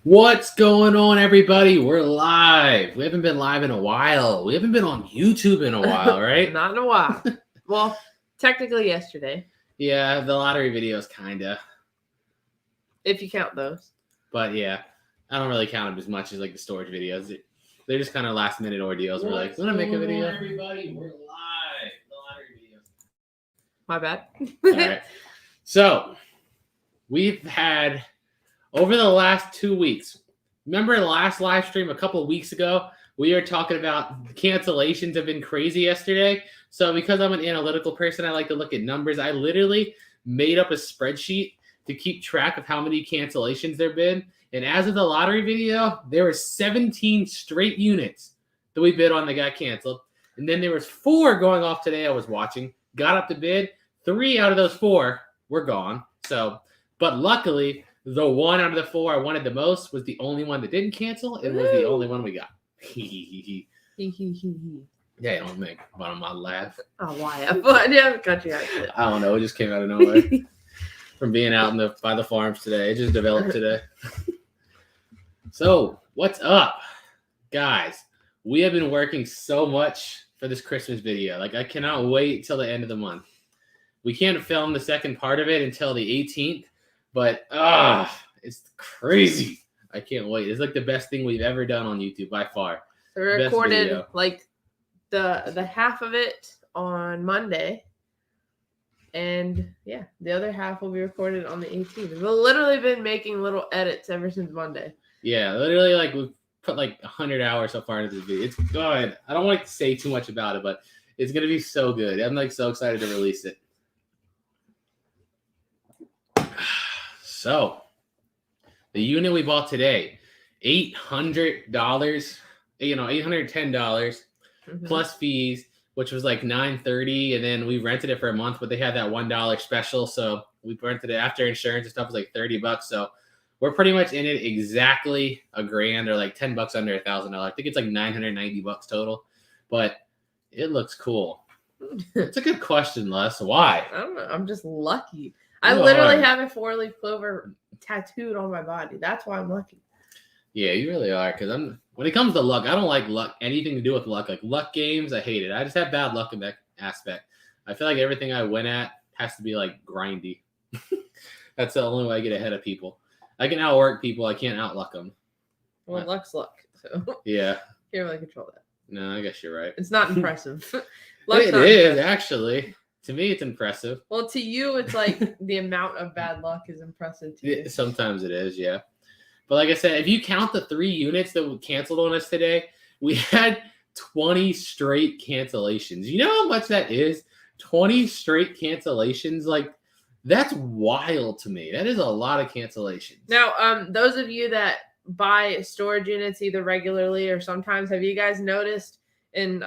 What's going on, everybody? We're live. We haven't been live in a while. We haven't been on YouTube in a while, right? Not in a while. Well, technically yesterday, Yeah, the lottery videos, kinda. if you count those. But yeah, I don't really count them as much as like the storage videos. They're just kind of last minute ordeals. We're like, want to make a video? Everybody, we're live. The lottery videos. My bad. All right. So we've had over the last 2 weeks. Remember the last live stream a couple of weeks ago? We were talking about cancellations have been crazy yesterday. So because I'm an analytical person, I like to look at numbers. I literally made up a spreadsheet to keep track of how many cancellations there have been. And as of the lottery video, there were 17 straight units that we bid on that got canceled. And then there was 4 going off today I was watching. Got up to bid. 3 out of those 4 were gone. So, but luckily, the 1 out of the 4 I wanted the most was the only one that didn't cancel. It was the only one we got. Yeah, you don't make fun of my laugh. Oh, why? But yeah, got you out. I don't know. It just came out of nowhere from being out by the farms today. It just developed today. So, what's up, guys? We have been working so much for this Christmas video. Like, I cannot wait till the end of the month. We can't film the second part of it until the 18th, but it's crazy. I can't wait. It's like the best thing we've ever done on YouTube by far. We recorded like the half of it on Monday. And yeah, the other half will be recorded on the 18th. We've literally been making little edits ever since Monday. Yeah, literally like we've put like 100 hours so far into this video. It's good. I don't like to say too much about it, but it's going to be so good. I'm like so excited to release it. So, the unit we bought today, $800, $810 plus fees, which was like $930, and then we rented it for a month, but they had that $1 special, so we rented it after insurance and stuff was like $30. So we're pretty much in it exactly $1,000 or like $10 under $1,000. I think it's like $990 total, but it looks cool. It's a good question, Les. Why? I don't know. I'm just lucky. I literally have a 4-leaf clover tattooed on my body. That's why I'm lucky. Yeah, you really are. Because when it comes to luck, I don't like luck, anything to do with luck. Like luck games, I hate it. I just have bad luck in that aspect. I feel like everything I win at has to be like grindy. That's the only way I get ahead of people. I can outwork people. I can't outluck them. Well, luck's luck. So yeah, can't really control that. No, I guess you're right. It's not impressive. It is actually. To me, it's impressive. Well, to you, it's like the amount of bad luck is impressive to you. Sometimes it is, yeah. But like I said, if you count the 3 units that were canceled on us today, we had 20 straight cancellations. You know how much that is? 20 straight cancellations. Like, that's wild to me. That is a lot of cancellations. Now, those of you that buy storage units either regularly or sometimes, have you guys noticed in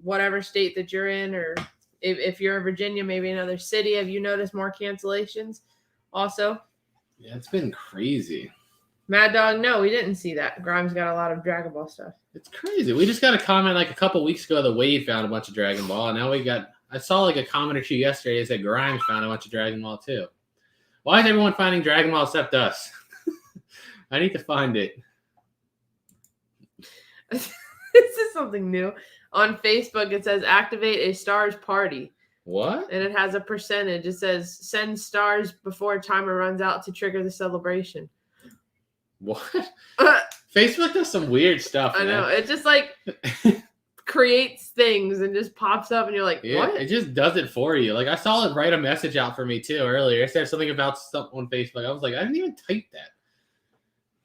whatever state that you're in, or if you're in Virginia, maybe another city, have you noticed more cancellations also? Yeah, it's been crazy. Mad Dog, no, we didn't see that. Grimes got a lot of Dragon Ball stuff. It's crazy. We just got a comment like a couple weeks ago that Wade found a bunch of Dragon Ball, and now I saw like a comment or two yesterday that said Grimes found a bunch of Dragon Ball too. Why is everyone finding Dragon Ball except us? I need to find it. This is something new. On Facebook, it says activate a stars party. What? And it has a percentage. It says send stars before timer runs out to trigger the celebration. What? Facebook does some weird stuff. I know. It just like creates things and just pops up and you're like, yeah, what? It just does it for you. Like I saw it write a message out for me too earlier. It said something about stuff on Facebook. I was like, I didn't even type that.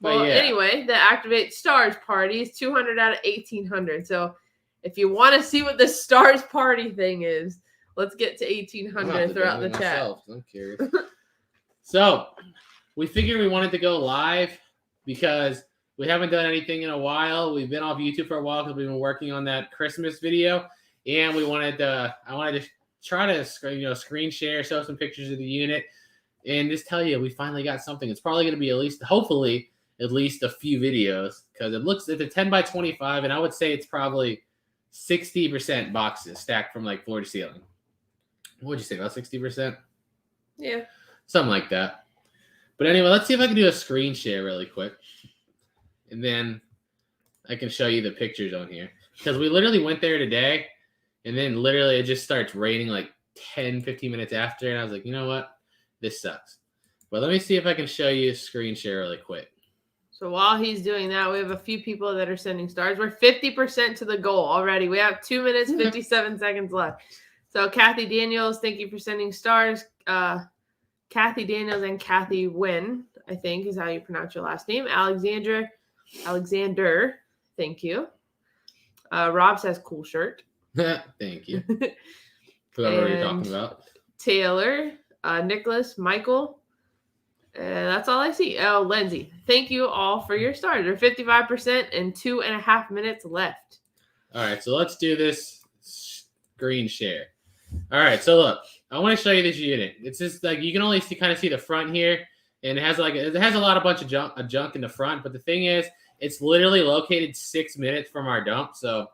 But well, yeah. Anyway, the activate stars party is 200 out of 1,800. So if you want to see what the stars party thing is, let's get to 1,800 throughout the chat. I'm curious. So we figured we wanted to go live because we haven't done anything in a while. We've been off YouTube for a while because we've been working on that Christmas video, and I wanted to try to screen share, show some pictures of the unit, and just tell you we finally got something. It's probably going to be hopefully at least a few videos because it's a 10 by 25, and I would say it's probably 60% boxes stacked from like floor to ceiling. What would you say, about 60%? Yeah. Something like that. But anyway, let's see if I can do a screen share really quick. and then I can show you the pictures on here. Because we literally went there today, and then literally it just starts raining like 10, 15 minutes after, and I was like, you know what? This sucks. But let me see if I can show you a screen share really quick. So while he's doing that, we have a few people that are sending stars. We're 50% to the goal already. We have 2 minutes, 57 seconds left. So Kathy Daniels, thank you for sending stars. Kathy Daniels and Kathy Wynn, I think is how you pronounce your last name. Alexander, thank you. Rob says cool shirt. Thank you. Whoever you're talking about. Taylor, Nicholas, Michael. That's all I see. Oh, Lindsay. Thank you all for your stars. We're 55% and 2.5 minutes left. All right, so let's do this screen share. All right, so look, I want to show you this unit. It's just like you can only kind of see the front here, and it has a bunch of junk in the front. But the thing is, it's literally located 6 minutes from our dump, so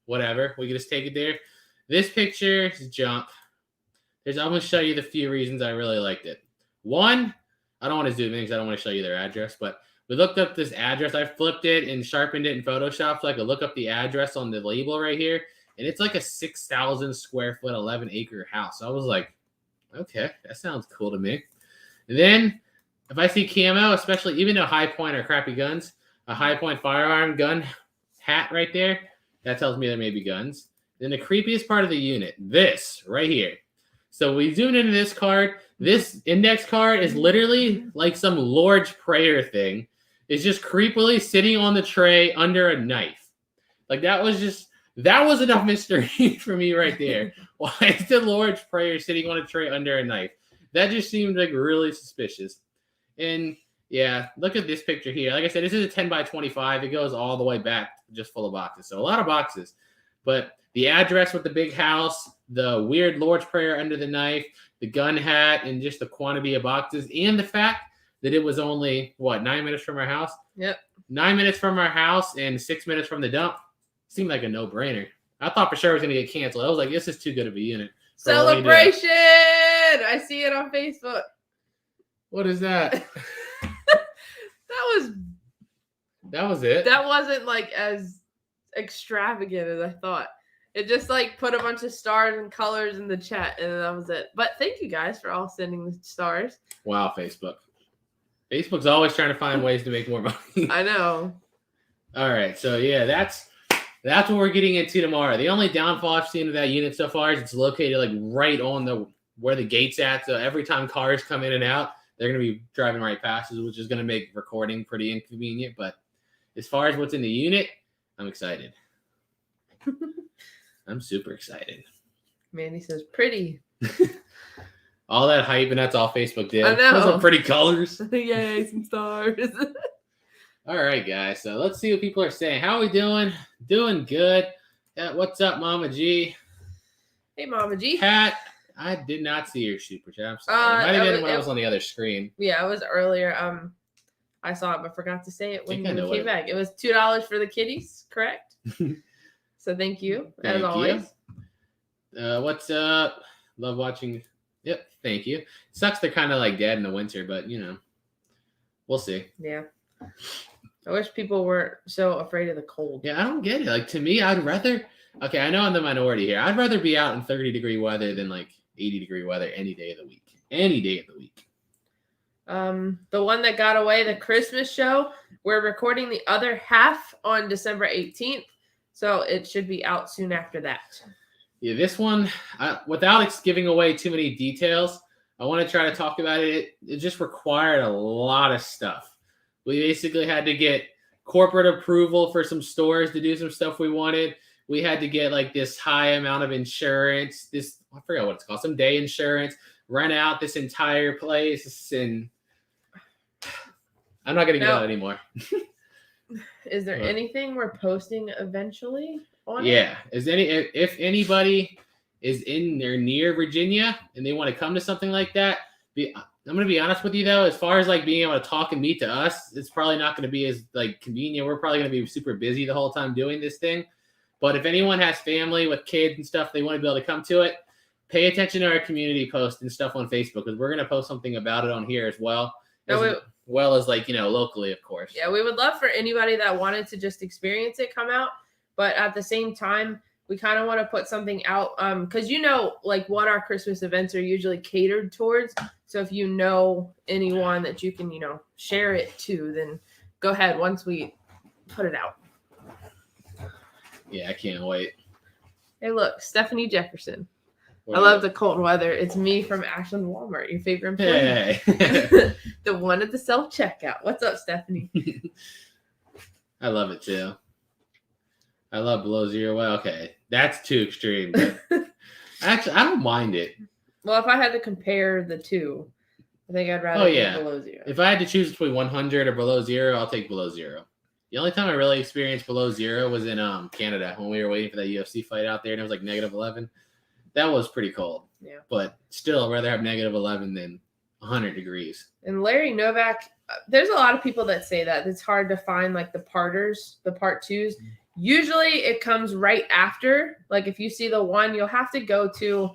whatever. We can just take it there. This picture is junk. I'm going to show you the few reasons I really liked it. One, I don't want to zoom in because I don't want to show you their address, but we looked up this address. I flipped it and sharpened it in Photoshop so I could look up the address on the label right here. And it's like a 6,000 square foot, 11-acre house. So I was like, okay, that sounds cool to me. And then if I see camo, especially even though High Point are crappy guns, a High Point firearm gun hat right there, that tells me there may be guns. Then the creepiest part of the unit, this right here. So we zoomed into this card. This index card is literally like some Lord's Prayer thing. It's just creepily sitting on the tray under a knife. Like that was enough mystery for me right there. Why is the Lord's Prayer sitting on a tray under a knife? That just seemed like really suspicious. And yeah, look at this picture here. Like I said, this is a 10 by 25. It goes all the way back, just full of boxes. So a lot of boxes. But the address with the big house, the weird Lord's Prayer under the knife, the gun hat, and just the quantity of boxes, and the fact that it was only, 9 minutes from our house? Yep. 9 minutes from our house and 6 minutes from the dump. Seemed like a no-brainer. I thought for sure it was going to get canceled. I was like, this is too good of a unit. Celebration! I see it on Facebook. What is that? That was it. That wasn't like as extravagant as I thought. It just like put a bunch of stars and colors in the chat, and that was it. But thank you guys for all sending the stars. Wow, Facebook. Facebook's always trying to find ways to make more money. I know. All right, so yeah, that's what we're getting into tomorrow. The only downfall I've seen of that unit so far is it's located like right on where the gate's at. So every time cars come in and out, they're going to be driving right past us, which is going to make recording pretty inconvenient. But as far as what's in the unit, I'm excited. I'm super excited. Mandy says pretty. All that hype, and that's all Facebook did. I know. Those are pretty colors. Yay, some stars. All right, guys. So let's see what people are saying. How are we doing? Doing good. What's up, Mama G? Hey, Mama G. Kat, I did not see your super chat. I'm sorry. It might have been when I was on the other screen. Yeah, it was earlier. I saw it, but forgot to say it when you came back. It was $2 for the kitties, correct? So thank you, as always. What's up? Love watching. Yep, thank you. Sucks they're kind of like dead in the winter, but we'll see. Yeah. I wish people weren't so afraid of the cold. Yeah, I don't get it. Like, to me, I'd rather... Okay, I know I'm the minority here. I'd rather be out in 30-degree weather than, 80-degree weather any day of the week. Any day of the week. The one that got away, the Christmas show, we're recording the other half on December 18th, so it should be out soon after that. Yeah, this one, without giving away too many details, I want to try to talk about it. It just required a lot of stuff. We basically had to get corporate approval for some stores to do some stuff we wanted. We had to get this high amount of insurance. I forgot what it's called, some day insurance, rent out this entire place. And I'm not going to get out anymore. Is there anything we're posting eventually on it? Yeah. If anybody is in or near Virginia and they want to come to something like that, I'm going to be honest with you, though, as far as being able to talk and meet to us, it's probably not going to be as convenient. We're probably going to be super busy the whole time doing this thing. But if anyone has family with kids and stuff, they want to be able to come to it, pay attention to our community posts and stuff on Facebook, because we're going to post something about it on here as well. No, as well as like, locally, of course. Yeah, we would love for anybody that wanted to just experience it come out, but at the same time, we kind of want to put something out because like what our Christmas events are usually catered towards. So if you know anyone that you can, share it to, then go ahead once we put it out. Yeah, I can't wait. Hey, look, Stephanie Jefferson. I love the cold weather. It's me from Ashland Walmart, your favorite employee. Hey. The one at the self-checkout. What's up, Stephanie? I love it too. I love below zero. Well, okay, that's too extreme. But actually, I don't mind it. Well, if I had to compare the two, I think I'd rather go below zero. If I had to choose between 100 or below zero, I'll take below zero. The only time I really experienced below zero was in Canada when we were waiting for that UFC fight out there, and it was like -11. That was pretty cold. Yeah. But still, I'd rather have -11 than 100 degrees. And Larry Novak, there's a lot of people that say that. It's hard to find like the parters, the part twos. Usually it comes right after. Like if you see the one, you'll have to go to.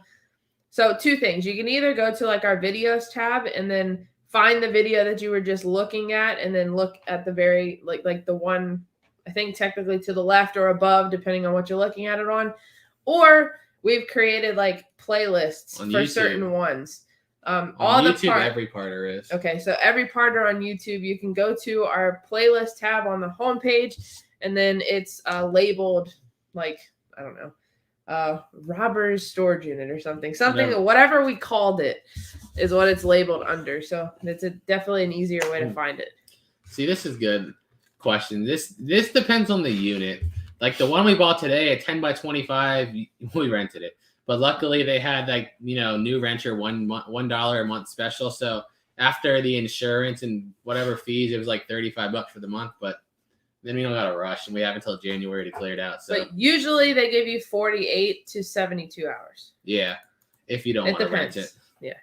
So two things. You can either go to like our videos tab and then find the video that you were just looking at and then look at the very like the one, I think technically to the left or above, depending on what you're looking at it on. Or we've created like playlists on for YouTube. Certain ones. On all YouTube, every parter is. Okay, so every parter on YouTube, you can go to our playlist tab on the homepage, and then it's labeled like, I don't know, Robber's Storage Unit or something. Whatever we called it is what it's labeled under. So it's definitely an easier way to find it. See, this is good question. This depends on the unit. Like the one we bought today, a 10 by 25, we rented it. But luckily they had like, new renter $1 a month special. So after the insurance and whatever fees, it was like $35 for the month. But then we don't got to rush and we have until January to clear it out. So but usually they give you 48 to 72 hours. Yeah. If you don't want to rent it. Yeah.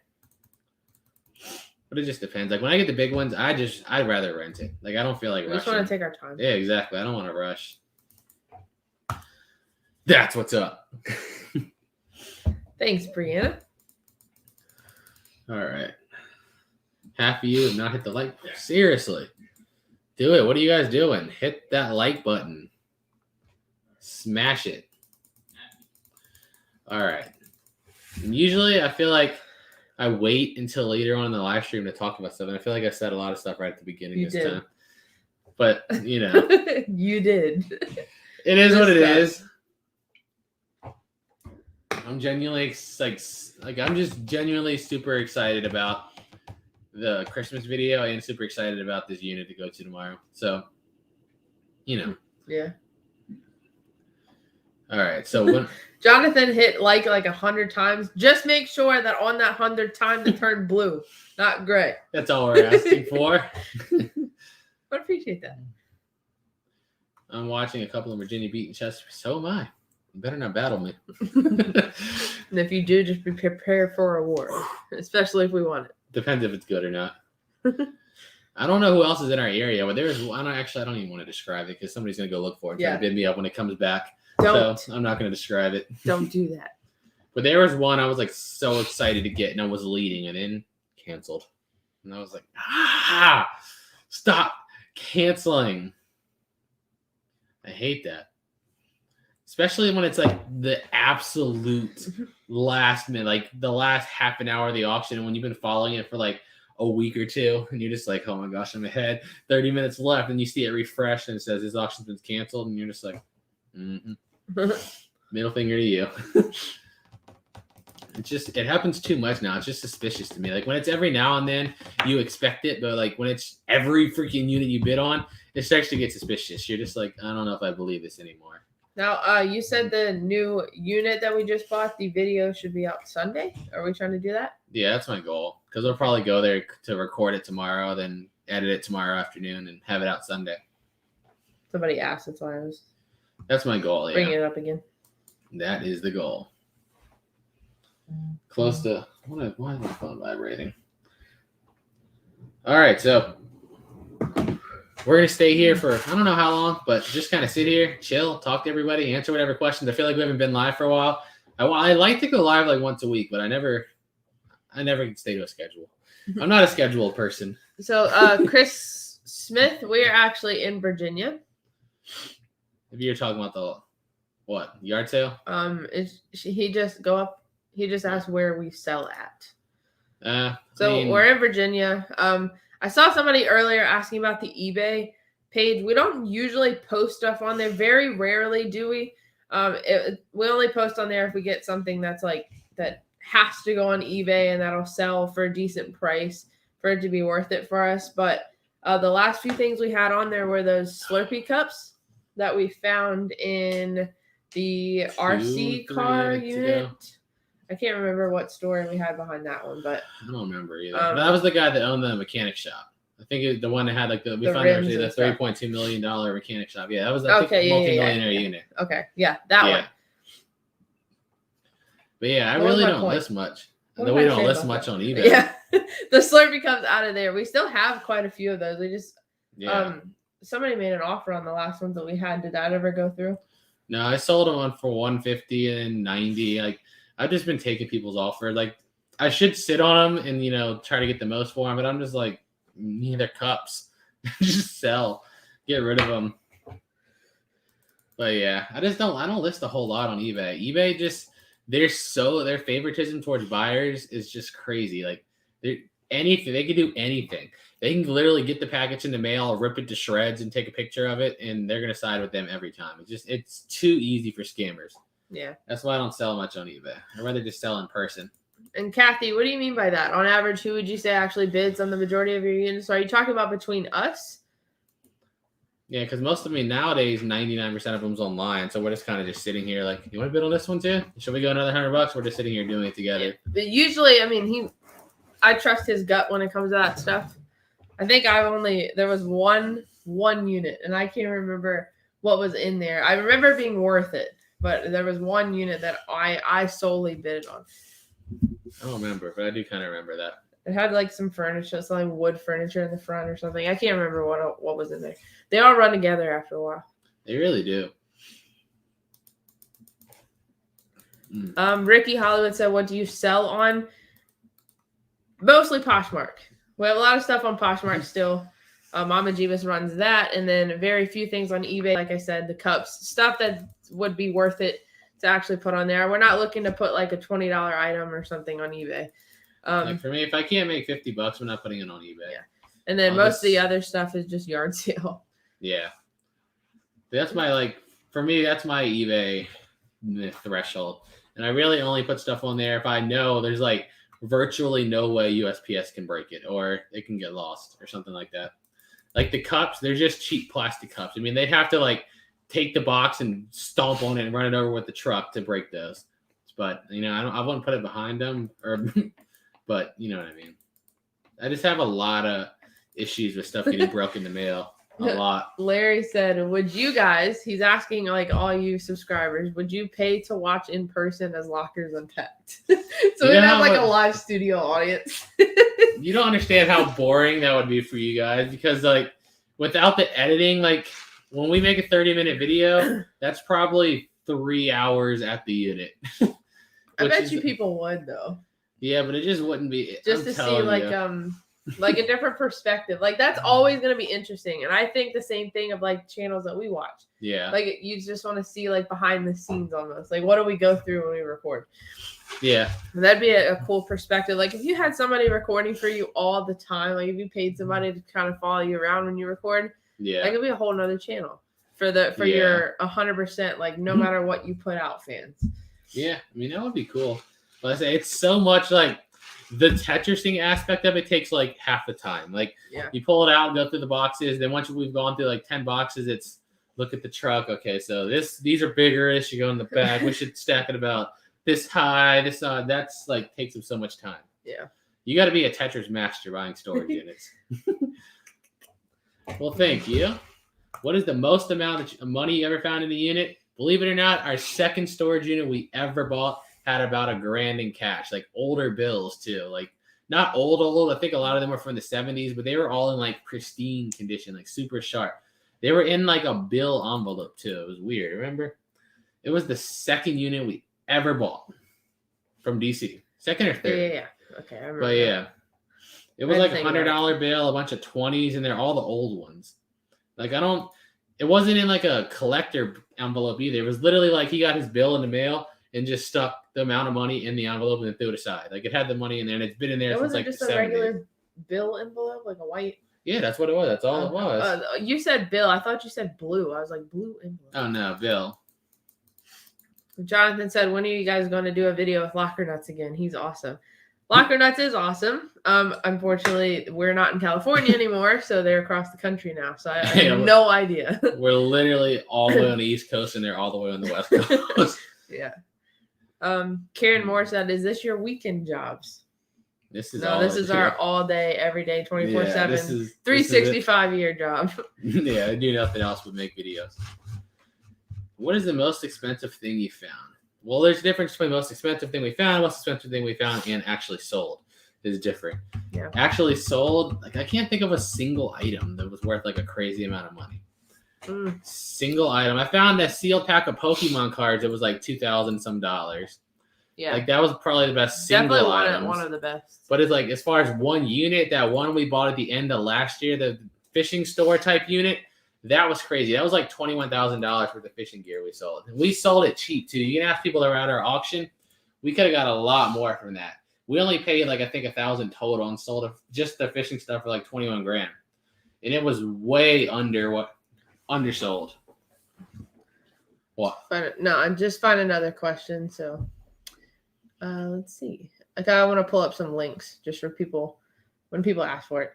But it just depends. Like when I get the big ones, I'd rather rent it. Like I don't feel like rushing. We just want to take our time. Yeah, exactly. I don't want to rush. That's what's up. Thanks, Brianna. All right. Half of you have not hit the like button. Seriously. Do it. What are you guys doing? Hit that like button. Smash it. All right. And usually I feel like I wait until later on in the live stream to talk about stuff. And I feel like I said a lot of stuff right at the beginning this time. But, You did. It is what it is. I'm genuinely I'm just genuinely super excited about the Christmas video and super excited about this unit to go to tomorrow. So, Yeah. All right. So when Jonathan hit like 100 times, just make sure that on that 100 times it turned blue, not gray. That's all we're asking for. I appreciate that. I'm watching a couple of Virginia beating Chester. So am I. You better not battle me. And if you do, just be prepared for a war, especially if we want it. Depends if it's good or not. I don't know who else is in our area, but there's one. I don't even want to describe it because somebody's going to go look for it and try to bid me up when it comes back. Don't. So I'm not going to describe it. Don't do that. But there was one I was like so excited to get, and I was leading, and then canceled. And I was like, stop canceling. I hate that. Especially when it's like the absolute last minute, like the last half an hour of the auction, when you've been following it for like a week or two, and you're just like, oh my gosh, I'm ahead. 30 minutes left, and you see it refreshed, and it says this auction's been canceled, and you're just like, middle finger to you. It happens too much now. It's just suspicious to me. Like when it's every now and then, you expect it, but like when it's every freaking unit you bid on, it starts to get suspicious. You're just like, I don't know if I believe this anymore. Now, you said the new unit that we just bought, the video should be out Sunday. Are we trying to do that? Yeah, that's my goal. Because we'll probably go there to record it tomorrow, then edit it tomorrow afternoon, and have it out Sunday. Somebody asked. That's why I was. That's my goal. Yeah. Bringing it up again. That is the goal. Close to. Why is my phone vibrating? All right, so we're going to stay here for, I don't know how long, but just kind of sit here, chill, talk to everybody, answer whatever questions. I feel like we haven't been live for a while. I like to go live like once a week, but I never can stay to a schedule. I'm not a scheduled person. So Chris Smith, we're actually in Virginia. If you're talking about the what yard sale, He just asked where we sell at. So we're in Virginia. I saw somebody earlier asking about the eBay page. We don't usually post stuff on there. Very rarely do we. We only post on there if we get something that's like that has to go on eBay and that'll sell for a decent price for it to be worth it for us. But the last few things we had on there were those Slurpee cups that we found in the RC car unit. Ago. I can't remember what store we had behind that one, but I don't remember either. That was the guy that owned the mechanic shop. I think the one that had like we found actually the $3.2 million mechanic shop. Yeah, that was multi-millionaire unit. Okay, yeah, that one. But yeah, I really don't list much. And then we don't list much on eBay. Yeah, the Slurpee comes out of there. We still have quite a few of those. We just somebody made an offer on the last ones that we had. Did that ever go through? No, I sold them on for $150 and $90. Like I've just been taking people's offer. Like I should sit on them and try to get the most for them, but I'm just like neither cups. Just sell, get rid of them. But yeah, I don't list a whole lot on eBay. eBay just their favoritism towards buyers is just crazy. Like they can do anything. They can literally get the package in the mail, rip it to shreds, and take a picture of it, and they're gonna side with them every time. It's too easy for scammers. Yeah, that's why I don't sell much on eBay. I'd rather just sell in person. And Kathy, what do you mean by that? On average, who would you say actually bids on the majority of your units? Are you talking about between us? Yeah, because nowadays 99% of them's online, so we're just kind of just sitting here like, you want to bid on this one too? Should we go another $100? We're just sitting here doing it together. Yeah. But usually, I trust his gut when it comes to that stuff. I think there was one unit, and I can't remember what was in there. I remember it being worth it, but there was one unit that I solely bid on. I don't remember, but I do kind of remember that. It had like some furniture, some wood furniture in the front or something. I can't remember what was in there. They all run together after a while. They really do. Ricky Hollywood said, what do you sell on? Mostly Poshmark. We have a lot of stuff on Poshmark still. Mama Jebus runs that, and then very few things on eBay. Like I said, the cups, stuff that would be worth it to actually put on there. We're not looking to put like a $20 item or something on eBay. Like for me, if I can't make $50, I'm not putting it on eBay. Yeah, and then most of the other stuff is just yard sale. Yeah, that's my for me, that's my eBay threshold, and I really only put stuff on there if I know there's like virtually no way USPS can break it or it can get lost or something like that. Like the cups, they're just cheap plastic cups. They'd have to take the box and stomp on it and run it over with the truck to break those. But I wouldn't put it behind them but you know what I mean. I just have a lot of issues with stuff getting broken in the mail. A lot. Larry said, would you guys, he's asking all you subscribers, would you pay to watch in person as Lockers Unpacked? So we have a live studio audience. You don't understand how boring that would be for you guys because without the editing, when we make a 30-minute video, that's probably 3 hours at the unit. I bet you people would though. Yeah, but it just wouldn't be just to see like a different perspective. That's always going to be interesting. And I think the same thing of channels that we watch. Yeah. You just want to see behind the scenes almost. What do we go through when we record? Yeah. That'd be a cool perspective. If you had somebody recording for you all the time, if you paid somebody to kind of follow you around when you record, yeah, that could be a whole nother channel for your 100%, no matter what you put out fans. Yeah. That would be cool. But I say it's so much the Tetrising aspect of it takes half the time. You pull it out and go through the boxes. Then once we've gone through 10 boxes, it's look at the truck. Okay, so these are bigger. This should go in the back. We should stack it about this high, this that's takes up so much time. Yeah. You got to be a Tetris master buying storage units. Well, thank you. What is the most amount of money you ever found in a unit? Believe it or not, our second storage unit we ever bought had about $1,000 in cash, older bills too. Not old. I think a lot of them were from the 70s, but they were all in pristine condition, super sharp. They were in a bill envelope too. It was weird. Remember? It was the second unit we ever bought from DC. Second or third? Yeah. Okay, I remember. But yeah, It was like a $100 bill, a bunch of 20s, and they're all the old ones. Like it wasn't in like a collector envelope either. It was literally like he got his bill in the mail and just stuck the amount of money in the envelope and then threw it aside. Like it had the money in there and it's been in there since like just the a 70s. regular bill envelope, like a white. Yeah, that's what it was. That's all it was. You said bill. I thought you said blue. I was like, blue envelope. Oh no, bill. Jonathan said, when are you guys going to do a video with Locker Nuts again? He's awesome. Locker Nuts is awesome. Unfortunately, we're not in California anymore, so they're across the country now. So I have no idea. We're literally all the way on the East Coast, and they're all the way on the West Coast. Yeah. Karen Moore said, "Is this your weekend jobs?" This is our all day, every day, 24/7, 365-year job. Yeah, I do nothing else but make videos. What is the most expensive thing you found? Well, there's a difference between most expensive thing we found, most expensive thing we found, and actually sold is different. Yeah. Actually sold, like I can't think of a single item that was worth like a crazy amount of money. Single item. I found a sealed pack of Pokemon cards that was like $2,000 some. Yeah. Like that was probably the best single item. One of the best. But it's like as far as one unit, that one we bought at the end of last year, the fishing store type unit. That was crazy. That was like $21,000 worth of fishing gear we sold. And we sold it cheap too. You can ask people around our auction. We could have got a lot more from that. We only paid like I think $1,000 total and sold just the fishing stuff for like 21 grand. And it was way undersold. What? No, I'm just find another question. So let's see. Like I want to pull up some links just for people when people ask for it.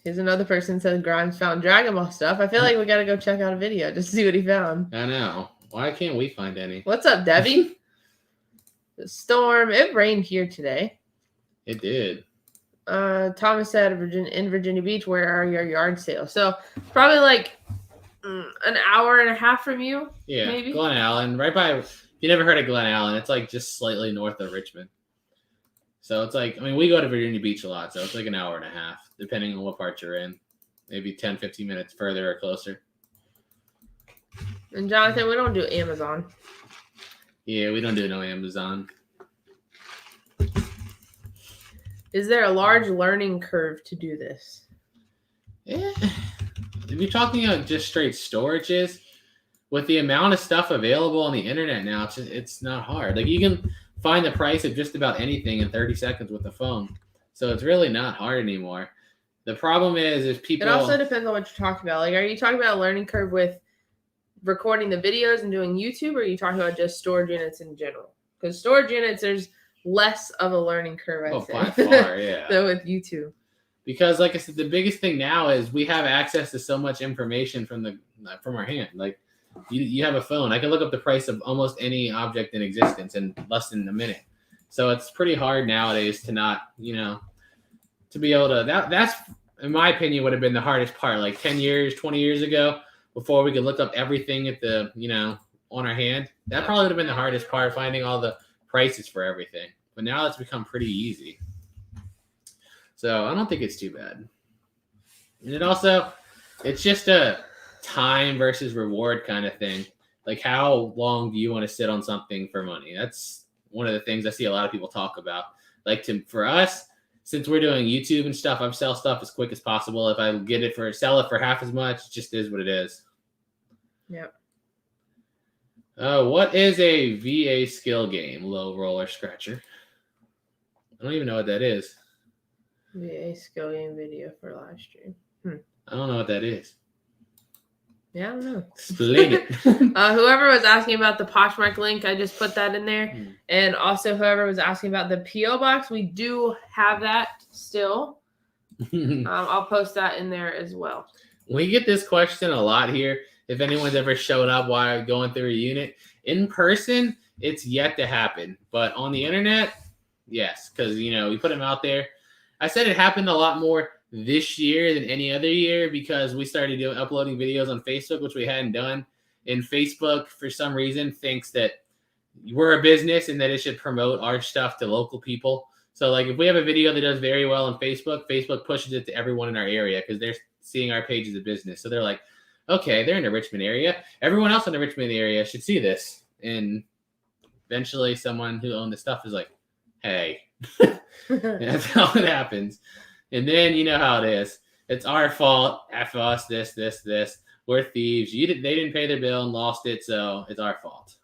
Here's another person said Grimes found Dragon Ball stuff. I feel like we got to go check out a video just to see what he found. I know. Why can't we find any? What's up, Debbie? The storm. It rained here today. It did. Thomas said in Virginia Beach, where are your yard sales? So probably like an hour and a half from you. Yeah, maybe. Glen Allen. Right by, if you never heard of Glen Allen, it's like just slightly north of Richmond. So it's like, I mean, we go to Virginia Beach a lot, so it's like an hour and a half, depending on what part you're in. Maybe 10, 15 minutes further or closer. And Jonathan, we don't do Amazon. Yeah, we don't do no Amazon. Is there a large learning curve to do this? Yeah. If you're talking about just straight storages, with the amount of stuff available on the internet now, it's not hard. Like you can find the price of just about anything in 30 seconds with the phone. So it's really not hard anymore. The problem is people... It also depends on what you're talking about. Like, are you talking about a learning curve with recording the videos and doing YouTube, or are you talking about just storage units in general? Because storage units, there's less of a learning curve, I'd say. By far, yeah. Than with YouTube. Because, like I said, the biggest thing now is we have access to so much information from our hand. Like, you have a phone. I can look up the price of almost any object in existence in less than a minute. So it's pretty hard nowadays to not, to be able to, that's, in my opinion, would have been the hardest part. Like 10 years, 20 years ago, before we could look up everything at the, on our hand. That probably would have been the hardest part, finding all the prices for everything. But now it's become pretty easy. So I don't think it's too bad. And it's just a time versus reward kind of thing. Like, how long do you want to sit on something for money? That's one of the things I see a lot of people talk about. Like, for us, since we're doing YouTube and stuff, I sell stuff as quick as possible. If I sell it for half as much, it just is what it is. Yep. What is a VA skill game? Low roller scratcher. I don't even know what that is. VA skill game video for live stream. I don't know what that is. Yeah, I don't know. Explain it. Whoever was asking about the Poshmark link, I just put that in there. And also whoever was asking about the P.O. box, we do have that still. I'll post that in there as well. We get this question a lot here. If anyone's ever showed up while going through a unit. In person, it's yet to happen. But on the internet, yes. Because, we put them out there. I said it happened a lot more this year than any other year because we started uploading videos on Facebook, which we hadn't done. And Facebook, for some reason, thinks that we're a business and that it should promote our stuff to local people. So, like, if we have a video that does very well on Facebook, Facebook pushes it to everyone in our area because they're seeing our page as a business. So they're like, okay, they're in the Richmond area. Everyone else in the Richmond area should see this. And eventually someone who owned the stuff is like, hey, That's how it happens. And then you know how it is. It's our fault. F us. This. We're thieves. They didn't pay their bill and lost it, so it's our fault.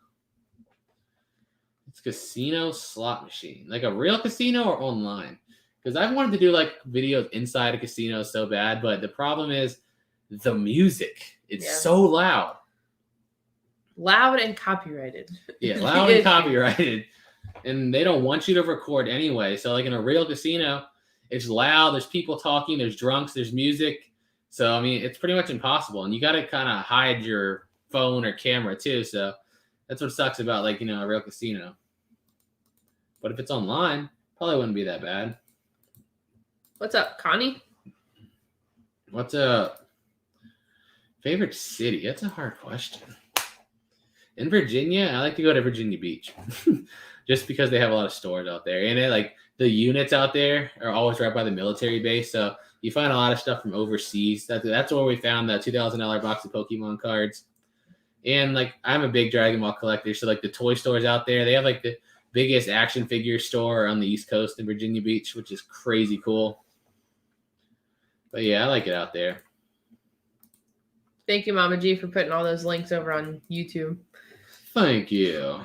It's casino slot machine, like a real casino or online. Because I've wanted to do like videos inside a casino so bad, but the problem is the music. It's so loud. Loud and copyrighted. Yeah, loud and copyrighted. And they don't want you to record anyway. So like in a real casino, it's loud. There's people talking. There's drunks. There's music. So, I mean, it's pretty much impossible. And you got to kind of hide your phone or camera too. So that's what sucks about like, a real casino. But if it's online, probably wouldn't be that bad. What's up, Connie? What's up? Favorite city? That's a hard question. In Virginia, I like to go to Virginia Beach. Just because they have a lot of stores out there. And the units out there are always right by the military base. So you find a lot of stuff from overseas. That's where we found the $2,000 box of Pokemon cards. And like I'm a big Dragon Ball collector. So like the toy stores out there, they have like the biggest action figure store on the East Coast in Virginia Beach, which is crazy cool. But yeah, I like it out there. Thank you, Mama G, for putting all those links over on YouTube. Thank you.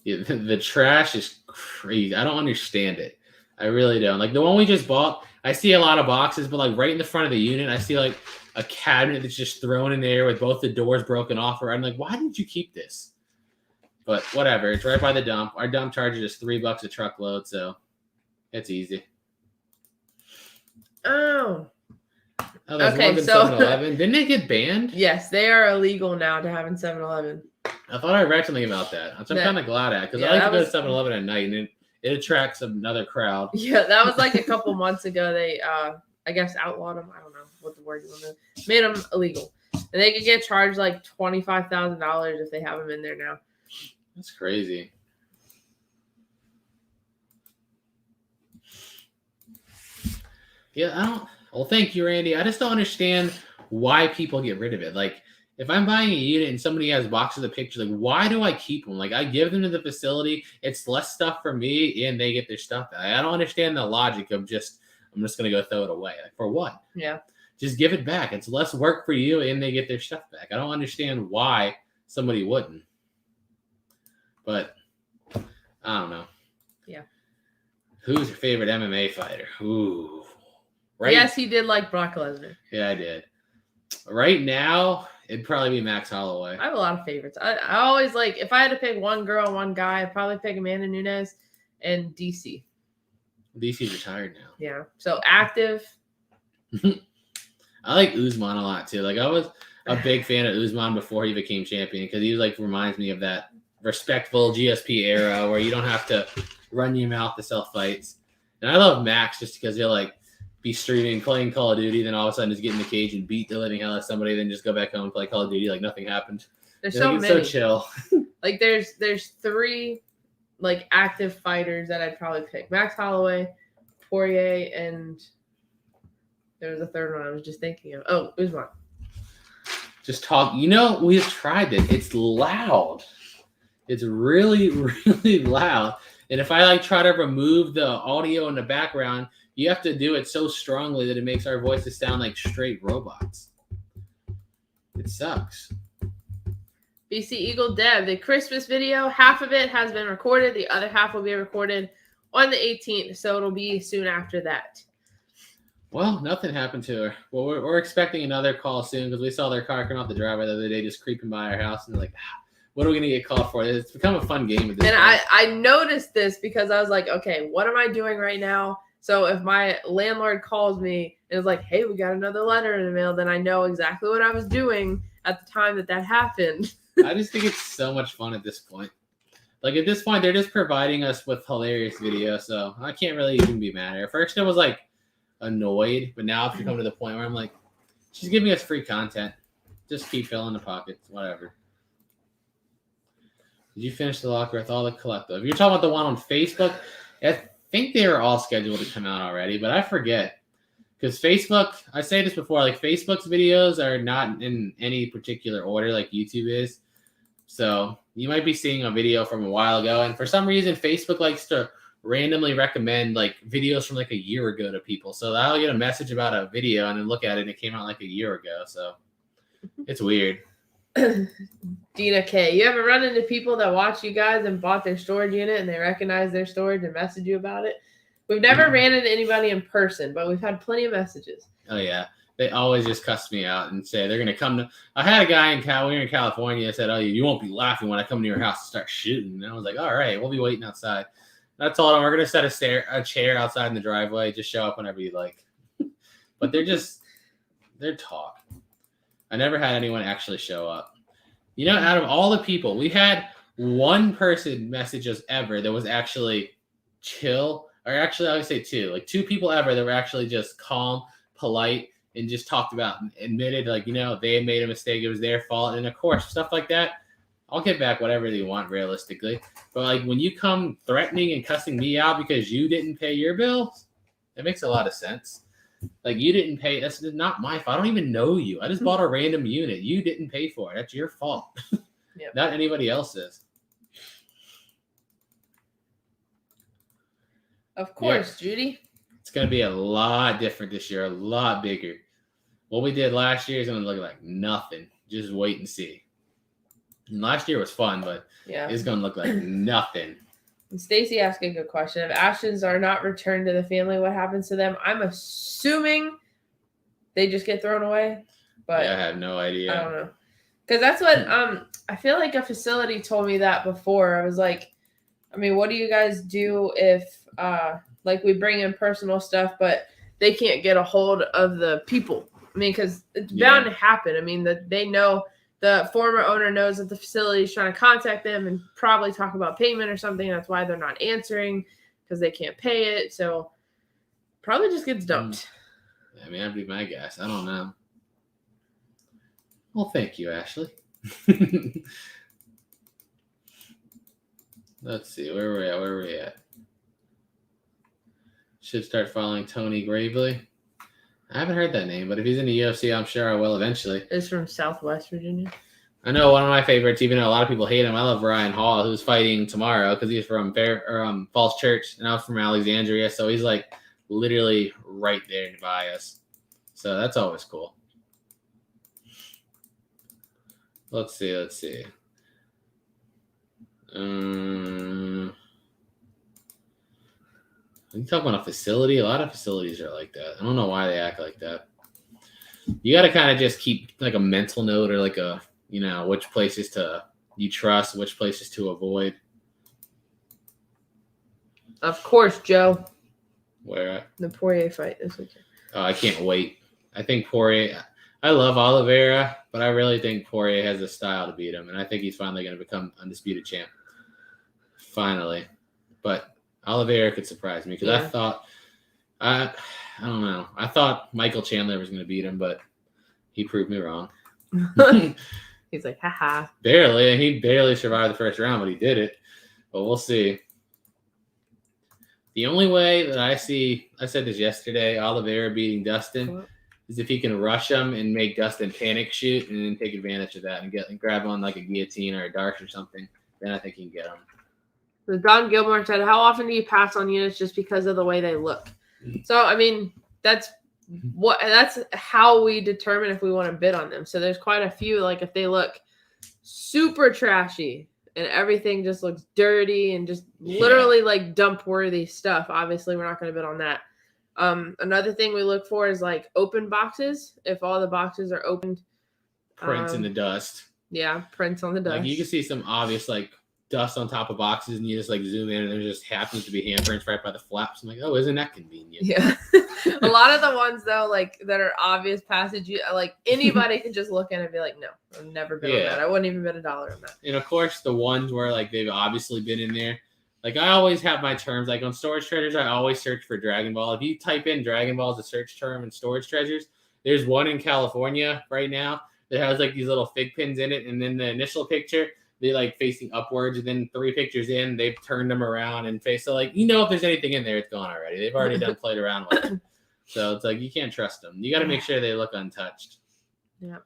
Yeah, the trash is crazy. I don't understand it. I really don't. Like the one we just bought, I see a lot of boxes, but like right in the front of the unit, I see like a cabinet that's just thrown in there with both the doors broken off. I'm like, why did you keep this? But whatever. It's right by the dump. Our dump charges us $3 a truckload, so it's easy. Oh. Okay, so 7-Eleven. Didn't it get banned? Yes, they are illegal now to have in 7-Eleven. I thought I read something about that, which I'm kind of glad at because I like to go to 7-Eleven at night and it attracts another crowd. Yeah, that was like a couple months ago. They, I guess, outlawed them. I don't know what the word you want to. Made them illegal, and they could get charged like $25,000 if they have them in there now. That's crazy. Yeah, I don't. Well, thank you, Randy. I just don't understand why people get rid of it. Like, if I'm buying a unit and somebody has boxes of pictures, like, why do I keep them? Like, I give them to the facility. It's less stuff for me, and they get their stuff back. I don't understand the logic of I'm just going to go throw it away. Like, for what? Yeah. Just give it back. It's less work for you, and they get their stuff back. I don't understand why somebody wouldn't. But, I don't know. Yeah. Who's your favorite MMA fighter? Ooh. Right? Yes, he did like Brock Lesnar. Yeah, I did. Right now, it'd probably be Max Holloway. I have a lot of favorites. I always like, if I had to pick one girl, one guy, I'd probably pick Amanda Nunes and DC. DC's retired now. Yeah. So active. I like Usman a lot too. Like I was a big fan of Usman before he became champion because he like reminds me of that respectful GSP era where you don't have to run your mouth to sell fights. And I love Max just because he'll like be streaming, playing Call of Duty, then all of a sudden just get in the cage and beat the living hell out of somebody, then just go back home and play Call of Duty like nothing happened. There's so many. It's so chill. Like there's 3 like active fighters that I'd probably pick: Max Holloway, Poirier, and there was a third one I was just thinking of. Oh, Usman. Just talk. We've tried it. It's loud. It's really, really loud. And if I like try to remove the audio in the background, you have to do it so strongly that it makes our voices sound like straight robots. It sucks. BC Eagle Deb, the Christmas video, half of it has been recorded. The other half will be recorded on the 18th, so it'll be soon after that. Well, nothing happened to her. Well, we're expecting another call soon because we saw their car come off the driveway the other day just creeping by our house, and they're like, what are we going to get called for? It's become a fun game at this point. I noticed this because I was like, okay, what am I doing right now? So if my landlord calls me and is like, hey, we got another letter in the mail, then I know exactly what I was doing at the time that happened. I just think it's so much fun at this point. Like at this point, they're just providing us with hilarious videos, so I can't really even be mad at her. At first I was like annoyed, but now I've come to the point where I'm like, she's giving us free content. Just keep filling the pockets, whatever. Did you finish the locker with all the collectibles? You're talking about the one on Facebook? I think they were all scheduled to come out already, but I forget. Because Facebook, I say this before, like Facebook's videos are not in any particular order like YouTube is. So you might be seeing a video from a while ago. And for some reason, Facebook likes to randomly recommend like videos from like a year ago to people. So I'll get a message about a video and then look at it and it came out like a year ago. So it's weird. Dina K, you ever run into people that watch you guys and bought their storage unit and they recognize their storage and message you about it? We've never ran into anybody in person, but we've had plenty of messages. Oh yeah. They always just cuss me out and say they're going to come to. I had a guy we were in California said, "Oh, you won't be laughing when I come to your house and start shooting." And I was like, "All right, we'll be waiting outside." And I told him we're going to set a chair outside in the driveway. Just show up whenever you like. But they're talk. I never had anyone actually show up. You know, out of all the people, we had one person message us ever that was actually chill. Or actually, I would say two. Like 2 people ever that were actually just calm, polite, and just talked about and admitted, like, you know, they made a mistake. It was their fault. And, of course, stuff like that, I'll get back whatever they want realistically. But, like, when you come threatening and cussing me out because you didn't pay your bills, it makes a lot of sense. Like, you didn't pay. That's not my fault. I don't even know you. I just bought a random unit. You didn't pay for it. That's your fault. Yep. Not anybody else's. Of course, yeah. Judy. It's going to be a lot different this year, a lot bigger. What we did last year is going to look like nothing. Just wait and see. And last year was fun, but it's going to look like nothing. And Stacy asked a good question. If Ashtons are not returned to the family, what happens to them? I'm assuming they just get thrown away. But I have no idea. I don't know. Because that's what I feel like a facility told me that before. I was like, I mean, what do you guys do if like we bring in personal stuff, but they can't get a hold of the people? I mean, because it's bound to happen. I mean, they know the former owner knows that the facility is trying to contact them and probably talk about payment or something. That's why they're not answering because they can't pay it. So probably just gets dumped. I mean, that'd be my guess. I don't know. Well, thank you, Ashley. Let's see. Where are we at? Should start following Tony Gravely. I haven't heard that name, but if he's in the UFC, I'm sure I will eventually. It's from Southwest Virginia. I know one of my favorites, even though a lot of people hate him. I love Ryan Hall, who's fighting tomorrow because he's from Falls Church, and I was from Alexandria, so he's like literally right there by us. So that's always cool. Let's see. You talk about a facility. A lot of facilities are like that. I don't know why they act like that. You got to kind of just keep like a mental note or like a, you know, which places you trust, which places to avoid. Of course, Joe. Where at? The Poirier fight this weekend. Oh, I can't wait. I think Poirier. I love Oliveira, but I really think Poirier has the style to beat him, and I think he's finally going to become undisputed champ. Finally, but Oliveira could surprise me because I thought, I don't know. I thought Michael Chandler was going to beat him, but he proved me wrong. He's like, haha. Barely. He barely survived the first round, but he did it. But we'll see. The only way that I see, I said this yesterday, Oliveira beating Dustin is if he can rush him and make Dustin panic shoot and then take advantage of that and grab on like a guillotine or a dark or something. Then I think he can get him. So Don Gilmore said, how often do you pass on units just because of the way they look? So, I mean, that's how we determine if we want to bid on them. So there's quite a few, like if they look super trashy and everything just looks dirty and just literally like dump worthy stuff, obviously we're not going to bid on that. Another thing we look for is like open boxes. If all the boxes are opened. Prints in the dust. Yeah, prints on the dust. Like you can see some obvious like dust on top of boxes and you just like zoom in and there just happens to be handprints right by the flaps. I'm like, oh, isn't that convenient? Yeah. A lot of the ones though, like that are obvious passage, like anybody can just look at it and be like, no, I've never been on that. I wouldn't even bet $1 on that. And of course the ones where like they've obviously been in there. Like I always have my terms, like on storage treasures, I always search for Dragon Ball. If you type in Dragon Ball as a search term in storage treasures, there's one in California right now that has like these little fig pins in it. And then the initial picture, they like facing upwards. And then 3 pictures in, they've turned them around and face. So like, you know, if there's anything in there, it's gone already. They've already played around with it. So it's like, you can't trust them. You got to make sure they look untouched. Yeah.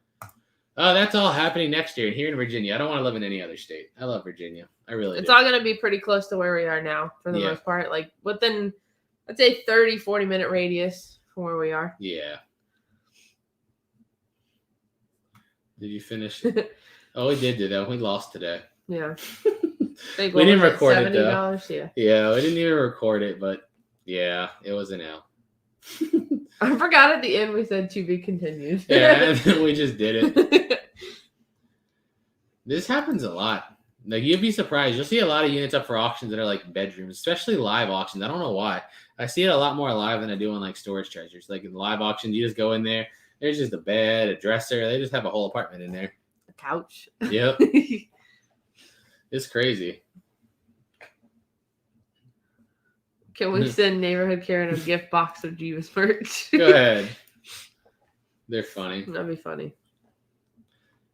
Oh, that's all happening next year here in Virginia. I don't want to live in any other state. I love Virginia. I really It's do. all going to be pretty close to where we are now for the most part. Like within, I'd say 30, 40-minute radius from where we are. Yeah. Did you finish? Oh, we did do that. We lost today. Yeah. We didn't record it though. $70, Yeah, we didn't even record it, but yeah, it was an L. I forgot at the end we said to be continued. Yeah, and then we just did it. This happens a lot. Like you'd be surprised. You'll see a lot of units up for auctions that are like bedrooms, especially live auctions. I don't know why. I see it a lot more live than I do on like storage treasures. Like in live auctions, you just go in there. There's just a bed, a dresser. They just have a whole apartment in there. A couch. Yep. It's crazy. Can we send Neighborhood Karen a gift box of Jebus merch? Go ahead. They're funny. That'd be funny.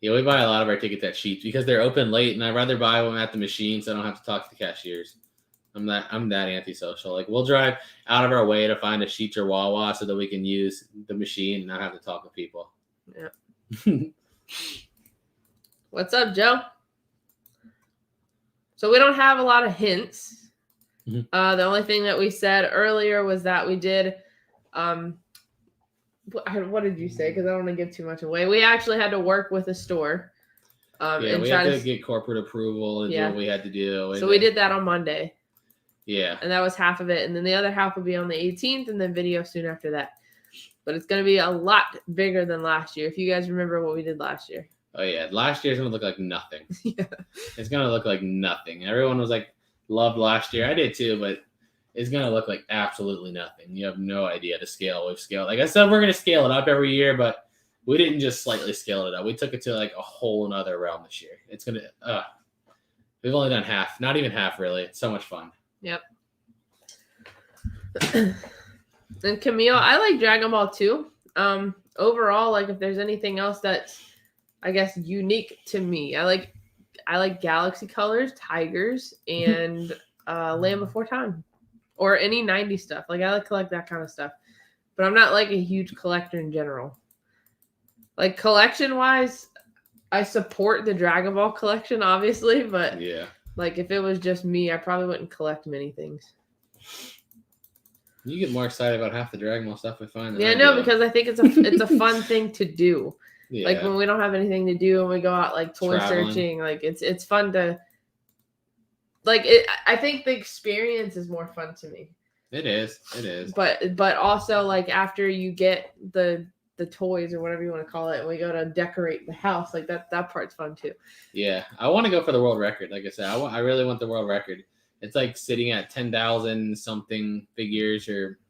Yeah, we buy a lot of our tickets at Sheetz because they're open late, and I'd rather buy them at the machine so I don't have to talk to the cashiers. I'm that antisocial. Like we'll drive out of our way to find a Sheetz or Wawa so that we can use the machine and not have to talk to people. Yeah. What's up, Joe? So we don't have a lot of hints. Mm-hmm. The only thing that we said earlier was that we did. What did you say? Because I don't want to give too much away. We actually had to work with a store. Yeah, we had to get corporate approval and do what we had to do. So we did that on Monday. Yeah. And that was half of it. And then the other half will be on the 18th and then video soon after that. But it's going to be a lot bigger than last year. If you guys remember what we did last year. Oh, yeah. Last year's going to look like nothing. Yeah. It's going to look like nothing. Everyone was like, loved last year. I did too, but it's going to look like absolutely nothing. You have no idea the scale we've scaled. Like I said, we're going to scale it up every year, but we didn't just slightly scale it up. We took it to like a whole nother realm this year. It's going to, we've only done half, not even half really. It's so much fun. Yep. And Camille, I like Dragon Ball too. Overall, like if there's anything else that's, I guess, unique to me, I like Galaxy Colors, Tigers, and Land Before Time, or any 90s stuff. Like I like collect that kind of stuff, but I'm not like a huge collector in general. Like collection wise, I support the Dragon Ball collection, obviously, but yeah, like if it was just me, I probably wouldn't collect many things. You get more excited about half the Dragon Ball stuff we find. Yeah, no, because I think it's a fun thing to do. Yeah. Like when we don't have anything to do and we go out like toy searching, like it's fun to like it. I think the experience is more fun to me. It is. But also like after you get the toys or whatever you want to call it, and we go to decorate the house, like that part's fun too. Yeah, I want to go for the world record. Like I said, I really want the world record. It's like sitting at 10,000 something figures or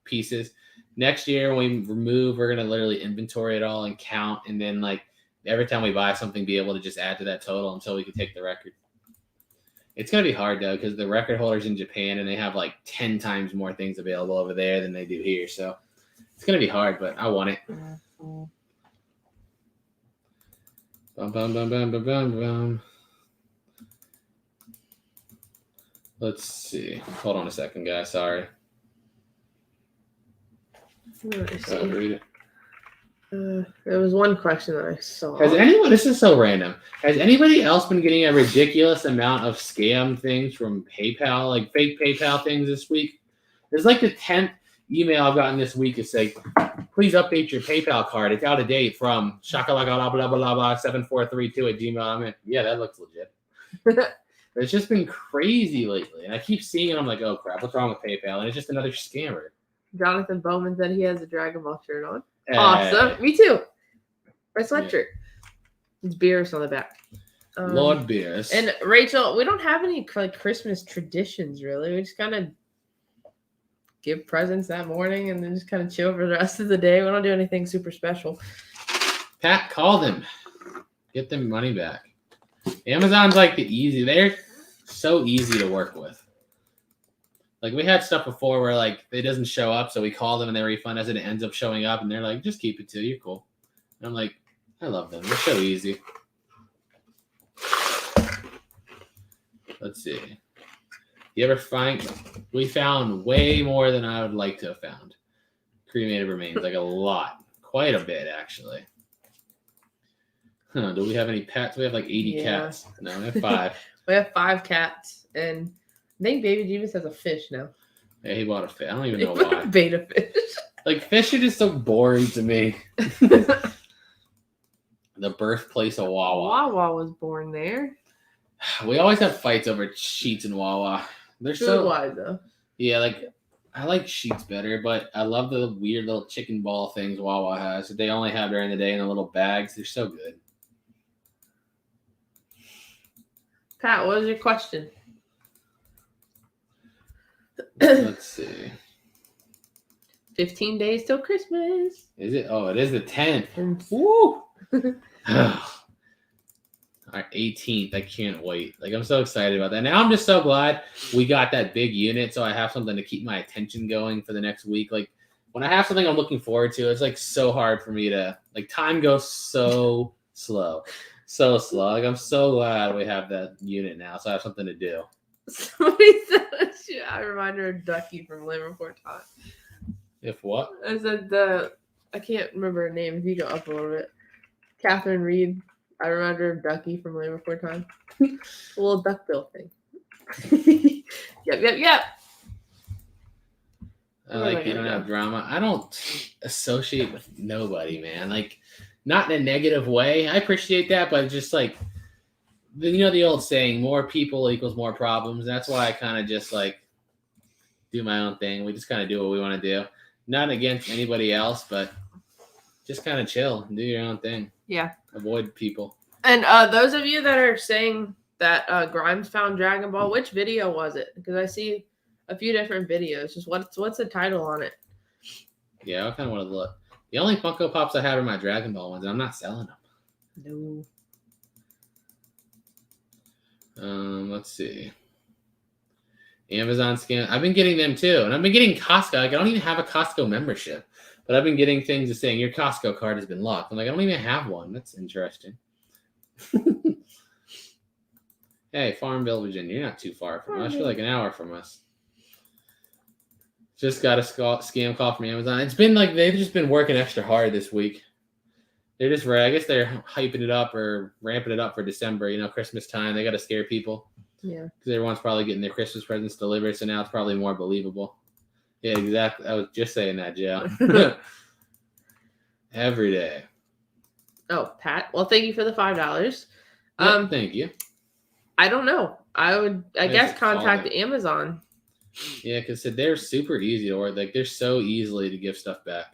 pieces. Next year when we remove, we're gonna literally inventory it all and count, and then like every time we buy something, be able to just add to that total until we can take the record. It's gonna be hard though because the record holders in Japan and they have like 10 times more things available over there than they do here. So it's gonna be hard, but I want it. Bum, bum, bum, bum, bum, bum, bum. Let's see. Hold on a second, guys. Sorry. Read it. There was one question that I saw. Has anyone? This is so random. Has anybody else been getting a ridiculous amount of scam things from PayPal, like fake PayPal things this week? There's like the 10th email I've gotten this week. It's like, please update your PayPal card. It's out of date from shakalaka blah blah blah blah 7432@gmail. I mean, yeah, that looks legit. It's just been crazy lately, and I keep seeing it. I'm like, oh crap, what's wrong with PayPal? And it's just another scammer. Jonathan Bowman said he has a Dragon Ball shirt on. Awesome. Me too. My sweatshirt. Yeah. It's Beerus on the back. Lord Beerus. And Rachel, we don't have any like Christmas traditions really. We just kind of give presents that morning and then just kind of chill for the rest of the day. We don't do anything super special. Pat, call them. Get them money back. Amazon's like they're so easy to work with. Like we had stuff before where like it doesn't show up, so we call them and they refund us and it ends up showing up and they're like, just keep it too, you're cool. And I'm like, I love them. They're so easy. Let's see. You ever we found way more than I would like to have found. Cremated remains, like a lot. Quite a bit, actually. Huh, do we have any pets? We have like 80 Yeah. cats. No, we have 5. We have 5 cats, and I think baby Jebus has a fish now. Yeah, he bought a fish. I don't even He know bought why. a beta fish. Like, fish are just so boring to me. The birthplace of Wawa. Wawa was born there. We always have fights over Sheets and Wawa. They're Food so... wise though. Yeah, like, I like Sheets better, but I love the weird little chicken ball things Wawa has that they only have during the day in the little bags. They're so good. Pat, what was your question? Let's see. 15 days till Christmas. Is it? Oh, it is the 10th. Woo! All right, 18th. I can't wait. Like, I'm so excited about that. Now I'm just so glad we got that big unit, so I have something to keep my attention going for the next week. Like, when I have something I'm looking forward to, it's like so hard for me to, like, time goes so slow. So slow. Like, I'm so glad we have that unit now, so I have something to do. Somebody said I remind her of Ducky from Liverpool Time. If what? I said I can't remember her name. If you go up a little bit. Catherine Reed. I remind her of Ducky from Liverpool Time. A little duckbill thing. Yep. I like you don't have drama. I don't associate with nobody, man. Like, not in a negative way. I appreciate that, but just like, you know the old saying, more people equals more problems. That's why I kind of just like do my own thing. We just kind of do what we want to do. Not against anybody else, but just kind of chill and do your own thing. Yeah. Avoid people. And those of you that are saying that Grimes found Dragon Ball, which video was it? Because I see a few different videos. Just what's the title on it? Yeah, I kind of want to look. The only Funko Pops I have are my Dragon Ball ones, and I'm not selling them. No. Let's see. Amazon scan. I've been getting them too, and I've been getting Costco. Like, I don't even have a Costco membership, but I've been getting things that saying your Costco card has been locked. I'm like, I don't even have one. That's interesting. Hey, Farmville, Virginia. You're not too far from us. You're like an hour from us. Just got a scam call from Amazon. It's been like they've just been working extra hard this week. They're just, I guess they're hyping it up or ramping it up for December. You know, Christmas time. They got to scare people. Yeah. Because everyone's probably getting their Christmas presents delivered, so now it's probably more believable. Yeah, exactly. I was just saying that, Joe. Every day. Oh, Pat. Well, thank you for the $5. Thank you. I don't know. I guess contact Amazon. Yeah, because they're super easy to order. Like, they're so easily to give stuff back.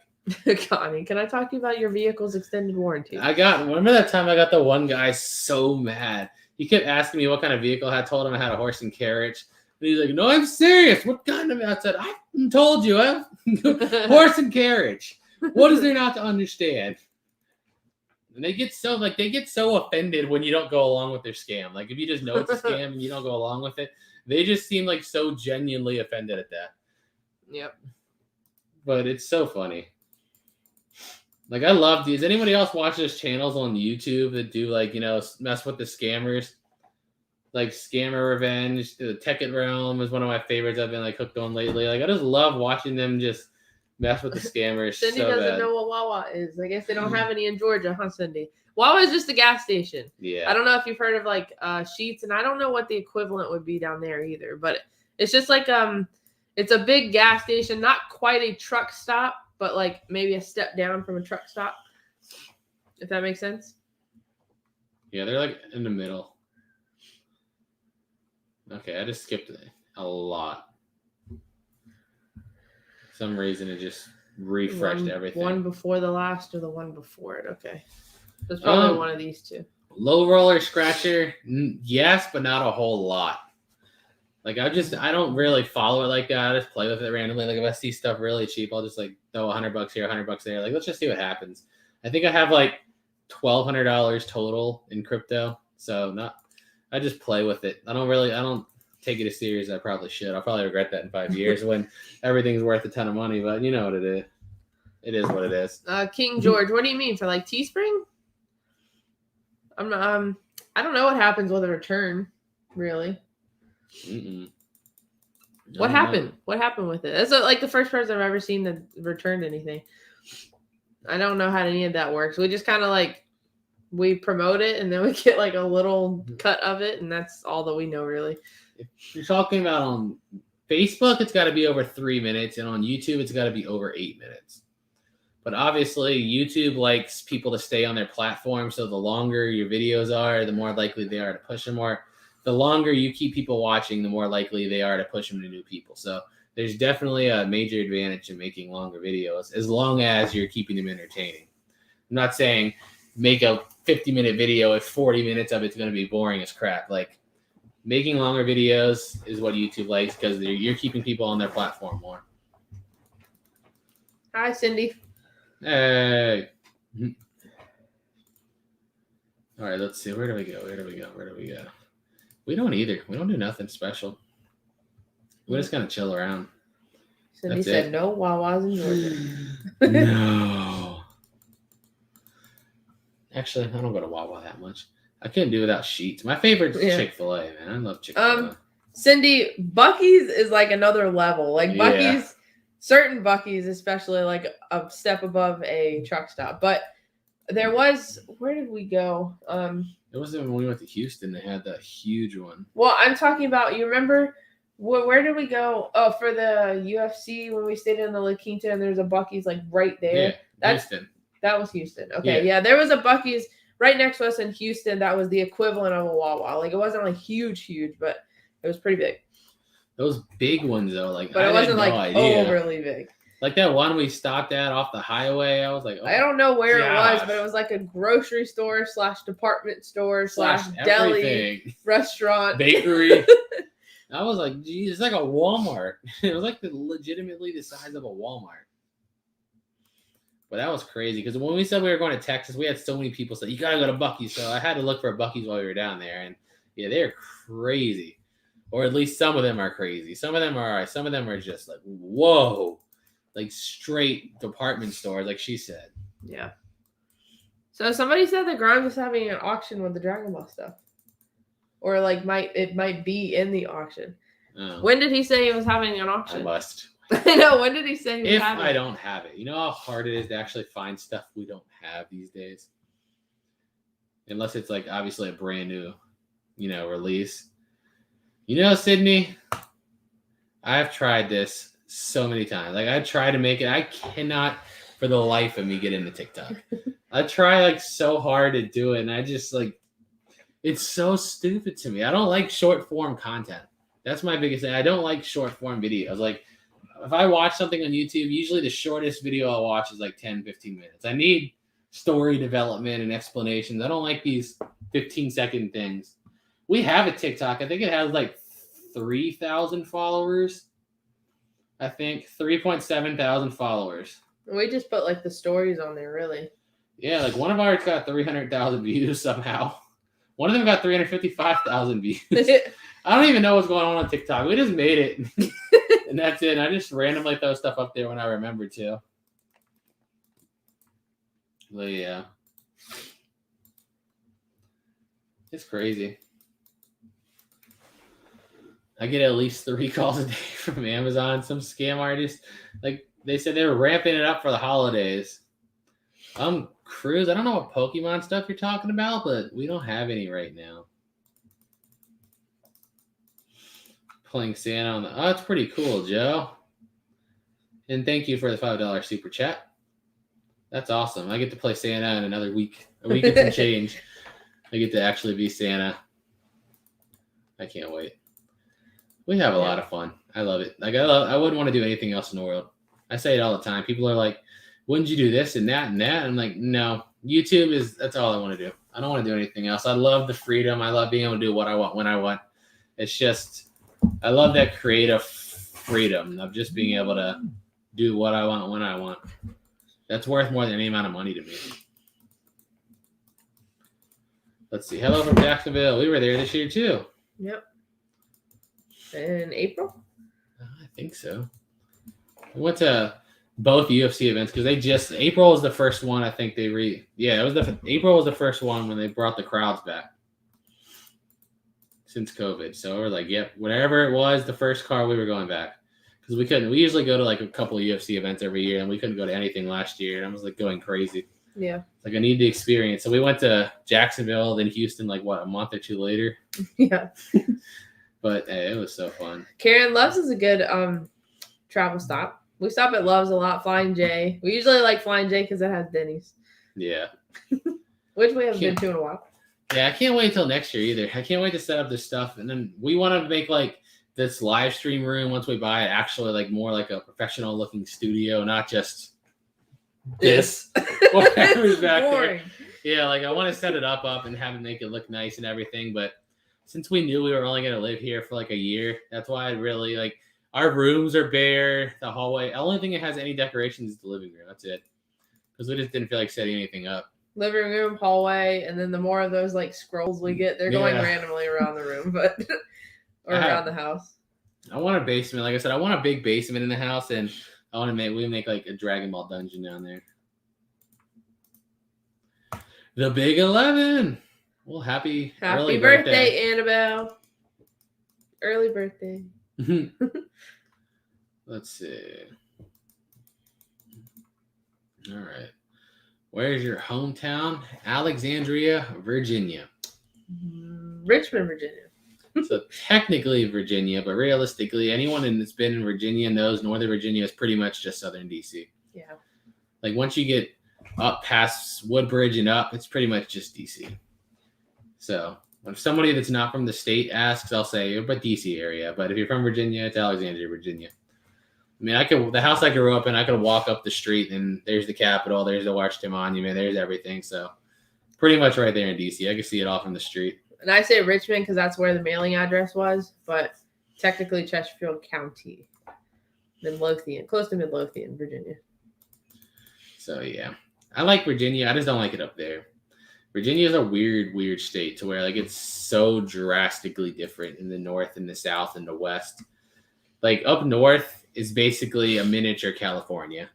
Connie, can I talk to you about your vehicle's extended warranty? Remember that time I got the one guy so mad. He kept asking me what kind of vehicle I had. Told him I had a horse and carriage. And he's like, no, I'm serious. What kind of? I said, I told you. I have horse and carriage. What is there not to understand? And they get so offended when you don't go along with their scam. Like, if you just know it's a scam and you don't go along with it, they just seem like so genuinely offended at that. Yep. But it's so funny. Like, I love these. Anybody else watch those channels on YouTube that do, like, you know, mess with the scammers? Like, Scammer Revenge, the Tekkit Realm is one of my favorites I've been, like, hooked on lately. Like, I just love watching them just mess with the scammers. Cindy so doesn't bad. know what Wawa is. I guess they don't have any in Georgia, huh, Cindy? Wawa is just a gas station. Yeah. I don't know if you've heard of, like, Sheets, and I don't know what the equivalent would be down there either. But it's just like it's a big gas station, not quite a truck stop, but like maybe a step down from a truck stop, if that makes sense. Yeah, they're like in the middle. Okay, I just skipped a lot. For some reason it just refreshed everything. One before the last or the one before it. Okay. So it's probably one of these two. Low roller scratcher, yes, but not a whole lot. Like, I don't really follow it like that. I just play with it randomly. Like, if I see stuff really cheap, I'll just like throw $100 here, $100 there. Like, let's just see what happens. I think I have like $1,200 total in crypto. So I just play with it. I don't take it as serious as I probably should. I'll probably regret that in 5 years when everything's worth a ton of money, but you know what it is. It is what it is. King George, what do you mean for like Teespring? I don't know what happens with a return, really. What happened? What happened with it? That's like the first person I've ever seen that returned anything. I don't know how any of that works. We just kind of like we promote it and then we get like a little cut of it, and that's all that we know really. If you're talking about on Facebook, it's got to be over 3 minutes, and on YouTube, it's got to be over 8 minutes. But obviously, YouTube likes people to stay on their platform, so the longer your videos are, the more likely they are to push them more. The longer you keep people watching, the more likely they are to push them to new people. So there's definitely a major advantage in making longer videos, as long as you're keeping them entertaining. I'm not saying make a 50-minute video if 40 minutes of it's going to be boring as crap. Like, making longer videos is what YouTube likes because you're keeping people on their platform more. Hi, Cindy. Hey. All right, let's see. Where do we go? We don't either. We don't do nothing special. We're just going to chill around. Cindy That's said it. no Wawa's in Georgia. No. Actually, I don't go to Wawa that much. I couldn't do without Sheetz. My favorite is Chick-fil-A, man. I love Chick-fil-A. Cindy, Buc-ee's is like another level. Like Buc-ee's, certain Buc-ee's, especially like a step above a truck stop. But there was, where did we go? It wasn't when we went to Houston. They had that huge one. Well, I'm talking about, you remember, where did we go? Oh, for the UFC when we stayed in the La Quinta and there's a Buc-ee's like right there. Yeah, Houston. That was Houston. Okay, yeah, there was a Buc-ee's right next to us in Houston. That was the equivalent of a Wawa. Like, it wasn't like huge, but it was pretty big. Those big ones though, like, but it wasn't like idea. Overly big. Like that one we stopped at off the highway. I was like, oh, I don't know where it was, but it was like a grocery store / department store / deli restaurant bakery. I was like, geez, it's like a Walmart. It was like legitimately the size of a Walmart. But that was crazy because when we said we were going to Texas, we had so many people say, you got to go to Buc-ee's. So I had to look for a Buc-ee's while we were down there. And yeah, they're crazy. Or at least some of them are crazy. Some of them are all right. Some of them are just like, whoa. Like straight department stores, like she said. Yeah. So somebody said that Grimes was having an auction with the Dragon Ball stuff. Or like it might be in the auction. Oh. When did he say he was having an auction? I must. I know. When did he say he was having it? If I don't have it. You know how hard it is to actually find stuff we don't have these days? Unless it's like obviously a brand new, release. Sydney, I've tried this so many times. Like, I try to make it. I cannot for the life of me get into TikTok. I try like so hard to do it, and I just like, it's so stupid to me. I don't like short form content. That's my biggest thing. I don't like short form videos. Like, if I watch something on YouTube, usually the shortest video I'll watch is like 10, 15 minutes. I need story development and explanations. I don't like these 15-second things. We have a TikTok. I think it has like 3,000 followers. I think 3.7 thousand followers. We just put like the stories on there, really. Yeah, like one of ours got 300,000 views somehow. One of them got 355,000 views. I don't even know what's going on TikTok. We just made it. And that's it. I just randomly throw stuff up there when I remember to. But yeah. It's crazy. I get at least 3 calls a day from Amazon. Some scam artists, like they said they were ramping it up for the holidays. Cruz, I don't know what Pokemon stuff you're talking about, but we don't have any right now. Playing Santa on the... Oh, that's pretty cool, Joe. And thank you for the $5 super chat. That's awesome. I get to play Santa in another week. A week and some change. I get to actually be Santa. I can't wait. We have a lot of fun. I love it. Like, I wouldn't want to do anything else in the world. I say it all the time. People are like, wouldn't you do this and that and that? I'm like, no. YouTube that's all I want to do. I don't want to do anything else. I love the freedom. I love being able to do what I want when I want. It's just, I love that creative freedom of just being able to do what I want when I want. That's worth more than any amount of money to me. Let's see. Hello from Jacksonville. We were there this year too. Yep. In April? I think so. We went to both UFC events because April was the first one. I think April was the first one when they brought the crowds back since COVID. So we're like, yep, whatever it was, the first car we were going back because we usually go to like a couple of UFC events every year and we couldn't go to anything last year. And I was like going crazy. Yeah. Like I need the experience. So we went to Jacksonville, then Houston, like what, a month or two later. Yeah. But hey, it was so fun. Karen, Love's is a good travel stop. We stop at Love's a lot. Flying J. We usually like Flying J because it has Denny's. Yeah. Which we haven't been to in a while. Yeah, I can't wait till next year either. I can't wait to set up this stuff, and then we want to make like this live stream room once we buy it actually like more like a professional looking studio, not just this. Whatever's back there. Yeah, like I want to set it up and have it make it look nice and everything. But since we knew we were only gonna live here for like a year, that's why I really like our rooms are bare. The hallway, the only thing that has any decorations is the living room. That's it, because we just didn't feel like setting anything up. Living room, hallway, and then the more of those like scrolls we get, they're going randomly around the room, but or around the house. I want a basement. Like I said, I want a big basement in the house, and I want to make like a Dragon Ball dungeon down there. The Big 11. Well, happy early birthday, Annabelle. Early birthday. Let's see. All right. Where's your hometown? Alexandria, Virginia. Richmond, Virginia. So technically Virginia, but realistically, anyone that's been in Virginia knows Northern Virginia is pretty much just Southern DC. Yeah. Like once you get up past Woodbridge and up, it's pretty much just DC. So if somebody that's not from the state asks, I'll say, but DC area. But if you're from Virginia, it's Alexandria, Virginia. I mean, the house I grew up in, I could walk up the street and there's the Capitol, there's the Washington Monument, there's everything. So pretty much right there in DC. I can see it all from the street. And I say Richmond because that's where the mailing address was, but technically Chesterfield County. Midlothian, close to Midlothian, Virginia. So yeah, I like Virginia. I just don't like it up there. Virginia is a weird state to where like it's so drastically different in the north and the south and the west. Like up north is basically a miniature California.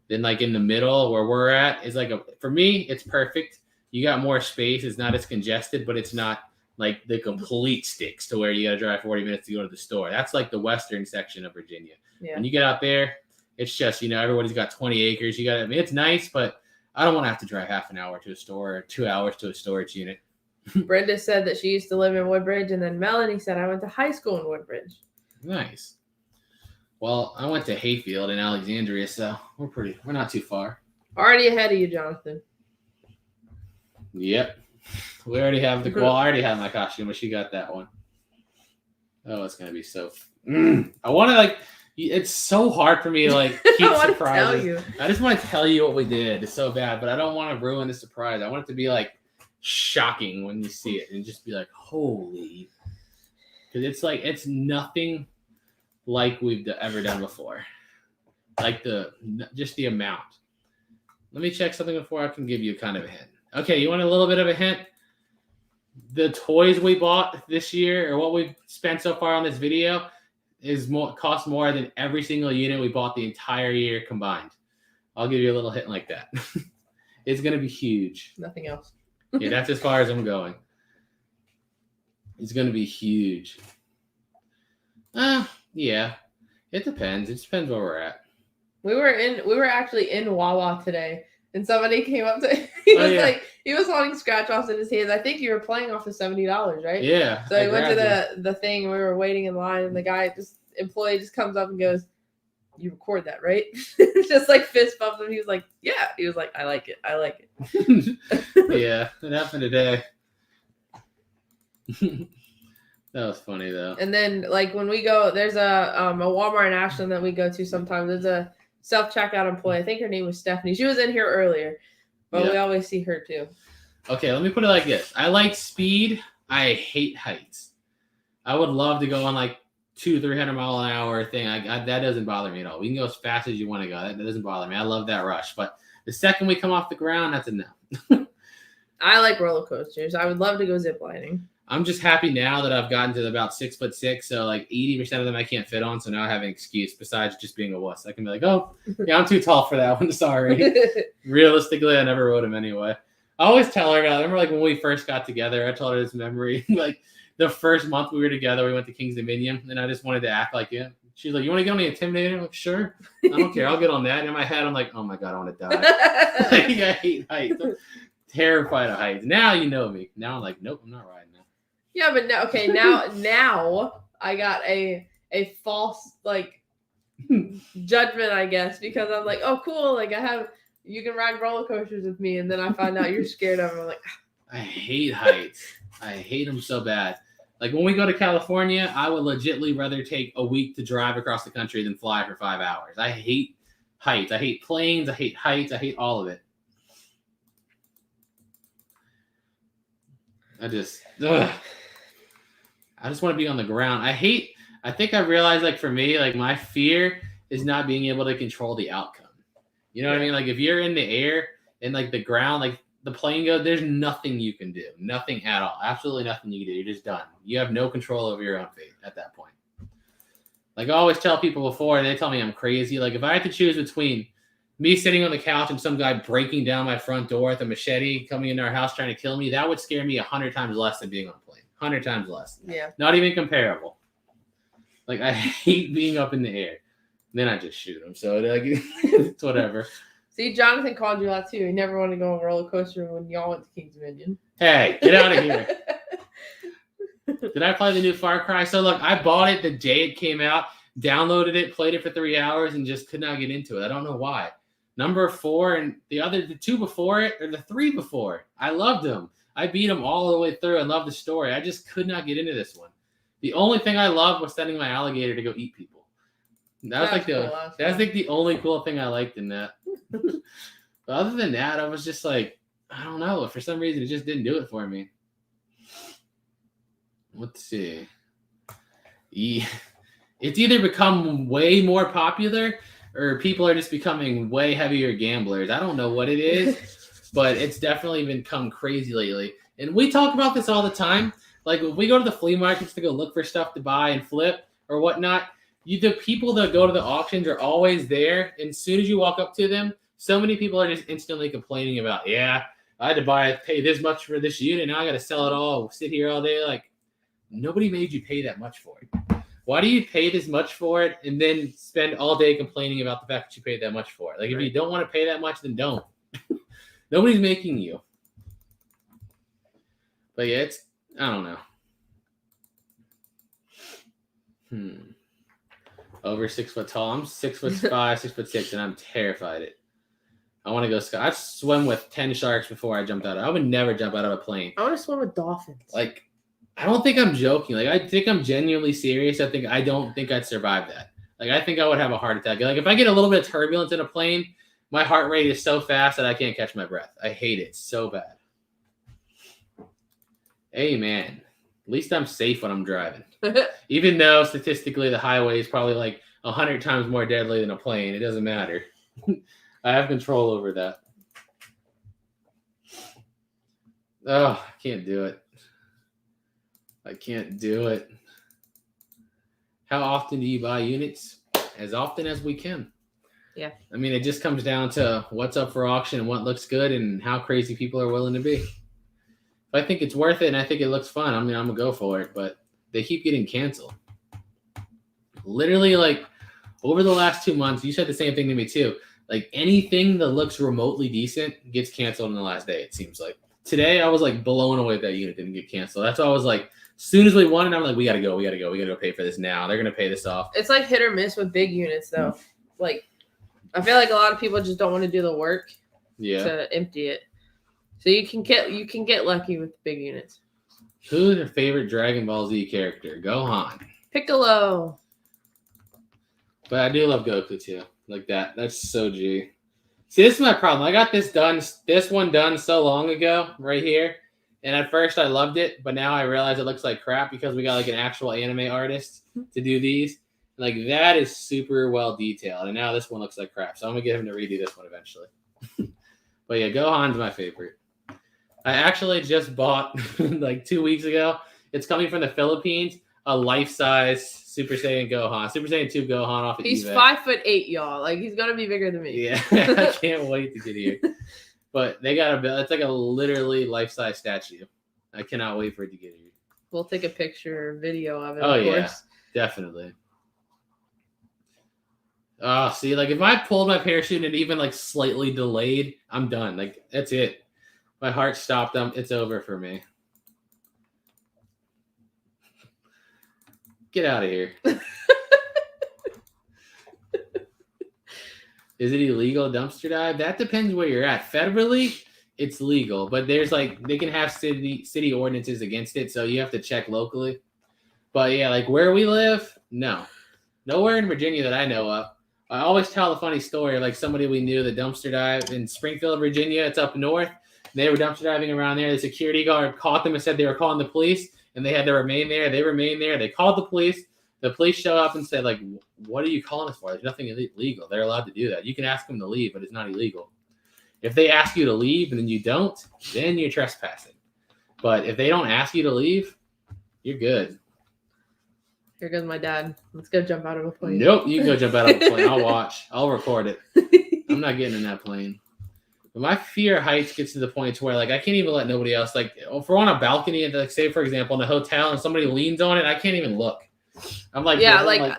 Then like in the middle where we're at is like for me, it's perfect. You got more space. It's not as congested, but it's not like the complete sticks to where you got to drive 40 minutes to go to the store. That's like the western section of Virginia. Yeah. When you get out there, it's just, everybody's got 20 acres. I mean, it's nice, but I don't want to have to drive half an hour to a store or 2 hours to a storage unit. Brenda said that she used to live in Woodbridge, and then Melanie said, I went to high school in Woodbridge. Nice. Well, I went to Hayfield in Alexandria, so we're not too far. Already ahead of you, Jonathan. Yep. We already have I already have my costume, but she got that one. Oh, it's going to be so... I want to, it's so hard for me to, keep surprises. I just want to tell you what we did. It's so bad, but I don't want to ruin the surprise. I want it to be, shocking when you see it and just be like, holy... Because it's nothing like we've ever done before. Just the amount. Let me check something before I can give you kind of a hint. Okay, you want a little bit of a hint? The toys we bought this year, or what we've spent so far on this video, cost more than every single unit we bought the entire year combined. I'll give you a little hint like that. It's going to be huge. Nothing else. Yeah, that's as far as I'm going. It's going to be huge. Yeah. It depends. It depends where we're at. We were actually in Wawa today, and somebody came up to he was wanting scratch offs in his hands. I think you were playing off the $70, right? Yeah. So he went to the thing, and we were waiting in line, and the employee just comes up and goes, "You record that, right?" Just fist bumps him. He was like, "Yeah." He was like, I like it. Yeah, it happened today. That was funny though. And then when we go, there's a Walmart in Ashland that we go to sometimes. There's a self-checkout employee. I think her name was Stephanie. She was in here earlier, but we always see her too. Okay, let me put it like this. I like speed. I hate heights. I would love to go on 200-300 mile an hour thing. That doesn't bother me at all. We can go as fast as you want to go. That doesn't bother me. I love that rush. But the second we come off the ground, that's a no. I like roller coasters. I would love to go ziplining. I'm just happy now that I've gotten to about 6'6", so 80% of them I can't fit on. So now I have an excuse besides just being a wuss. I can be like, oh, yeah, I'm too tall for that one. Sorry. Realistically, I never rode them anyway. I always tell her, I remember when we first got together, I told her this memory. The first month we were together, we went to King's Dominion, and I just wanted to act like She's like, you want to get on the Intimidator? I'm like, sure. I don't care. I'll get on that. And in my head, I'm like, oh my God, I want to die. Like, I hate heights. I'm terrified of heights. Now you know me. Now I'm like, nope, I'm not riding now. Yeah, but now, okay, now I got a false like judgment, I guess, because I'm like, oh, cool, like you can ride roller coasters with me, and then I find out you're scared of them. I'm like, I hate heights. I hate them so bad. Like when we go to California, I would legitimately rather take a week to drive across the country than fly for 5 hours. I hate heights. I hate planes. I hate heights. I hate all of it. I just want to be on the ground. I think I realized, like, for me, like, my fear is not being able to control the outcome. You know what I mean? Like, if you're in the air and, like, the ground, like, the plane goes, there's nothing you can do. Nothing at all. Absolutely nothing you can do. You're just done. You have no control over your own fate at that point. Like, I always tell people before, and they tell me I'm crazy. Like, if I had to choose between me sitting on the couch and some guy breaking down my front door with a machete coming into our house trying to kill me, that would scare me 100 times less than being on a plane. 100 times less. Yeah. Not even comparable. Like, I hate being up in the air. Then I just shoot him. So, like, it's whatever. See, Jonathan called you out too. He never wanted to go on a roller coaster when y'all went to King's Dominion. Hey, get out of here. Did I play the new Far Cry? So, look, I bought it the day it came out, downloaded it, played it for 3 hours, and just could not get into it. I don't know why. Number 4 and the 2 before it, or the 3 before it, I loved them. I beat them all the way through and loved the story. I just could not get into this one. The only thing I loved was sending my alligator to go eat people. That's like the only cool thing I liked in that. But other than that, I was just like, I don't know. For some reason, it just didn't do it for me. Let's see. Yeah. It's either become way more popular or people are just becoming way heavier gamblers. I don't know what it is, but it's definitely become crazy lately. And we talk about this all the time. Like, if we go to the flea markets to go look for stuff to buy and flip or whatnot, the people that go to the auctions are always there. And as soon as you walk up to them, so many people are just instantly complaining about, yeah, I had to pay this much for this unit. Now I got to sell it all, sit here all day. Like, nobody made you pay that much for it. Why do you pay this much for it and then spend all day complaining about the fact that you paid that much for it? Like, If you don't want to pay that much, then don't. Nobody's making you. But yeah, I don't know. Over 6 foot tall. I'm 6'5", 6'6", and I'm terrified of it. I want to go I swim with 10 sharks before I jumped out. I would never jump out of a plane. I want to swim with dolphins. Like, I don't think I'm joking. Like, I think I'm genuinely serious. I don't think I'd survive that. Like, I think I would have a heart attack. Like, if I get a little bit of turbulence in a plane, my heart rate is so fast that I can't catch my breath. I hate it so bad. Hey, man. At least I'm safe when I'm driving. Even though statistically the highway is probably like 100 times more deadly than a plane. It doesn't matter. I have control over that. Oh, I can't do it. I can't do it. How often do you buy units? As often as we can. Yeah. I mean, it just comes down to what's up for auction and what looks good and how crazy people are willing to be. If I think it's worth it and I think it looks fun, I mean, I'm going to go for it. But they keep getting canceled. Literally, like, over the last 2 months, you said the same thing to me too. Like, anything that looks remotely decent gets canceled in the last day, it seems like. Today, I was, like, blown away that unit didn't get canceled. That's why I was like, as soon as we won it, I'm like, we got to go pay for this now. They're going to pay this off. It's like hit or miss with big units, though. Like, I feel like a lot of people just don't want to do the work to empty it. So you can get lucky with big units. Who's your favorite Dragon Ball Z character? Gohan. Piccolo. But I do love Goku too. Like that. That's so G. See, this is my problem. I got this one done so long ago, right here. And at first I loved it, but now I realize it looks like crap because we got like an actual anime artist to do these. Like, that is super well detailed. And now this one looks like crap. So I'm gonna get him to redo this one eventually. But yeah, Gohan's my favorite. I actually just bought like 2 weeks ago. It's coming from the Philippines. A life-size Super Saiyan Gohan. Super Saiyan 2 Gohan off of eBay. He's 5'8", y'all. Like, he's gonna be bigger than me. Yeah, I can't wait to get here. But they got it's like a literally life-size statue. I cannot wait for it to get here. We'll take a picture or video of it. Oh, of yeah, course. definitely. Oh, see, like if I pulled my parachute and even like slightly delayed, I'm done. Like that's it. My heart stopped. It's over for me. Get out of here. Is it illegal dumpster dive? That depends where you're at. Federally, it's legal, but there's like they can have city ordinances against it, so you have to check locally. But yeah, like where we live, no. Nowhere in Virginia that I know of. I always tell a funny story of like somebody we knew that dumpster dived in Springfield, Virginia. It's up north. They were dumpster diving around there. The security guard caught them and said they were calling the police, and they had to remain there. They remained there. They called the police. The police show up and said, like, what are you calling us for? There's nothing illegal. They're allowed to do that. You can ask them to leave, but it's not illegal. If they ask you to leave and then you don't, then you're trespassing. But if they don't ask you to leave, you're good. Here goes my dad. Let's go jump out of a plane. Nope, you can go jump out of a plane. I'll watch. I'll record it. I'm not getting in that plane. But my fear of heights gets to the point where, like, I can't even let nobody else. Like, if we're on a balcony, like, say, for example, in a hotel and somebody leans on it, I can't even look. I'm like, yeah, I'm like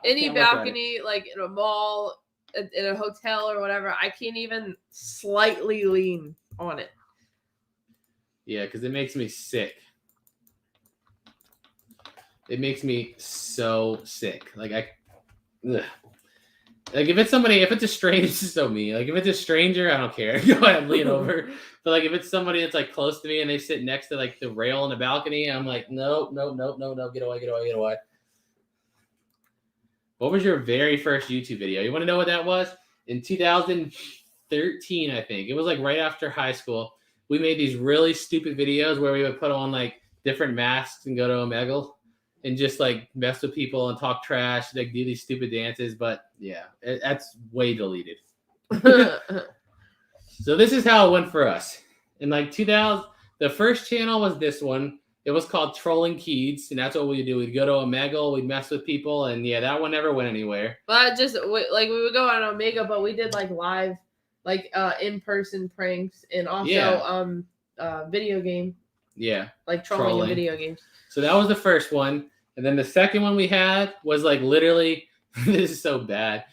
any balcony, like in a mall, in a hotel or whatever, I can't even slightly lean on it. Yeah, because it makes me sick. It makes me so sick. Like like if it's somebody, if it's a stranger, this is so me. Like if it's a stranger, I don't care. Go ahead and lean over. But like if it's somebody that's like close to me and they sit next to like the rail on the balcony, I'm like, no, get away. What was your very first YouTube video? You want to know what that was? In 2013, I think. It was like right after high school. We made these really stupid videos where we would put on like different masks and go to Omegle and just like mess with people and talk trash, like do these stupid dances. But yeah, that's way deleted. So this is how it went for us. In like 2000, the first channel was this one. It was called Trolling Kids, and that's what we'd do. We'd go to Omegle, we'd mess with people, and yeah, that one never went anywhere. But just like we would go on Omega, but we did like live, like in-person pranks and also video game. Yeah. Like trolling in video games. So that was the first one. And then the second one we had was like literally, this is so bad,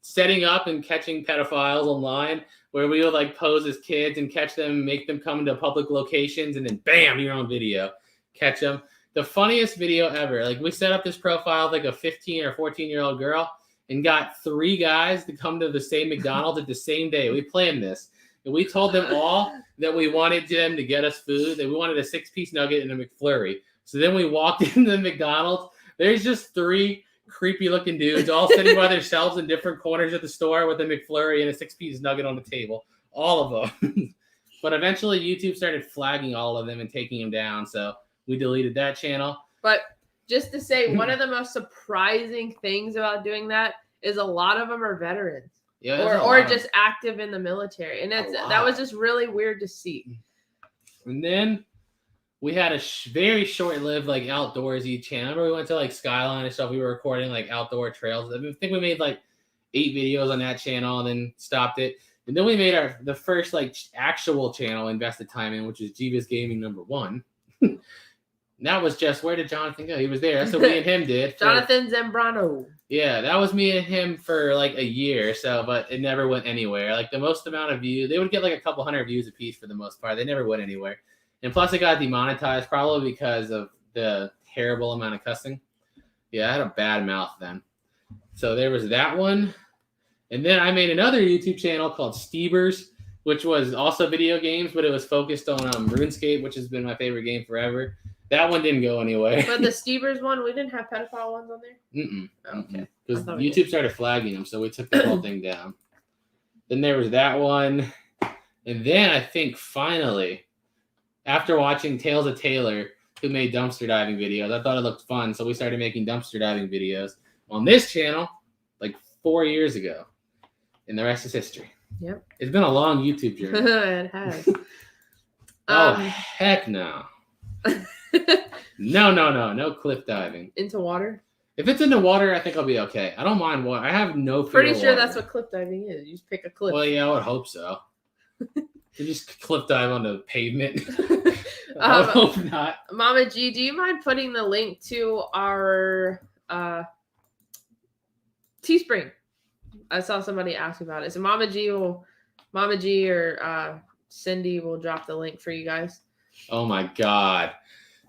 setting up and catching pedophiles online, where we would like pose as kids and catch them and make them come into public locations, and then bam, you're on video. Catch them. The funniest video ever. Like we set up this profile of like a 15 or 14-year-old girl and got 3 guys to come to the same McDonald's at the same day. We planned this. And we told them all that we wanted them to get us food, that we wanted a 6-piece nugget and a McFlurry. So then we walked into the McDonald's. There's just 3 creepy-looking dudes all sitting by themselves in different corners of the store with a McFlurry and a 6-piece nugget on the table. All of them. But eventually YouTube started flagging all of them and taking them down. So we deleted that channel. But just to say, one of the most surprising things about doing that is a lot of them are veterans. Yeah, or just active in the military. And that was just really weird to see. And then we had a very short-lived like outdoorsy channel. Remember we went to like Skyline and stuff. We were recording like outdoor trails. I think we made like 8 videos on that channel and then stopped it. And then we made the first like actual channel invested time in, which is Jebus Gaming #1. That was just, where did Jonathan go? He was there. That's what me and him did. Jonathan Zambrano. Yeah, that was me and him for like a year or so, but it never went anywhere. Like the most amount of views, they would get like a couple hundred views a piece for the most part. They never went anywhere. And plus it got demonetized probably because of the terrible amount of cussing. Yeah, I had a bad mouth then. So there was that one. And then I made another YouTube channel called Steebers, which was also video games, but it was focused on RuneScape, which has been my favorite game forever. That one didn't go anywhere. But the Steebers one, we didn't have pedophile ones on there? Okay. Because YouTube started flagging them, so we took the whole thing down. Then there was that one. And then I think finally, after watching Tales of Taylor, who made dumpster diving videos, I thought it looked fun, so we started making dumpster diving videos on this channel like 4 years ago. And the rest is history. Yep. It's been a long YouTube journey. It has. Heck no. No cliff diving. Into water? If it's in the water, I think I'll be okay. I don't mind water. I have no fear Pretty of sure water. that's what cliff diving is. You just pick a cliff. Well, yeah, I would hope so. You just cliff dive on the pavement. I would hope not. Mama G, do you mind putting the link to our Teespring. I saw somebody ask about it. So Mama G or Cindy will drop the link for you guys. Oh my God.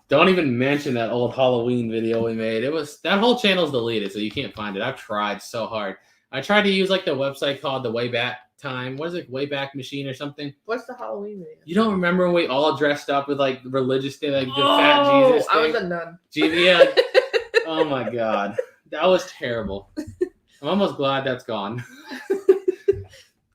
Don't even mention that old Halloween video we made. That whole channel's deleted, so you can't find it. I've tried so hard. I tried to use like the website called the Wayback Time. What is it? Wayback Machine or something? What's the Halloween video? You don't remember when we all dressed up with like religious thing, like the fat Jesus thing? I was a nun. Yeah. Oh my God. That was terrible. I'm almost glad that's gone.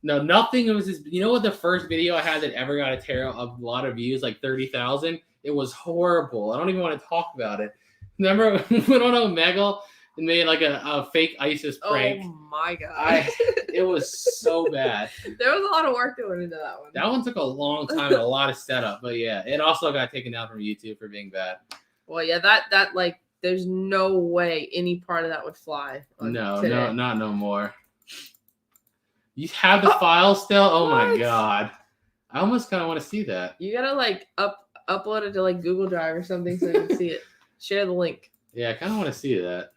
No, nothing. It was just, you know what, the first video I had that ever got a lot of views, like 30,000? It was horrible. I don't even want to talk about it. Remember we went on Omegle and made like a fake ISIS prank? Oh my God. It was so bad. There was a lot of work that went into that one. That one took a long time and a lot of setup. But yeah, it also got taken down from YouTube for being bad. Well, yeah, that like, there's no way any part of that would fly. No, not no more. You have the file still? Oh my God. I almost kind of want to see that. You gotta like upload it to like Google Drive or something so you can see it. Share the link. Yeah, I kind of want to see that.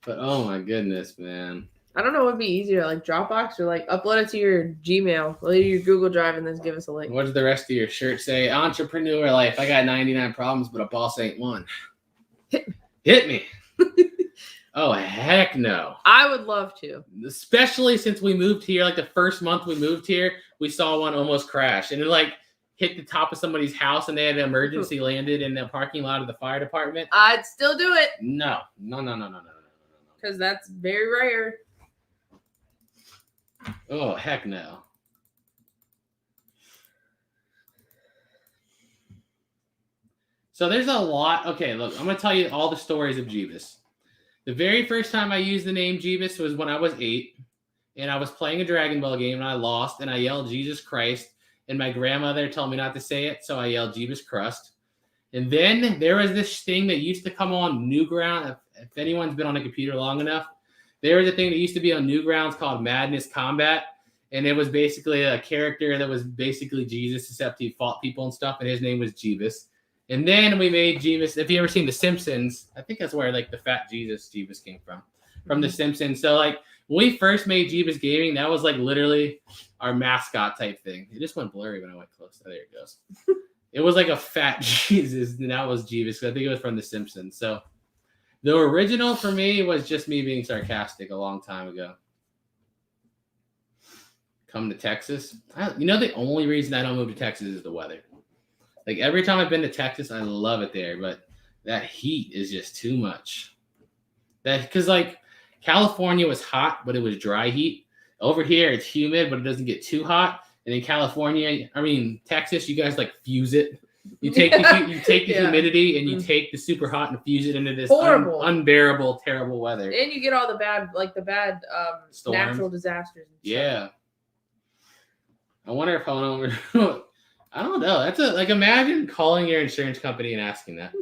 But oh my goodness, man. I don't know what would be easier, like Dropbox or like upload it to your Gmail, or your Google Drive, and then give us a link. What does the rest of your shirt say? Entrepreneur life. I got 99 problems, but a boss ain't one. Hit me. Oh, heck no. I would love to. Especially since we moved here, like the first month we moved here, we saw one almost crash. And it like hit the top of somebody's house and they had an emergency landed in the parking lot of the fire department. I'd still do it. No. Because that's very rare. Oh, heck no. So there's a lot. Okay, look, I'm going to tell you all the stories of Jebus. The very first time I used the name Jebus was when I was 8, and I was playing a Dragon Ball game, and I lost, and I yelled Jesus Christ, and my grandmother told me not to say it, so I yelled Jebus Crust. And then there was this thing that used to come on Newgrounds. If anyone's been on a computer long enough, there was a thing that used to be on Newgrounds called Madness Combat, and it was basically a character that was basically Jesus, except he fought people and stuff, and his name was Jebus. And then we made Jebus. If you ever seen The Simpsons, I think that's where like the fat Jebus came from The Simpsons. So like when we first made Jebus Gaming, that was like literally our mascot type thing. It just went blurry when I went close. Oh, there it goes. It was like a fat Jesus, and that was Jebus. I think it was from The Simpsons. So the original for me was just me being sarcastic a long time ago. Come to Texas. The only reason I don't move to Texas is the weather. Like every time I've been to Texas, I love it there, but that heat is just too much. Because like California was hot, but it was dry heat. Over here, it's humid, but it doesn't get too hot. And in Texas, you guys like fuse it. You take the humidity and you take the super hot and fuse it into this unbearable, terrible weather. And you get all the bad natural disasters. Yeah. I wonder if I don't know. Imagine calling your insurance company and asking that.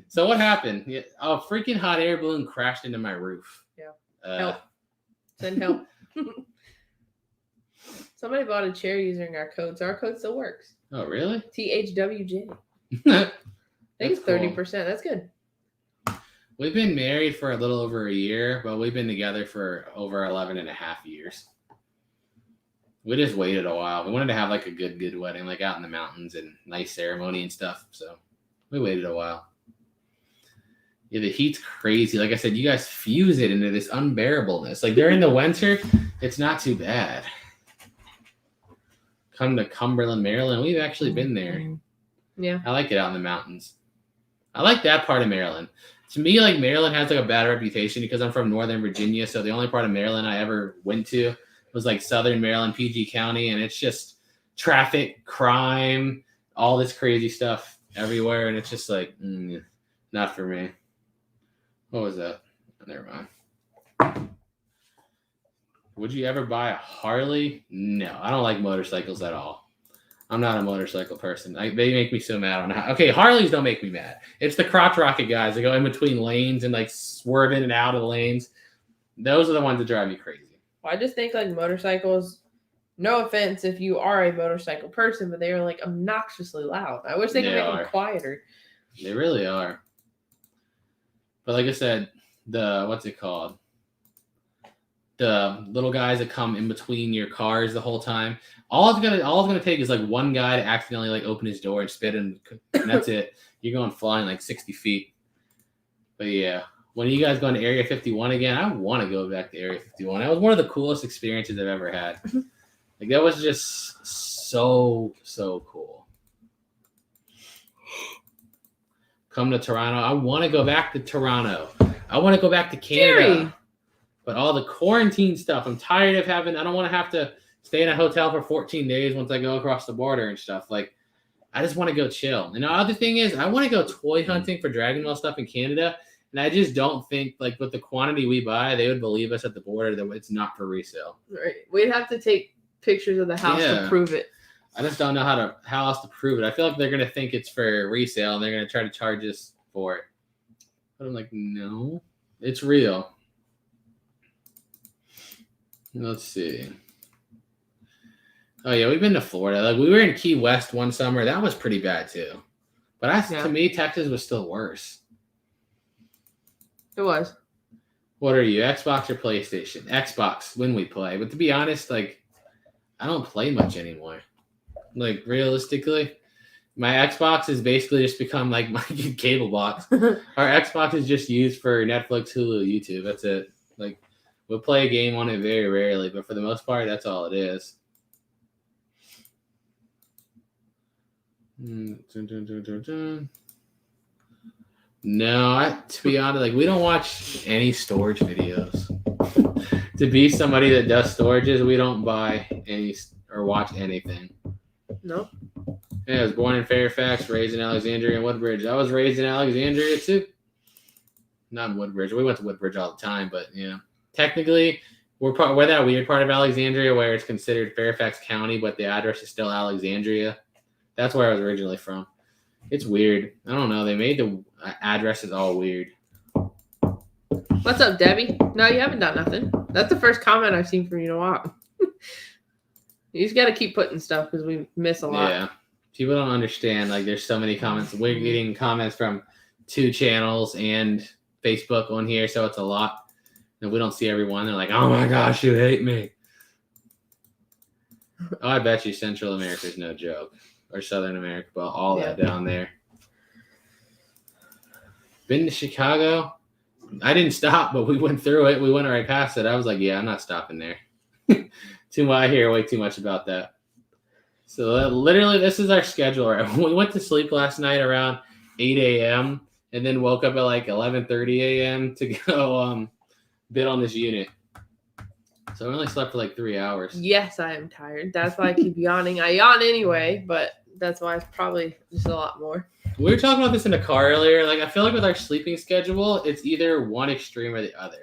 So what happened? A freaking hot air balloon crashed into my roof. Yeah. Help. Send help. Somebody bought a chair using our code, so our code still works. Oh, really? THWJ. I think it's 30%. Cool. That's good. We've been married for a little over a year, but we've been together for over 11 and a half years. We just waited a while. We wanted to have like a good wedding, like out in the mountains and nice ceremony and stuff. So we waited a while. Yeah, the heat's crazy. Like I said, you guys fuse it into this unbearableness. Like during the winter, it's not too bad. Come to Cumberland, Maryland. We've actually been there. Yeah. I like it out in the mountains. I like that part of Maryland. To me, like Maryland has like a bad reputation because I'm from Northern Virginia. So the only part of Maryland I ever went to was like Southern Maryland, PG County, and it's just traffic, crime, all this crazy stuff everywhere, and it's just like, not for me. What was that? Never mind. Would you ever buy a Harley? No, I don't like motorcycles at all. I'm not a motorcycle person. They make me so mad. Okay, Harleys don't make me mad. It's the crotch rocket guys that go in between lanes and like swerve in and out of the lanes. Those are the ones that drive me crazy. Well, I just think like motorcycles, no offense if you are a motorcycle person, but they are like obnoxiously loud. I wish they could make them quieter. They really are. But like I said, what's it called? the little guys that come in between your cars the whole time. All it's gonna take is like one guy to accidentally like open his door and spit, and that's it. You're going flying like 60 feet. But yeah, when you guys going to Area 51 again, I want to go back to Area 51. That was one of the coolest experiences I've ever had. Like that was just so cool. Come to Toronto. I want to go back to Toronto. I want to go back to Canada. Jerry. But all the quarantine stuff, I'm tired of having. I don't want to have to stay in a hotel for 14 days once I go across the border and stuff. Like, I just want to go chill. And the other thing is, I want to go toy hunting for Dragon Ball stuff in Canada. And I just don't think, like, with the quantity we buy, they would believe us at the border that it's not for resale. Right. We'd have to take pictures of the house to prove it. I just don't know how else to prove it. I feel like they're going to think it's for resale, and they're going to try to charge us for it. But I'm like, no, it's real. Let's see. Oh yeah, we've been to Florida. Like we were in Key West one summer. That was pretty bad too. But to me, Texas was still worse. It was. What are you, Xbox or PlayStation? Xbox when we play. But to be honest, like I don't play much anymore. Like realistically, my Xbox has basically just become like my cable box. Our Xbox is just used for Netflix, Hulu, YouTube. That's it. Like we'll play a game on it very rarely, but for the most part, that's all it is. No, to be honest, like we don't watch any storage videos. To be somebody that does storages, we don't buy any or watch anything. No. Yeah, I was born in Fairfax, raised in Alexandria and Woodbridge. I was raised in Alexandria too. Not in Woodbridge. We went to Woodbridge all the time, but yeah. Technically, we're that weird part of Alexandria where it's considered Fairfax County, but the address is still Alexandria. That's where I was originally from. It's weird. I don't know. They made the addresses all weird. What's up, Debbie? No, you haven't done nothing. That's the first comment I've seen from you in a while. You just got to keep putting stuff because we miss a lot. Yeah. People don't understand. Like, there's so many comments. We're getting comments from 2 channels and Facebook on here, so it's a lot. And we don't see everyone. They're like, oh my gosh, you hate me. Oh, I bet you Central America is no joke. Or Southern America, but all that down there. Been to Chicago. I didn't stop, but we went through it. We went right past it. I was like, yeah, I'm not stopping there. Too much. I hear way too much about that. So literally, this is our schedule. Right? We went to sleep last night around 8 a.m. and then woke up at like 11:30 a.m. to go bid on this unit. So I only slept for like 3 hours. Yes, I am tired. That's why I keep yawning. I yawn anyway, but that's why it's probably just a lot more. We were talking about this in the car earlier. Like, I feel like with our sleeping schedule, it's either one extreme or the other.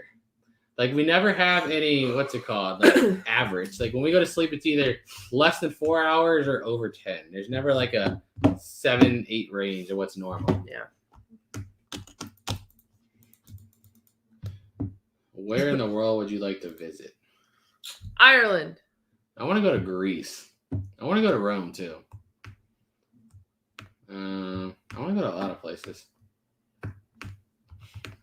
Like, we never have any, what's it called? Like, average. Like, when we go to sleep, it's either less than 4 hours or over 10. There's never like a 7-8 range of what's normal. Yeah. Where in the world would you like to visit? Ireland. I want to go to Greece. I want to go to Rome, too. I want to go to a lot of places. I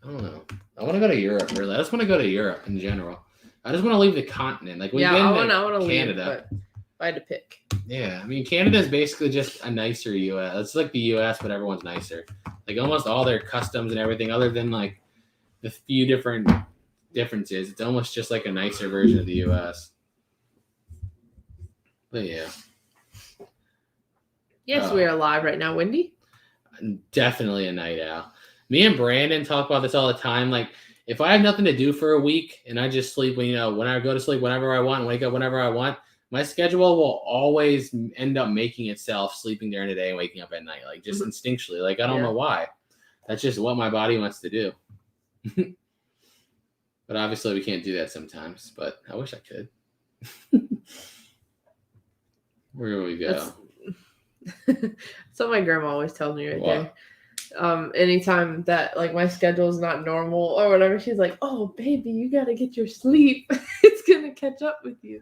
don't know. I want to go to Europe, really. I just want to go to Europe in general. I just want to leave the continent. Like, we've been to Canada. Leave, but if I had to pick. Yeah, I mean, Canada is basically just a nicer U.S. It's like the U.S., but everyone's nicer. Like, almost all their customs and everything, other than, like, the few different differences. It's almost just like a nicer version of the U.S. But, yeah. Yes, we are live right now, Wendy. Definitely a night owl. Me and Brandon talk about this all the time. Like, if I have nothing to do for a week and I just sleep, when I go to sleep whenever I want, wake up whenever I want, my schedule will always end up making itself sleeping during the day and waking up at night, like just instinctually. Like, I don't know why. That's just what my body wants to do. But obviously we can't do that sometimes, but I wish I could. Where do we go? So my grandma always tells me there. Anytime that like my schedule is not normal or whatever, she's like, "Oh, baby, you gotta get your sleep. It's gonna catch up with you."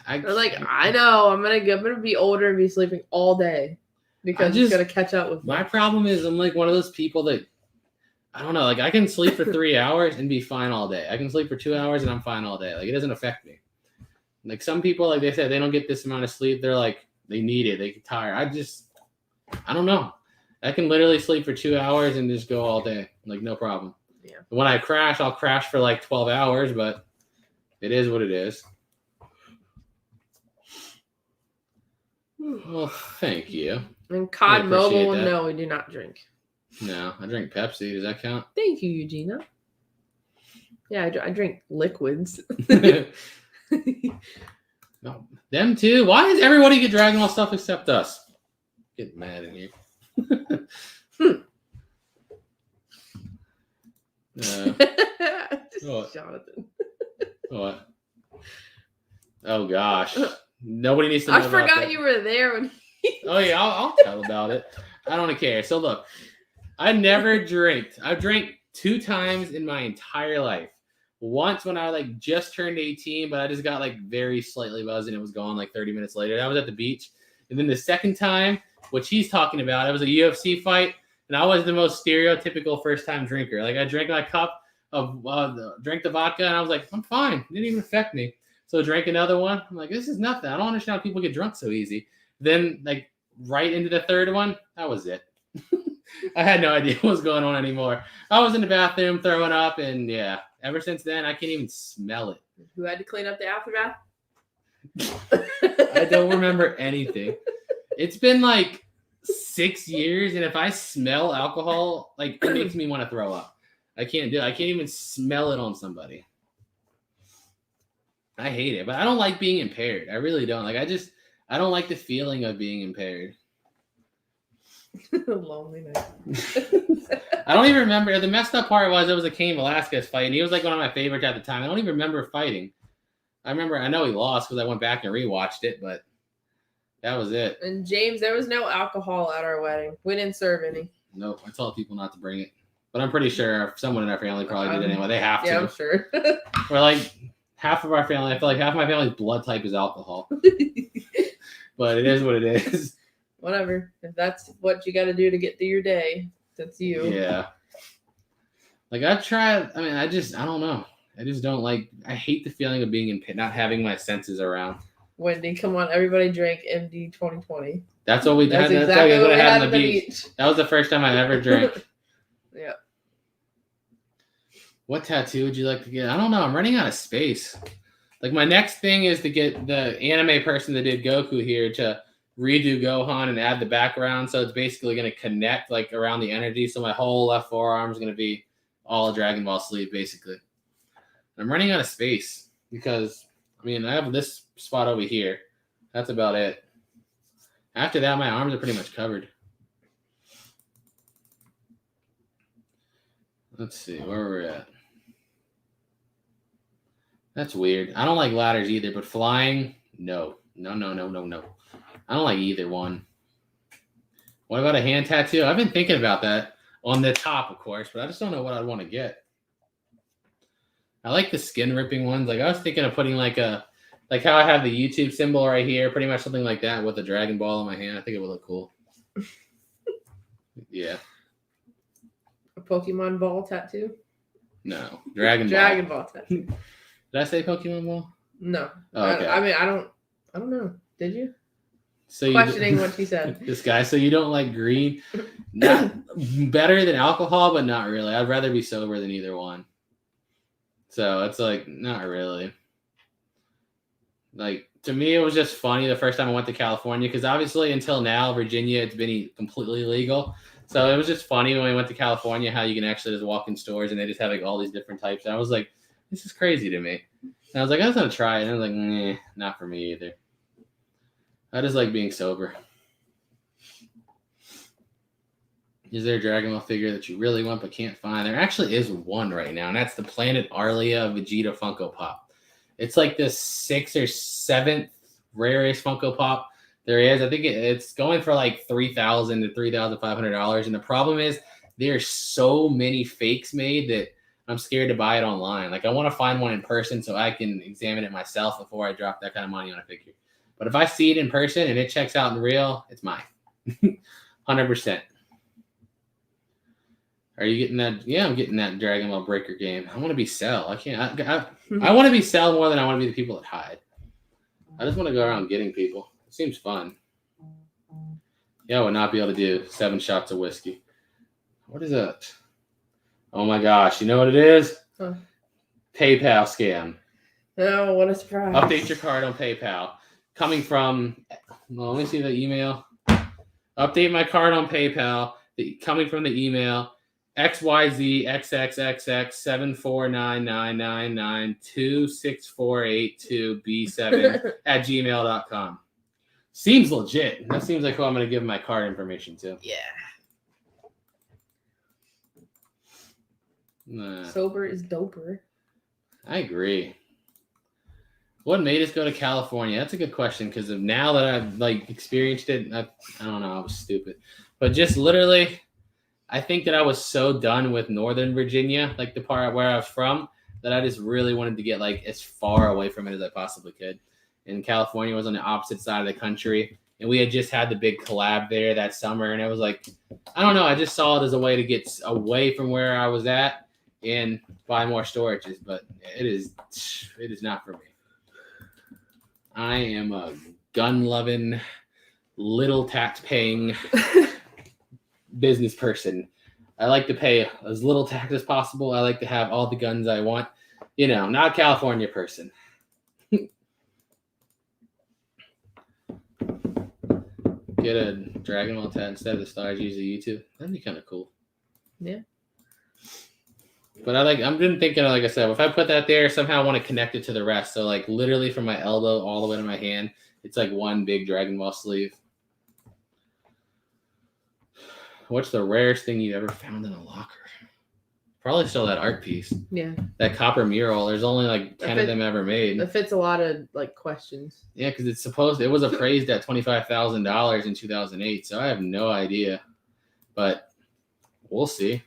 I know I'm gonna be older and be sleeping all day because it's gonna catch up with me. My problem is I'm like one of those people that I don't know. Like I can sleep for 3 hours and be fine all day. I can sleep for 2 hours and I'm fine all day. Like it doesn't affect me. Like some people, like they said, they don't get this amount of sleep. They're like, they need it. They get tired. I don't know. I can literally sleep for 2 hours and just go all day. Like no problem. Yeah. When I crash, I'll crash for like 12 hours, but it is what it is. Well, thank you. And COD I Mobile, appreciate that. no, we do not drink. No, I drink Pepsi. Does that count? Thank you, Eugenia. Yeah, I drink liquids. No, them too. Why does everybody get Dragon Ball stuff except us? Getting mad in here. What? Jonathan. What? Oh gosh. Nobody needs to know I about forgot that. you were there when Oh yeah, I'll tell about it. I don't care. So look, I never drank. I've drank 2 times in my entire life. Once when I like just turned 18, but I just got like very slightly buzzed and it was gone like 30 minutes later. That was at the beach. And then the second time, which he's talking about, it was a UFC fight, and I was the most stereotypical first time drinker. Like I drank my cup of drank the vodka, and I was like, I'm fine. It didn't even affect me. So I drank another one. I'm like, this is nothing. I don't understand how people get drunk so easy. Then like right into the third one, that was it. I had no idea what was going on anymore. I was in the bathroom throwing up, and yeah, ever since then, I can't even smell it. who had to clean up the aftermath? I don't remember anything. It's been like 6 years, and if I smell alcohol, like it makes me want to throw up. I can't do it. I can't even smell it on somebody. I hate it, but I don't like being impaired. I really don't. Like I don't like the feeling of being impaired. Lonely night. I don't even remember. The messed up part was it was a Cain Velasquez fight, and he was like one of my favorites at the time. I don't even remember fighting. I know he lost because I went back and rewatched it, but that was it. And James, there was no alcohol at our wedding. We didn't serve any. Nope. I told people not to bring it, but I'm pretty sure someone in our family probably did anyway. They have to. Yeah, I'm sure. We're like half of our family. I feel like half of my family's blood type is alcohol, but it is what it is. Whatever. If that's what you got to do to get through your day, that's you. Yeah. Like I've tried. I mean, I don't know. I just don't like. I hate the feeling of being not having my senses around. Wendy, come on, everybody drank MD 2020. That's what we did. That's exactly what we had on the beach. That was the first time I ever drank. Yeah. What tattoo would you like to get? I don't know. I'm running out of space. Like my next thing is to get the anime person that did Goku here to redo Gohan and add the background, so it's basically going to connect like around the energy. So my whole left forearm is going to be all a Dragon Ball sleeve, basically. I'm running out of space because I mean I have this spot over here. That's about it. After that, my arms are pretty much covered. Let's see where we're at. That's weird. I don't like ladders either, but flying, no. I don't like either one. What about a hand tattoo? I've been thinking about that on the top, of course, but I just don't know what I'd want to get. I like the skin ripping ones. Like I was thinking of putting like how I have the YouTube symbol right here, pretty much something like that with a Dragon Ball in my hand. I think it would look cool. Yeah. A Pokemon ball tattoo? No. Dragon Ball tattoo. Did I say Pokemon Ball? No. Oh, okay. I mean, I don't know. Did you? So questioning what she said. This guy. So you don't like green? Not better than alcohol, but not really. I'd rather be sober than either one. So it's like not really. Like to me, it was just funny the first time I went to California because obviously until now, Virginia, it's been completely legal. So it was just funny when we went to California how you can actually just walk in stores and they just have like all these different types. And I was like, this is crazy to me. And I was like, I was gonna try it. And I was like, nah, not for me either. I just like being sober. Is there a Dragon Ball figure that you really want but can't find? There actually is one right now, and that's the Planet Arlia Vegeta Funko Pop. It's like the 6th or 7th rarest Funko Pop there is. I think it's going for like $3,000 to $3,500. And the problem is there's so many fakes made that I'm scared to buy it online. Like I want to find one in person so I can examine it myself before I drop that kind of money on a figure. But if I see it in person and it checks out in real, it's mine. 100%. Are you getting that? Yeah, I'm getting that Dragon Ball Breaker game. I want to be Cell. I can't. I want to be Cell more than I want to be the people that hide. I just want to go around getting people. It seems fun. Yeah, I would not be able to do 7 shots of whiskey. What is that? Oh my gosh! You know what it is? Huh. PayPal scam. Oh, what a surprise! Update your card on PayPal. Coming from. Well, let me see the email. Update my card on PayPal. Coming from the email. XYZXXXX7499992648 @gmail.com. Seems legit. That seems like who I'm going to give my card information to. Yeah. Nah, Sober is doper. I agree. What made us go to California? That's a good question because of now that I've experienced it. I don't know. I was stupid, but just literally. I think that I was so done with Northern Virginia, the part where I was from, that I just really wanted to get as far away from it as I possibly could. And California was on the opposite side of the country. And we had just had the big collab there that summer. And it was I don't know. I just saw it as a way to get away from where I was at and buy more storages. But it is not for me. I am a gun-loving, little tax-paying business person. I like to pay as little tax as possible. I like to have all the guns I want. Not a California person. Get a Dragon Ball tat instead of the stars. Use the YouTube. That'd be kind of cool. Yeah. But I've been thinking, like I said, if I put that there, somehow I want to connect it to the rest. So literally from my elbow all the way to my hand, it's one big Dragon Ball sleeve. What's the rarest thing you ever found in a locker? Probably still that art piece. Yeah. That copper mural. There's only 10 of them ever made. That fits a lot of questions. Yeah, because it was appraised at $25,000 in 2008. So I have no idea, but we'll see.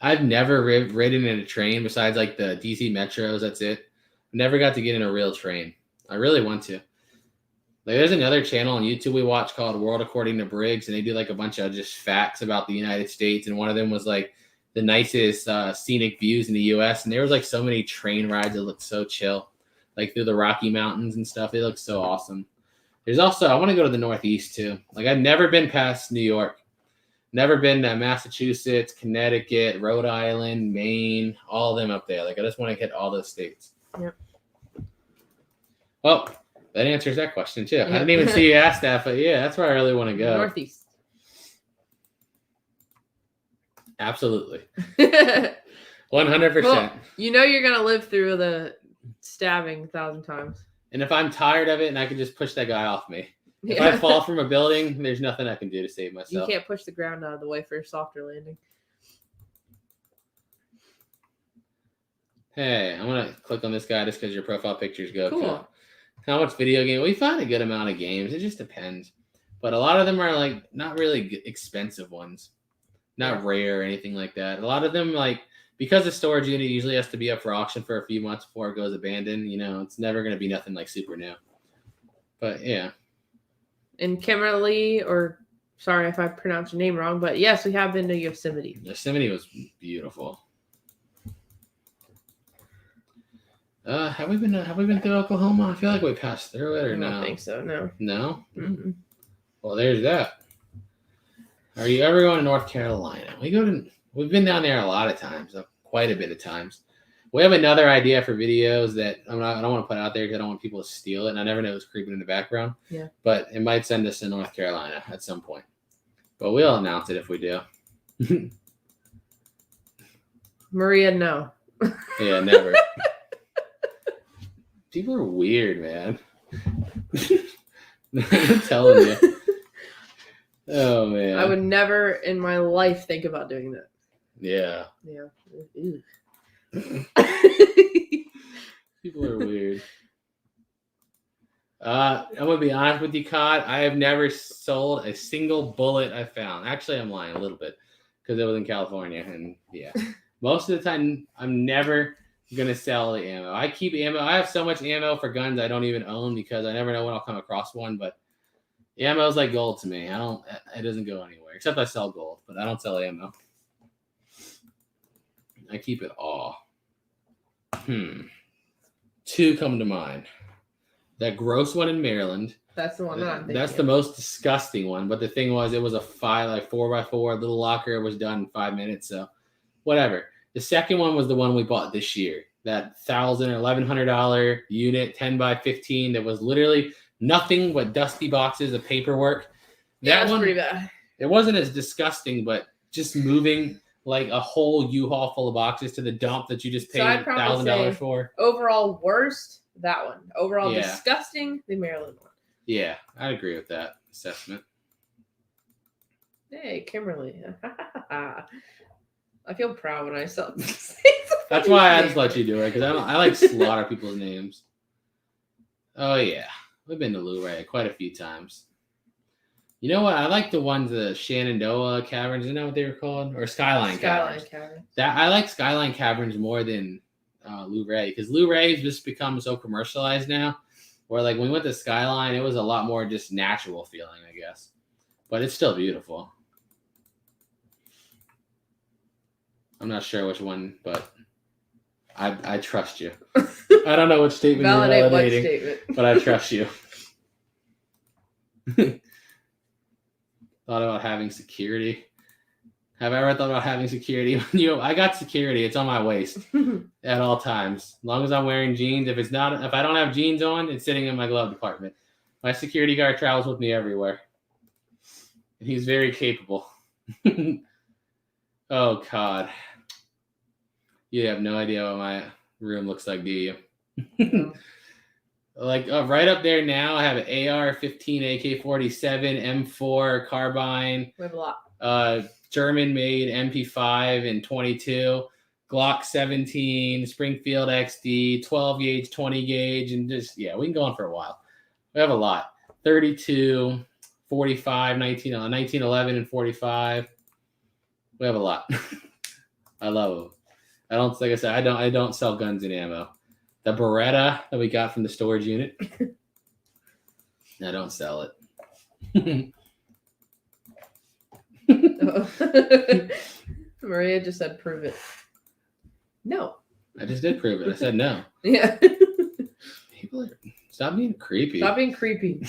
I've never ridden in a train besides the DC Metros. That's it. Never got to get in a real train. I really want to. There's another channel on YouTube we watch called World According to Briggs, and they do a bunch of just facts about the United States. And one of them was the nicest scenic views in the U.S. And there was so many train rides that looked so chill, through the Rocky Mountains and stuff. They look so awesome. There's also, I want to go to the Northeast too. I've never been past New York, never been to Massachusetts, Connecticut, Rhode Island, Maine, all of them up there. I just want to hit all those states. Yep. Well, that answers that question too. I didn't even see you ask that, but yeah, that's where I really want to go. Northeast. Absolutely. 100%. Well, you're going to live through the stabbing 1,000 times. And if I'm tired of it and I can just push that guy off me. If I fall from a building, there's nothing I can do to save myself. You can't push the ground out of the way for a softer landing. Hey, I'm going to click on this guy just because your profile pictures go. Cool. How much video game? We find a good amount of games. It just depends. But a lot of them are not really expensive ones. Not rare or anything like that. A lot of them because the storage unit usually has to be up for auction for a few months before it goes abandoned, it's never going to be nothing super new. But yeah. And Kimberly, or sorry if I pronounced your name wrong, but yes, we have been to Yosemite. Yosemite was beautiful. Have we been through Oklahoma? I feel like we passed through it, or no? I don't think so. No. No. Mm-hmm. Well, there's that. Are you ever going to North Carolina? We've been down there a lot of times, quite a bit of times. We have another idea for videos that I don't want to put out there because I don't want people to steal it, and I never know who's creeping in the background. Yeah. But it might send us to North Carolina at some point. But we'll announce it if we do. Maria, no. Yeah, never. People are weird, man. I'm telling you. Oh, man. I would never in my life think about doing that. Yeah. Yeah. People are weird. I'm going to be honest with you, Cod. I have never sold a single bullet I found. Actually, I'm lying a little bit because it was in California. And yeah, most of the time, I'm never going to sell the ammo. I keep ammo. I have so much ammo for guns I don't even own because I never know when I'll come across one. But Ammo's like gold to me. It doesn't go anywhere. Except I sell gold, but I don't sell ammo. I keep it all. Two come to mind. That gross one in Maryland. That's the one that I'm thinking. That's the most disgusting one. But the thing was, it was a 4x4 little locker. It was done in 5 minutes. So whatever. The second one was the one we bought this year. That $1,000 or $1,100 unit, 10x15. That was literally nothing but dusty boxes of paperwork. That was one, pretty bad. It wasn't as disgusting, but just moving like a whole U-Haul full of boxes to the dump that you just paid $1,000 for. Overall worst, that one. Overall disgusting, the Maryland one. Yeah, I'd agree with that assessment. Hey, Kimberly. I feel proud when I sell. That's why I just let you do it, because I like slaughter people's names. Oh yeah, we've been to Luray quite a few times. You know what? I like the ones, the Shenandoah Caverns. Isn't that what they were called? Or Skyline Caverns. That I like Skyline Caverns more than Luray, because Luray's just become so commercialized now. Where like when we went to Skyline, it was a lot more just natural feeling, I guess. But it's still beautiful. I'm not sure which one, but I trust you. I don't know which statement you're validating, but I trust you. Thought about having security. Have I ever thought about having security? I got security. It's on my waist at all times. As long as I'm wearing jeans. If I don't have jeans on, it's sitting in my glove compartment. My security guard travels with me everywhere. And he's very capable. Oh, God. You have no idea what my room looks like, do you? Like right up there now, I have an AR-15, AK-47, M4, carbine. We have a lot. German-made MP5 and 22, Glock 17, Springfield XD, 12 gauge, 20 gauge, and just we can go on for a while. We have a lot. 32, 45, 1911, and 45. We have a lot. I love them. Like I said, I don't sell guns and ammo. The Beretta that we got from the storage unit, I don't sell it. Maria just said, "Prove it." No. I just did prove it. I said no. Yeah. People stop being creepy. Stop being creepy.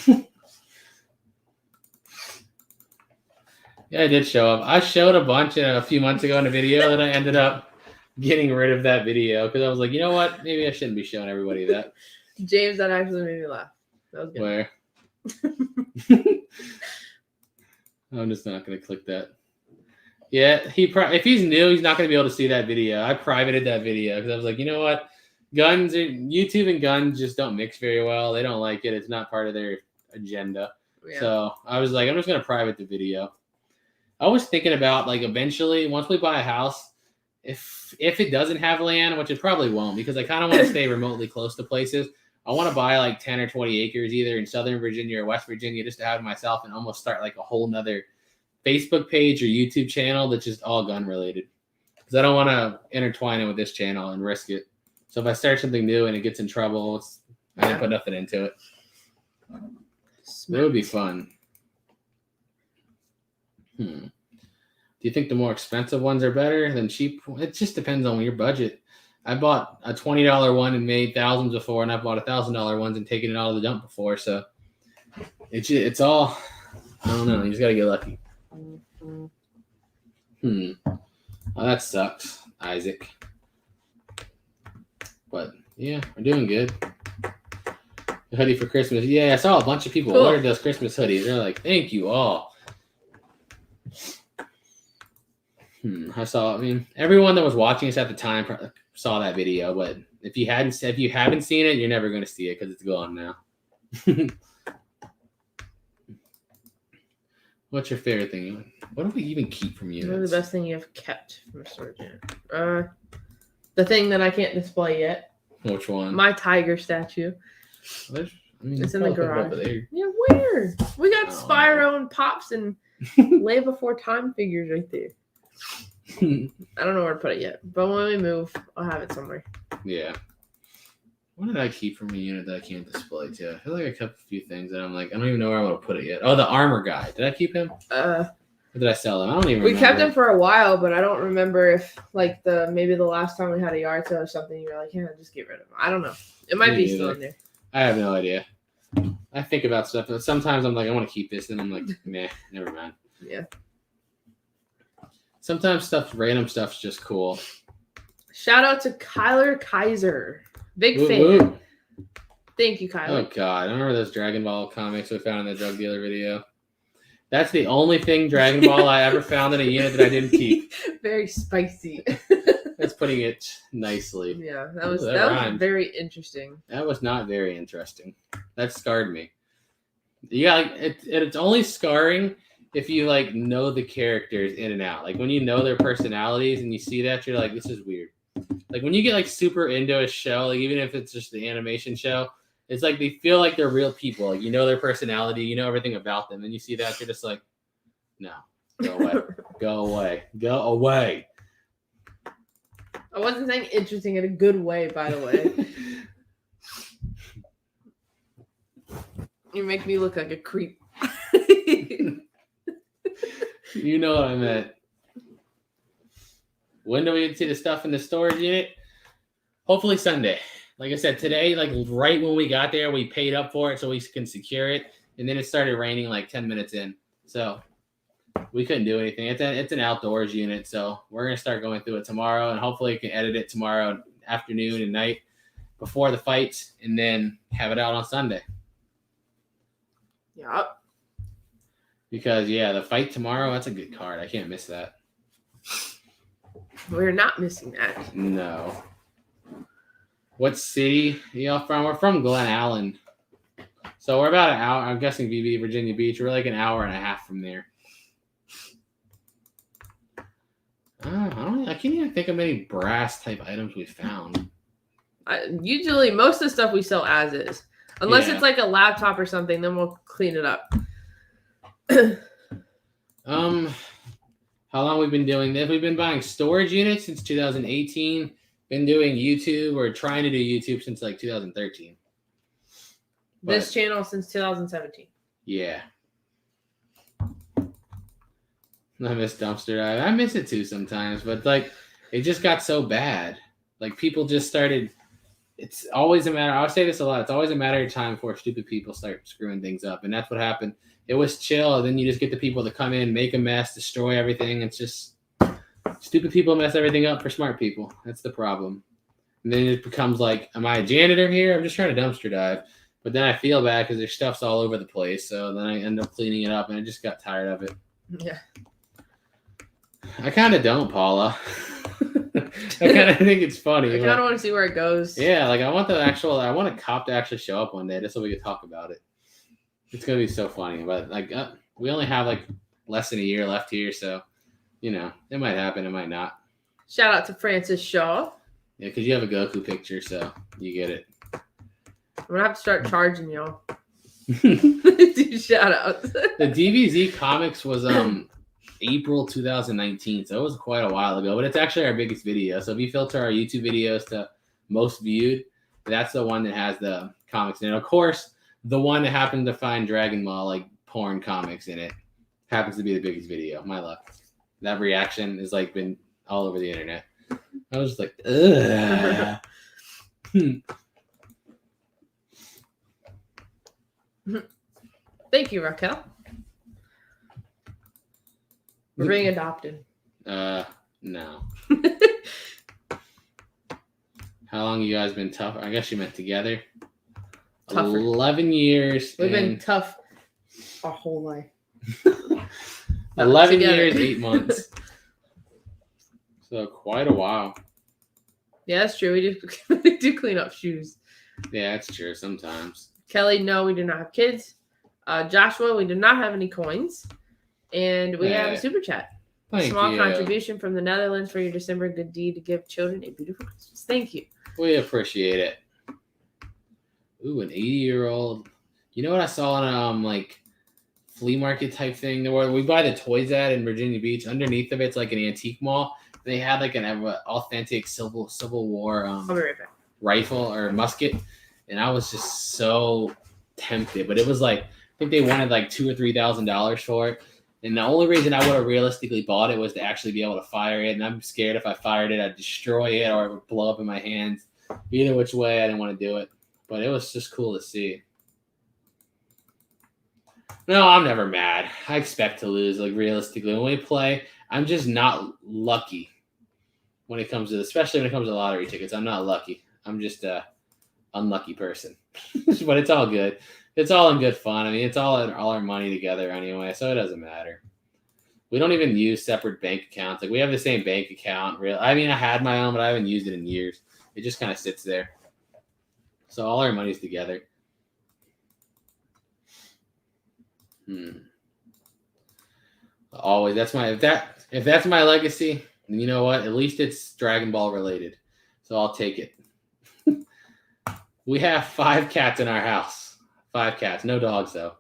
Yeah, I did show up. I showed a bunch a few months ago in a video that I ended up getting rid of that video because I was like, you know what? Maybe I shouldn't be showing everybody that. James, that actually made me laugh. That was good. Where? I'm just not going to click that. Yeah, if he's new, he's not going to be able to see that video. I privated that video because I was like, you know what? YouTube and guns just don't mix very well. They don't like it. It's not part of their agenda. Yeah. So I was like, I'm just going to private the video. I was thinking about like eventually, once we buy a house, if it doesn't have land, which it probably won't, because I kind of want to stay remotely close to places. I want to buy like 10 or 20 acres either in Southern Virginia or West Virginia just to have myself and almost start like a whole nother Facebook page or YouTube channel that's just all gun related. Because I don't want to intertwine it with this channel and risk it. So if I start something new and it gets in trouble, I didn't put nothing into it. It would be fun. Do you think the more expensive ones are better than cheap? It just depends on your budget. I bought a $20 one and made thousands before, and I bought $1,000 ones and taken it out of the dump before. So it's all, I don't know. You just gotta get lucky. Oh, that sucks, Isaac. But yeah, we're doing good. The hoodie for Christmas. Yeah, I saw a bunch of people ordered those Christmas hoodies. They're like, thank you all. I mean, everyone that was watching us at the time saw that video, but if you haven't seen it, you're never going to see it because it's gone now. What's your favorite thing? What do we even keep from you? What's the best thing you've kept from a storage unit? The thing that I can't display yet. Which one? My tiger statue. It's in the garage. Yeah, where? We got Spyro and Pops and Lay Before Time figures right there. I don't know where to put it yet, but when we move, I'll have it somewhere. Yeah. What did I keep from a unit that I can't display too? I feel like I kept a few things that I'm like, I don't even know where I want to put it yet. Oh, the armor guy. Did I keep him? Or did I sell him? I don't even remember. We kept him for a while, but I don't remember if like maybe the last time we had a yard sale or something, you were like, yeah, just get rid of him. I don't know. It might be still in there. I have no idea. I think about stuff, but sometimes I'm like, I want to keep this, and I'm like, meh, never mind. Yeah. Sometimes random stuff's just cool. Shout out to Kyler Kaiser. Big fan. Woo. Thank you, Kyler. Oh, God. I remember those Dragon Ball comics we found in the drug dealer video. That's the only thing Dragon Ball I ever found in a unit that I didn't keep. Very spicy. That's putting it nicely. Yeah, that was very interesting. That was not very interesting. That scarred me. Yeah, like it's only scarring if you like know the characters in and out. Like when you know their personalities and you see that, you're like, this is weird. Like when you get like super into a show, like even if it's just the animation show, it's like they feel like they're real people. Like you know their personality, you know everything about them, and you see that, you're just like, no, go away, go away, go away. I wasn't saying interesting in a good way, by the way. You make me look like a creep. You know what I meant. When do we see the stuff in the storage unit? Hopefully Sunday. Like I said, today, like right when we got there, we paid up for it so we can secure it. And then it started raining like 10 minutes in. So we couldn't do anything. It's an outdoors unit. So we're going to start going through it tomorrow. And hopefully we can edit it tomorrow afternoon and night before the fights. And then have it out on Sunday. Yeah. Because, yeah, the fight tomorrow, that's a good card. I can't miss that. We're not missing that. No. What city are y'all from? We're from Glen Allen. So we're about an hour. I'm guessing VB, Virginia Beach. We're like an hour and a half from there. I can't even think of any brass type items we found. Usually, most of the stuff we sell as is. Unless it's like a laptop or something, then we'll clean it up. How long we've been doing this? We've been buying storage units since 2018. Been doing YouTube or trying to do YouTube since like 2013. This channel since 2017. Yeah. I miss Dumpster Dive. I miss it too sometimes, but like it just got so bad. Like people just started. It's always a matter. I'll say this a lot. It's always a matter of time before stupid people start screwing things up, and that's what happened. It was chill, and then you just get the people to come in, make a mess, destroy everything. It's just stupid people mess everything up for smart people. That's the problem. And then it becomes like, am I a janitor here? I'm just trying to dumpster dive. But then I feel bad because their stuff's all over the place. So then I end up cleaning it up, and I just got tired of it. Yeah. I kind of don't, Paula. I kind of think it's funny. I kind of want to see where it goes. Yeah, like I want a cop to actually show up one day just so we can talk about it. It's going to be so funny. But like we only have like less than a year left here. So, you know, it might happen. It might not. Shout out to Francis Shaw. Yeah, because you have a Goku picture, so you get it. I'm going to have to start charging y'all. Do shout outs. The DBZ comics was April 2019, so it was quite a while ago, but it's actually our biggest video. So if you filter our YouTube videos to most viewed, that's the one that has the comics in it. Of course, the one that happened to find Dragon Ball like porn comics in it happens to be the biggest video. My luck. That reaction has like been all over the internet. I was just like, ugh. Thank you, Raquel. We're being adopted. No. How long you guys been tough? I guess you meant together. Tougher. 11 years. We've been tough our whole life. 11 years, 8 months. So quite a while. Yeah, that's true. We do clean up shoes. Yeah, that's true sometimes. Kelly, no, we do not have kids. Joshua, we do not have any coins. And we have a super chat. Small contribution from the Netherlands for your December good deed to give children a beautiful Christmas. Thank you. We appreciate it. Ooh, an 80-year-old. You know what I saw on like flea market type thing where we buy the toys at in Virginia Beach? Underneath of it's like an antique mall. They had like an authentic Civil War. I'll be right back. rifle or musket, and I was just so tempted. But it was like, I think they wanted like $2,000 or $3,000 for it. And the only reason I would have realistically bought it was to actually be able to fire it. And I'm scared if I fired it, I'd destroy it or it would blow up in my hands. Either which way, I didn't want to do it. But it was just cool to see. No, I'm never mad. I expect to lose. Like, realistically, when we play, I'm just not lucky when it comes to, especially when it comes to lottery tickets. I'm not lucky. I'm just a unlucky person. But it's all good. It's all in good fun. I mean, it's all our money together anyway, so it doesn't matter. We don't even use separate bank accounts. Like, we have the same bank account. I mean, I had my own, but I haven't used it in years. It just kind of sits there. So all our money's together. Always. That's my if that's my legacy, then you know what? At least it's Dragon Ball related. So I'll take it. We have 5 cats in our house. 5 cats. No dogs, though.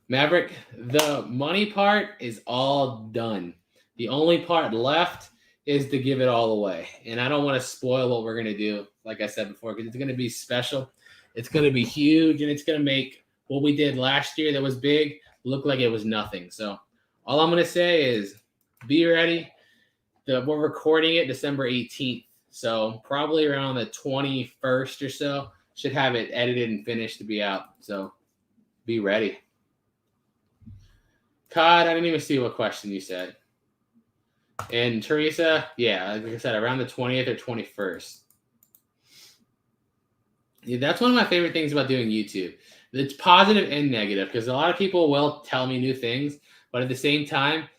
Maverick, the money part is all done. The only part left is to give it all away. And I don't want to spoil what we're going to do, like I said before, because it's going to be special. It's going to be huge, and it's going to make what we did last year that was big look like it was nothing. So all I'm going to say is be ready. We're recording it December 18th. So probably around the 21st or so, should have it edited and finished to be out. So be ready. Cod, I didn't even see what question you said. And Teresa, yeah, like I said, around the 20th or 21st. Yeah, that's one of my favorite things about doing YouTube. It's positive and negative, because a lot of people will tell me new things, but at the same time,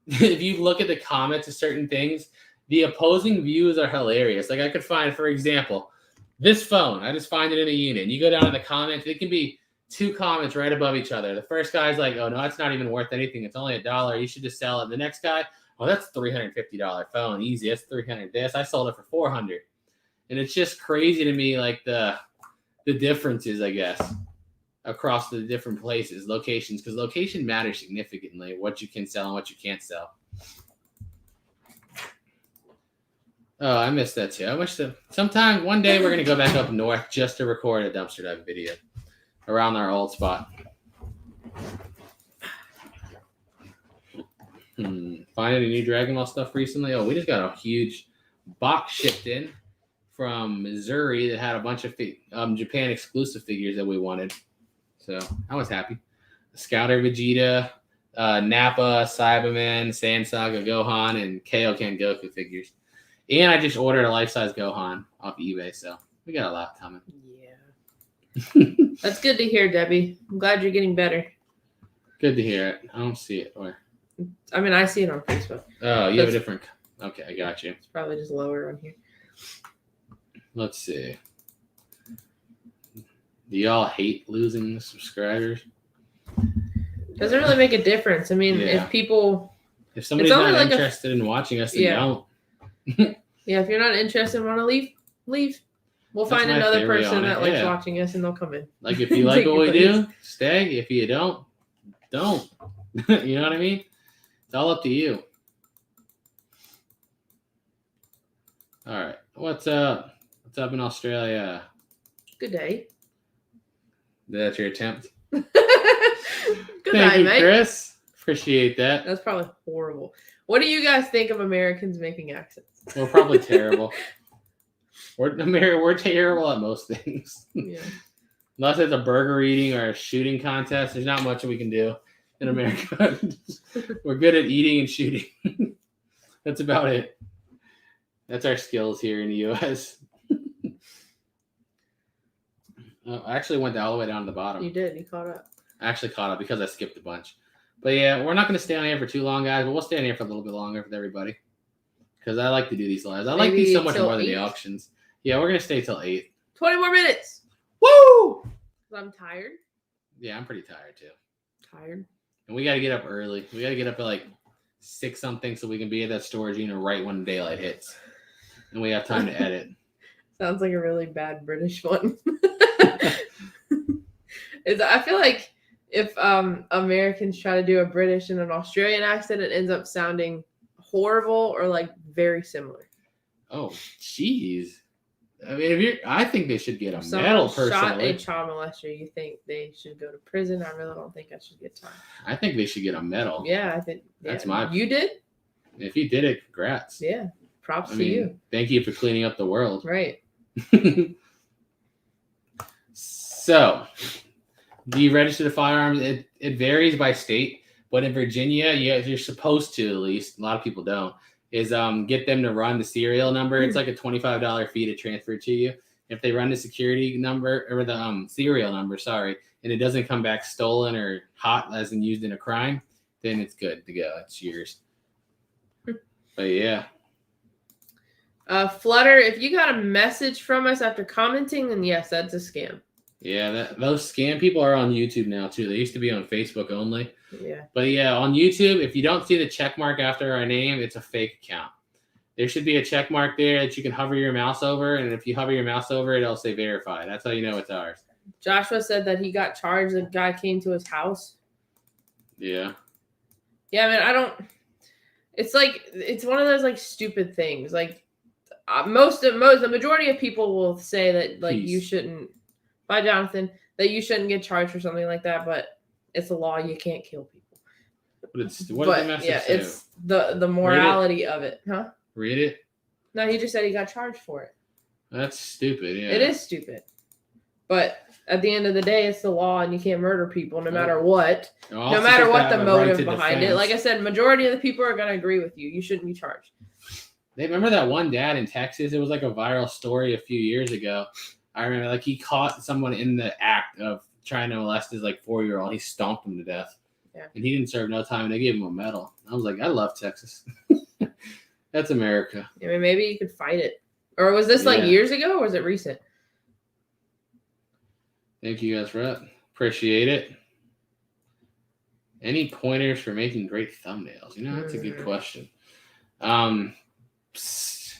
if you look at the comments of certain things, the opposing views are hilarious. Like, I could find, for example, this phone. I just find it in a unit. You go down in the comments, it can be 2 comments right above each other. The first guy's like, oh, no, it's not even worth anything. It's only $1. You should just sell it. The next guy, oh, that's a $350 phone. Easy. That's $300. This, I sold it for $400. And it's just crazy to me, like the differences, I guess, across the different places, locations, because location matters significantly, what you can sell and what you can't sell. Oh, I missed that too. I wish sometime one day we're gonna go back up north just to record a dumpster dive video around our old spot. Finding any new Dragon Ball stuff recently? Oh, we just got a huge box shipped in from Missouri that had a bunch of Japan exclusive figures that we wanted. So I was happy. Scouter Vegeta, Nappa, Cyberman, Sand Saga Gohan, and Kaioken Goku figures. And I just ordered a life-size Gohan off eBay, so we got a lot coming. Yeah. That's good to hear, Debbie. I'm glad you're getting better. Good to hear it. I don't see it. Where? I mean, I see it on Facebook. Oh, you have a different... Okay, I got you. It's probably just lower on here. Let's see. Do y'all hate losing subscribers? Doesn't really make a difference. I mean, if people... If somebody's not interested in watching us, then don't. Yeah, if you're not interested and want to leave. We'll find another person that likes watching us, and they'll come in. Like, if you like what we do, stay. If you don't. You know what I mean? It's all up to you. All right. What's up? What's up in Australia? Good day. That's your attempt? Good Thank night, you, mate. Chris. Appreciate that. That's probably horrible. What do you guys think of Americans making accents? We're probably terrible. We're terrible at most things. Yeah. Unless it's a burger eating or a shooting contest, there's not much we can do in America. We're good at eating and shooting. That's about it. That's our skills here in the U.S. I actually went all the way down to the bottom. You did. You caught up. I actually caught up because I skipped a bunch. But yeah, we're not going to stay on here for too long, guys. But we'll stay on here for a little bit longer with everybody. Because I like to do these lives. I like these so much more than the auctions. Yeah, we're going to stay till 8. 20 more minutes. Woo! I'm tired. Yeah, I'm pretty tired too. Tired. And we got to get up early. We got to get up at like 6 something so we can be at that storage unit right when daylight hits. And we have time to edit. Sounds like a really bad British one. I feel like if Americans try to do a British and an Australian accent, it ends up sounding horrible or like very similar. Oh, jeez. I mean, I think they should get a Someone medal shot personally. a child molester. You think they should go to prison? I really don't think I should get time. I think they should get a medal. Yeah, I think That's my. You did? If you did it, congrats. Yeah. Props to you. Thank you for cleaning up the world. Right. So, do you register the firearms? It varies by state, but in Virginia, you're supposed to, at least. A lot of people don't. Is get them to run the serial number. It's like a $25 fee to transfer it to you. If they run the security number or the serial number, and it doesn't come back stolen or hot as in used in a crime, then it's good to go. It's yours. But yeah. Flutter, if you got a message from us after commenting, then yes, that's a scam. Yeah, those scam people are on YouTube now too. They used to be on Facebook only. Yeah. But yeah, on YouTube, if you don't see the check mark after our name, it's a fake account. There should be a check mark there that you can hover your mouse over, and if you hover your mouse over it, it'll say verify. That's how you know it's ours. Joshua said that he got charged. The guy came to his house. Yeah. Yeah, I mean, I don't. It's like it's one of those like stupid things. Like the majority of people will say that like you shouldn't. By Jonathan, that you shouldn't get charged for something like that, but it's a law. You can't kill people. What does the message say? It's the morality of it, huh? Read it. No, he just said he got charged for it. That's stupid. Yeah, it is stupid. But at the end of the day, it's the law, and you can't murder people no matter what. No matter what the motive behind it. Like I said, majority of the people are going to agree with you. You shouldn't be charged. They remember that one dad in Texas? It was like a viral story a few years ago. I remember, like, he caught someone in the act of trying to molest his, like, 4-year-old. He stomped him to death. Yeah. And he didn't serve no time, and they gave him a medal. I was like, I love Texas. That's America. I mean, maybe you could fight it. Or was this, like, years ago, or was it recent? Thank you guys for that. Appreciate it. Any pointers for making great thumbnails? That's a good question.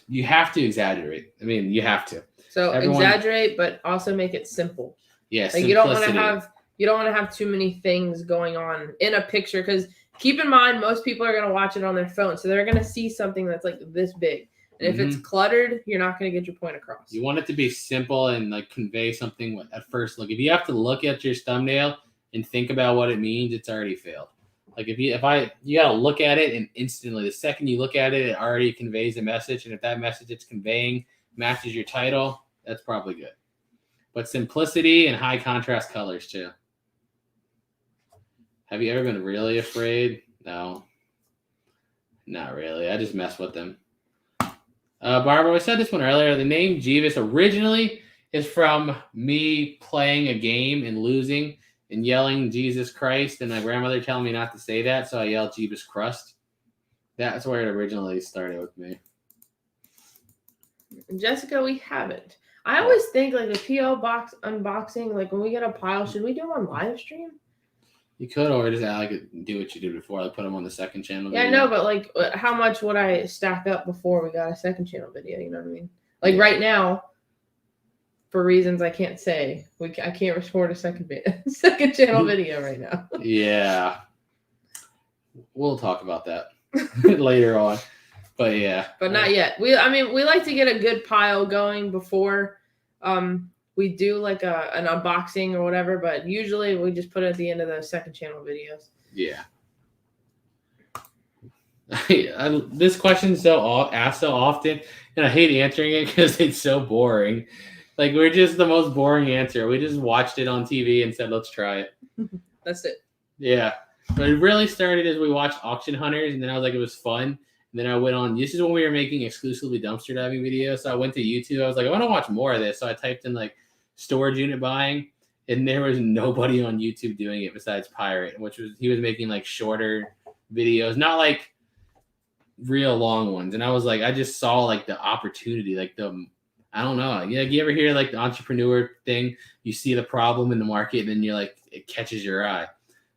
You have to exaggerate. I mean, you have to. So exaggerate, but also make it simple. Yes. Like you don't want to have too many things going on in a picture, because keep in mind most people are going to watch it on their phone, so they're going to see something that's like this big. And if it's cluttered, you're not going to get your point across. You want it to be simple and like convey something at first look. If you have to look at your thumbnail and think about what it means, it's already failed. Like you got to look at it and instantly, the second you look at it, it already conveys a message. And if that message it's conveying matches your title, that's probably good. But simplicity and high contrast colors too. Have you ever been really afraid? No, not really. I just mess with them. Barbara, I said this one earlier. The name Jebus originally is from me playing a game and losing and yelling Jesus Christ, and my grandmother telling me not to say that, so I yelled Jebus Crust. That's where it originally started with me. Jessica, we haven't. I always think like a P.O. box unboxing, like when we get a pile, should we do one live stream? You could, or just do what you did before, like put them on the second channel. Yeah, I know, but like how much would I stack up before we got a second channel video? You know what I mean? Like right now, for reasons I can't say, I can't record a second channel video right now. Yeah. We'll talk about that later on. But yeah. But not yet. We like to get a good pile going before we do like an unboxing or whatever, but usually we just put it at the end of the second channel videos. Yeah. This question's asked so often, and I hate answering it because it's so boring. Like, we're just the most boring answer. We just watched it on TV and said, let's try it. That's it. Yeah. But it really started as we watched Auction Hunters, and then I was like, it was fun. And then I went on, this is when we were making exclusively dumpster diving videos. So I went to YouTube. I was like, I want to watch more of this. So I typed in like storage unit buying, and there was nobody on YouTube doing it besides Pirate, he was making like shorter videos, not like real long ones. And I was like, I just saw like the opportunity, like I don't know. You ever hear like the entrepreneur thing? You see the problem in the market, and then you're like, it catches your eye.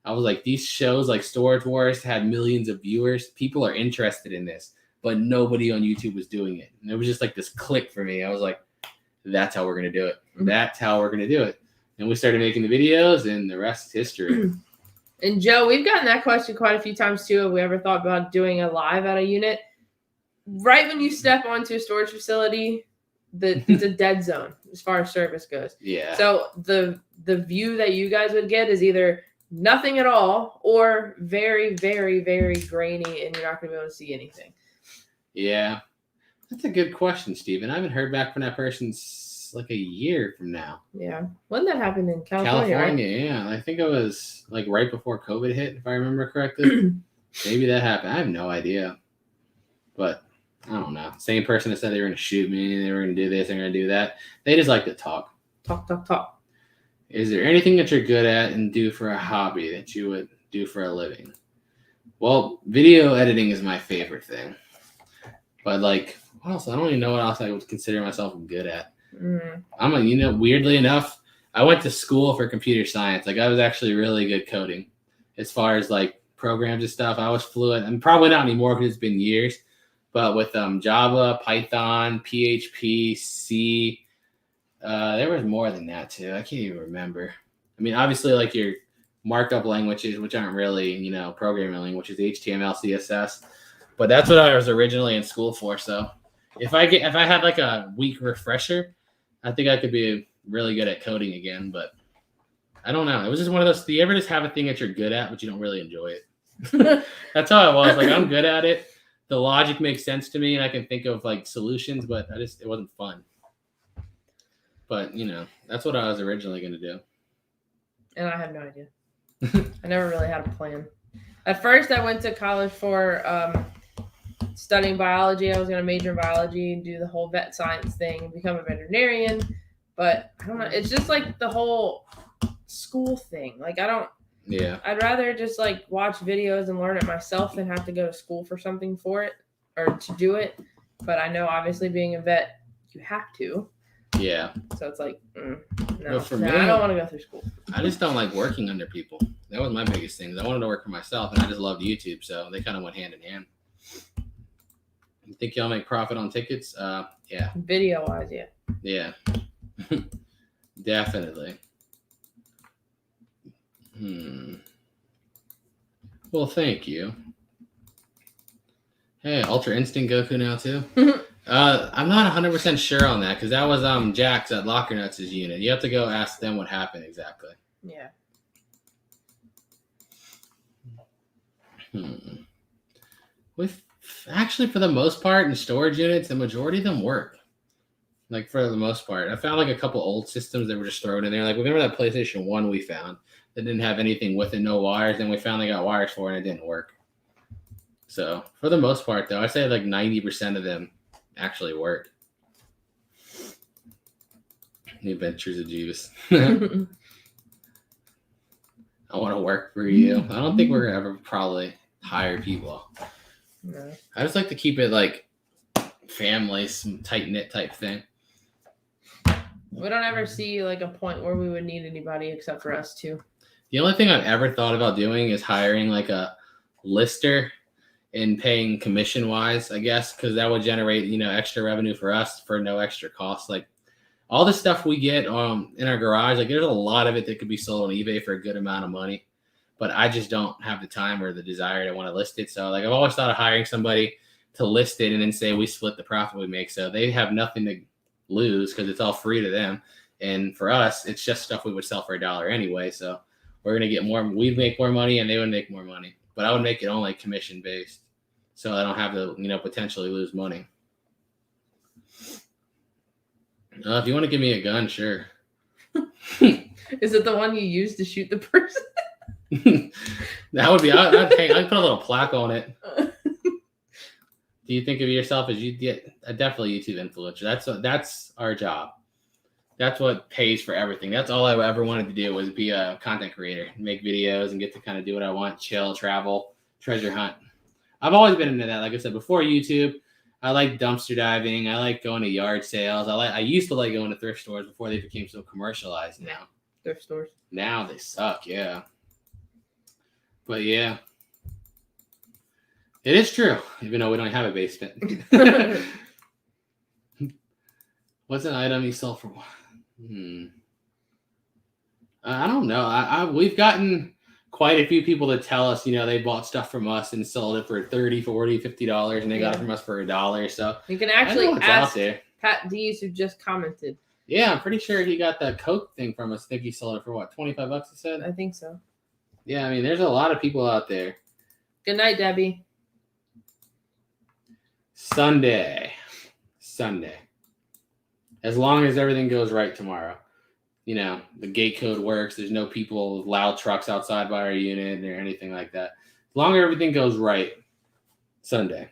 I was like, these shows like Storage Wars had millions of viewers. People are interested in this, but nobody on YouTube was doing it. And it was just like this click for me. I was like, that's how we're going to do it. That's how we're going to do it. And we started making the videos, and the rest is history. And Joe, we've gotten that question quite a few times too. Have we ever thought about doing a live at a unit? right when you step onto a storage facility, it's a dead zone as far as service goes. Yeah. So the view that you guys would get is either nothing at all or very, very, very grainy, and you're not going to be able to see anything. Yeah. That's a good question, Steven. I haven't heard back from that person like a year from now. Yeah. When that happened in California, right? Yeah. I think it was like right before COVID hit, if I remember correctly. Maybe that happened. I have no idea. But I don't know. Same person that said they were going to shoot me, they were going to do this, they're going to do that. They just like to talk. Talk. Is there anything that you're good at and do for a hobby that you would do for a living? Well, video editing is my favorite thing. But like, what else? I don't even know what else I would consider myself good at. Weirdly enough, I went to school for computer science. Like, I was actually really good coding as far as like programs and stuff. I was fluent. I'm probably not anymore because it's been years. But with Java, Python, PHP, C, there was more than that too. I can't even remember. I mean, obviously, like your markup languages, which aren't really, programming languages, HTML, CSS. But that's what I was originally in school for. So if I had like a week refresher, I think I could be really good at coding again. But I don't know. It was just one of those. Do you ever just have a thing that you're good at, but you don't really enjoy it? That's how I was. Like, I'm good at it. The logic makes sense to me, and I can think of like solutions, but it wasn't fun. But that's what I was originally going to do. And I have no idea. I never really had a plan. At first, I went to college for studying biology. I was going to major in biology and do the whole vet science thing and become a veterinarian. But I don't know. It's just like the whole school thing. Like, Yeah. I'd rather just like watch videos and learn it myself than have to go to school for something for it or to do it. But I know obviously being a vet, you have to. Yeah. So it's like, no, me, I don't want to go through school. I just don't like working under people. That was my biggest thing. I wanted to work for myself, and I just loved YouTube, so they kind of went hand in hand. You think y'all make profit on tickets? Yeah. Video-wise, yeah. Yeah. Definitely. Well, thank you. Hey, Ultra Instinct Goku now too? I'm not 100% sure on that because that was Jack's at Locker Nuts' unit. You have to go ask them what happened exactly. Yeah. Actually, for the most part, in storage units, the majority of them work. Like, for the most part. I found like a couple old systems that were just thrown in there. Like, remember that PlayStation 1 we found that didn't have anything with it, no wires, and we finally got wires for it and it didn't work. So, for the most part, though, I'd say like 90% of them actually work. The Adventures of Jebus. I want to work for you. I don't think we're going to ever probably hire people. No. I just like to keep it like family, some tight-knit type thing. We don't ever see like a point where we would need anybody except for us two. The only thing I've ever thought about doing is hiring like a lister and paying commission-wise, I guess, because that would generate, extra revenue for us for no extra cost. Like all the stuff we get in our garage, like there's a lot of it that could be sold on eBay for a good amount of money, but I just don't have the time or the desire to want to list it. So like I've always thought of hiring somebody to list it and then say we split the profit we make. So they have nothing to lose because it's all free to them. And for us, it's just stuff we would sell for $1 anyway. So we're going to get more, we'd make more money and they would make more money, but I would make it only commission based. So I don't have to, potentially lose money. If you want to give me a gun, sure. Is it the one you use to shoot the person? That would be, I'd put a little plaque on it. Do you think of yourself as definitely YouTube influencer? That's our job. That's what pays for everything. That's all I ever wanted to do was be a content creator, make videos and get to kind of do what I want, chill, travel, treasure hunt. I've always been into that. Like I said, before YouTube, I like dumpster diving. I like going to yard sales. I used to like going to thrift stores before they became so commercialized now. Thrift stores. Now they suck, yeah. But yeah. It is true, even though we don't have a basement. What's an item you sell for? I don't know. We've gotten quite a few people that tell us, they bought stuff from us and sold it for $30, $40, $50, and they got it from us for $1. So you can actually out ask there. Pat Dees, who just commented. Yeah, I'm pretty sure he got that Coke thing from us. I think he sold it for what, $25, he said? I think so. Yeah, I mean, there's a lot of people out there. Good night, Debbie. Sunday. As long as everything goes right tomorrow. The gate code works. There's no people with loud trucks outside by our unit or anything like that. As long as everything goes right, Sunday.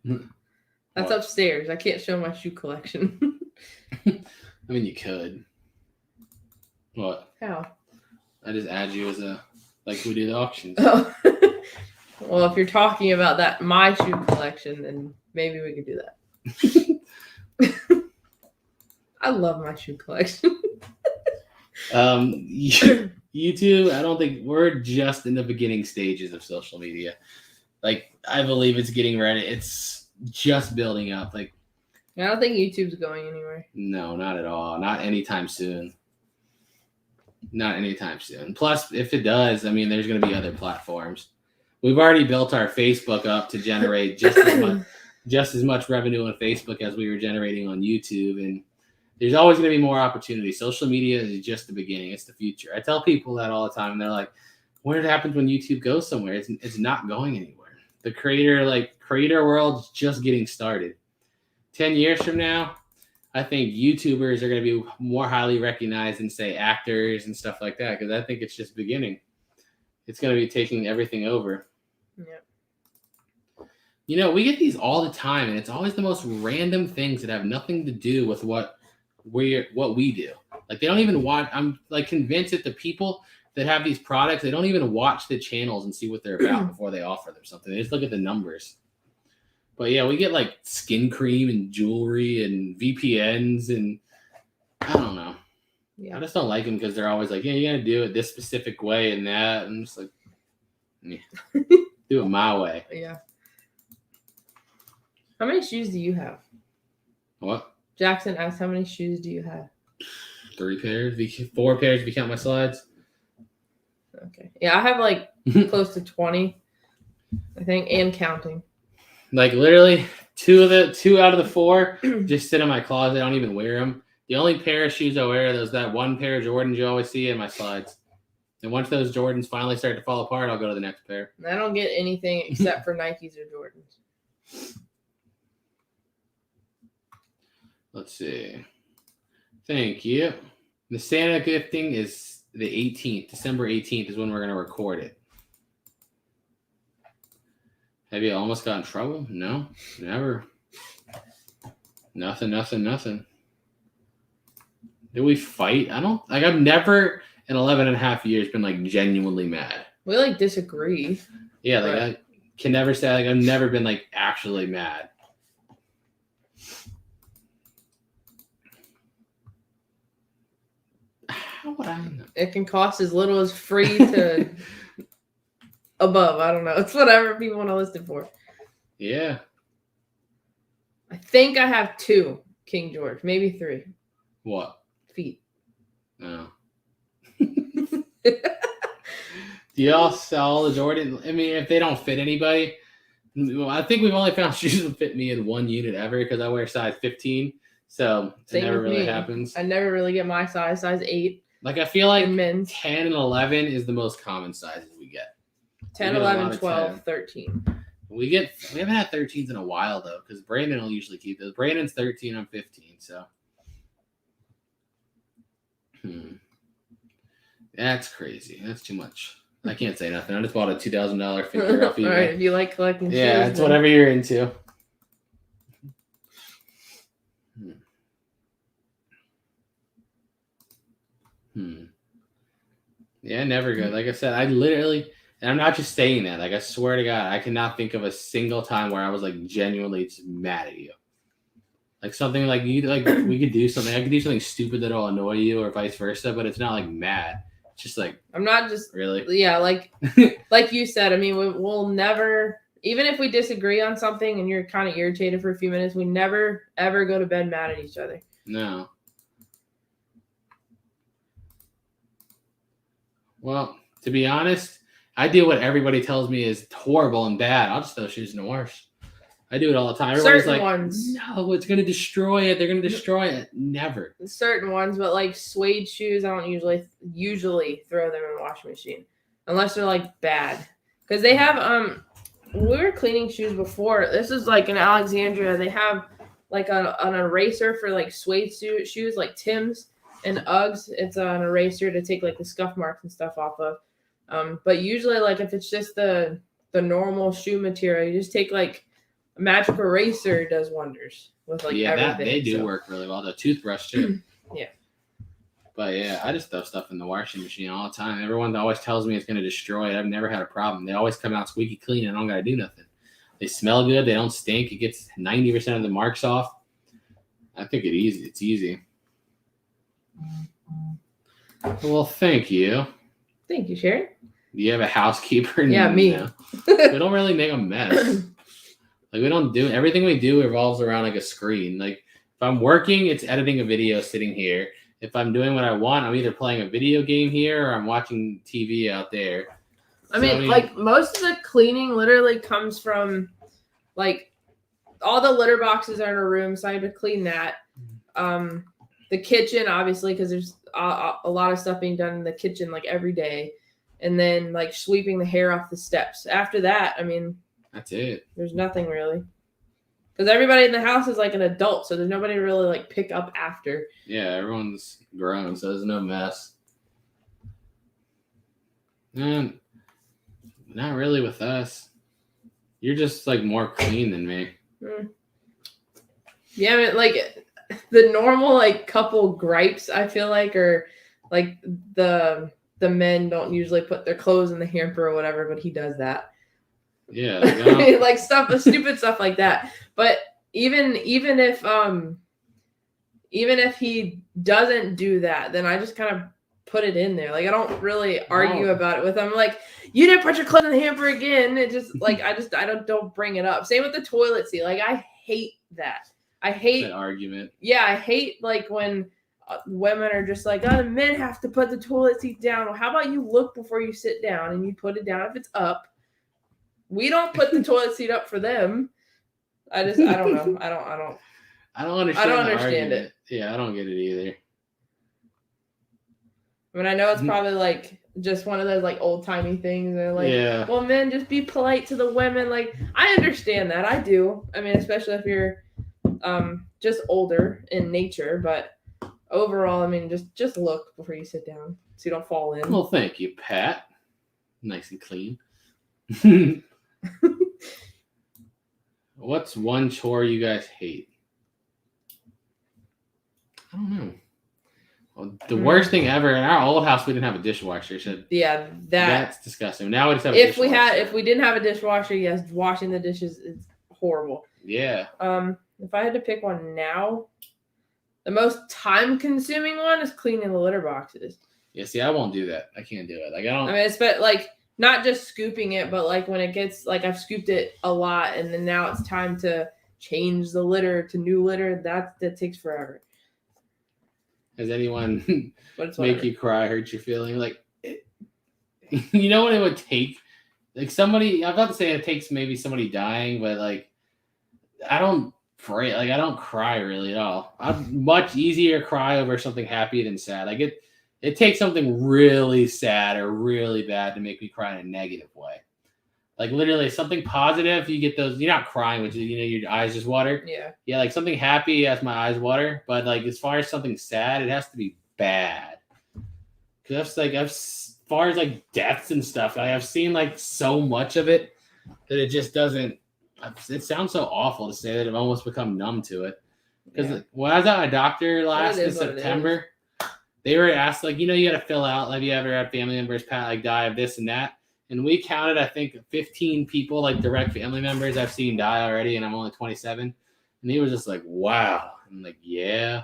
That's upstairs. I can't show my shoe collection. I mean, you could. What? How? I just add you as we do the auctions. Oh. Well, if you're talking about my shoe collection, then maybe we could do that. I love my shoe collection. YouTube, I don't think we're just in the beginning stages of social media. I believe it's getting ready. It's just building up. I don't think YouTube's going anywhere. No, not at all. Not anytime soon. Plus, if it does, I mean, there's going to be other platforms. We've already built our Facebook up to generate just as much revenue on Facebook as we were generating on YouTube, and there's always going to be more opportunities. Social media is just the beginning; it's the future. I tell people that all the time, and they're like, "What happens when YouTube goes somewhere? It's not going anywhere. The creator world's just getting started. 10 years from now, I think YouTubers are going to be more highly recognized than, say, actors and stuff like that, because I think it's just beginning. It's going to be taking everything over. Yeah. We get these all the time, and it's always the most random things that have nothing to do with what we do. They don't even watch. I'm convinced that the people that have these products, they don't even watch the channels and see what they're about before they offer them something. They just look at the numbers. But yeah, we get skin cream and jewelry and VPNs, and I don't know. Yeah. I just don't like them because they're always like, yeah, you got to do it this specific way and that. I'm just like, yeah. Do it my way. Yeah. How many shoes do you have? What? Jackson asked, how many shoes do you have? 3 pairs, 4 pairs if you count my slides. Okay. Yeah, I have close to 20, I think, and counting. Literally 2 out of the 4 just sit in my closet. I don't even wear them. The only pair of shoes I wear is that one pair of Jordans you always see in my slides. And once those Jordans finally start to fall apart, I'll go to the next pair. I don't get anything except for Nikes or Jordans. Let's see. Thank you. The Santa gifting is the 18th. December 18th is when we're going to record it. Have you almost got in trouble? No, never. Nothing. Did we fight? I've never in 11 and a half years been genuinely mad. We disagree. Yeah, I can never say I've never been actually mad. How would I know? It can cost as little as free to above. I don't know. It's whatever people want to list it for. Yeah. I think I have 2 King George, maybe 3. What? Feet. Oh. Do y'all sell the Jordan? I mean, if they don't fit anybody, I think we've only found shoes that fit me in 1 unit ever because I wear size 15. So it never really happens. I never really get my size 8. I feel like men's 10 and 11 is the most common sizes we get. 10, 11, 12, 13. We haven't had 13s in a while though, because Brandon will usually keep those. Brandon's 13, I'm 15, so. That's crazy. That's too much. I can't say nothing. I just bought a $2,000 figure off eBay. All right, if you like collecting shoes. Yeah, it's whatever you're into. Yeah, never good. Like I said, I literally, and I'm not just saying that. I swear to God, I cannot think of a single time where I was genuinely just mad at you. Something we could do something. I could do something stupid that'll annoy you, or vice versa. But it's not mad. It's just I'm not just really. Yeah, like you said. I mean, we'll never, even if we disagree on something and you're kind of irritated for a few minutes, we never ever go to bed mad at each other. No. Well, to be honest, I do what everybody tells me is horrible and bad. I'll just throw shoes in the wash. I do it all the time. Everybody's Certain like, ones. no, it's going to destroy it. They're going to destroy it. Never. Certain ones, but like suede shoes, I don't usually throw them in the washing machine unless they're like bad. Because they have we were cleaning shoes before. This is like in Alexandria. They have like an eraser for like suede shoes, like Tim's and Uggs. It's an eraser to take like the scuff marks and stuff off of. But usually, like if it's just the normal shoe material, you just take like a magic eraser does wonders with like everything. They do work really well. The toothbrush too. Yeah. But yeah, I just throw stuff in the washing machine all the time. Everyone always tells me it's going to destroy it. I've never had a problem. They always come out squeaky clean and I don't got to do nothing. They smell good. They don't stink. It gets 90% of the marks off. I think it's easy. Well, thank you. Thank you, Sharon. Do you have a housekeeper? Yeah, me. No. We don't really make a mess. Like we don't do everything we do revolves around like a screen. Like if I'm working, it's editing a video sitting here. If I'm doing what I want, I'm either playing a video game here or I'm watching TV out there. I mean, like most of the cleaning literally comes from like all the litter boxes are in a room, so I have to clean that. The kitchen, obviously, because there's a lot of stuff being done in the kitchen like every day, and then like sweeping the hair off the steps. After that, I mean, that's it. There's nothing really. Because everybody in the house is like an adult, so there's nobody to really like pick up after. Yeah, everyone's grown, so there's no mess. And not really with us. You're just like more clean than me. Yeah, I mean, like the normal like couple gripes I feel like are like the men don't usually put their clothes in the hamper or whatever, but he does that. Yeah, like stupid stuff like that. But even if he doesn't do that, then I just kind of put it in there. Like I don't really argue about it with him. Like you didn't put your clothes in the hamper again. It just like I don't bring it up. Same with the toilet seat. Like I hate that. I hate that argument. Yeah, I hate like when women are just like, oh, the men have to put the toilet seat down. Well, how about you look before you sit down and you put it down if it's up. We don't put the toilet seat up for them. I don't know. I don't understand it. Yeah, I don't get it either. I mean, I know it's probably like just one of those like old timey things. They're like, well, men, just be polite to the women. Like, I understand that. I do. I mean, especially if you're just older in nature. But overall, I mean, just look before you sit down so you don't fall in. Well, thank you, Pat. Nice and clean. What's one chore you guys hate? I don't know. Well, the worst thing ever in our old house, we didn't have a dishwasher. So yeah, that's disgusting. Now we just have a dishwasher. If we didn't have a dishwasher, yes, washing the dishes is horrible. Yeah. If I had to pick one now, the most time-consuming one is cleaning the litter boxes. Yeah, see, I won't do that. I can't do it. Like I don't. I mean, it's like not just scooping it, but like when it gets like I've scooped it a lot, and then now it's time to change the litter to new litter. That takes forever. Has anyone make you cry, hurt your feeling? Like, you know what it would take? Like somebody, I'm about to say it takes maybe somebody dying, but like, I don't pray. Like I don't cry really at all. I'd much easier cry over something happy than sad. Like it takes something really sad or really bad to make me cry in a negative way. Like literally something positive, you get those. You're not crying, which is your eyes just water. Yeah. Yeah, like something happy has my eyes water, but like as far as something sad, it has to be bad. Because that's like as far as like deaths and stuff, I've seen like so much of it that it just doesn't. It sounds so awful to say that I've almost become numb to it. Because when I was at my doctor last in September, they were asked like, you got to fill out. Have you ever had family members die of this and that? And we counted, I think, 15 people, like direct family members I've seen die already, and I'm only 27. And he was just like, wow. I'm like, yeah,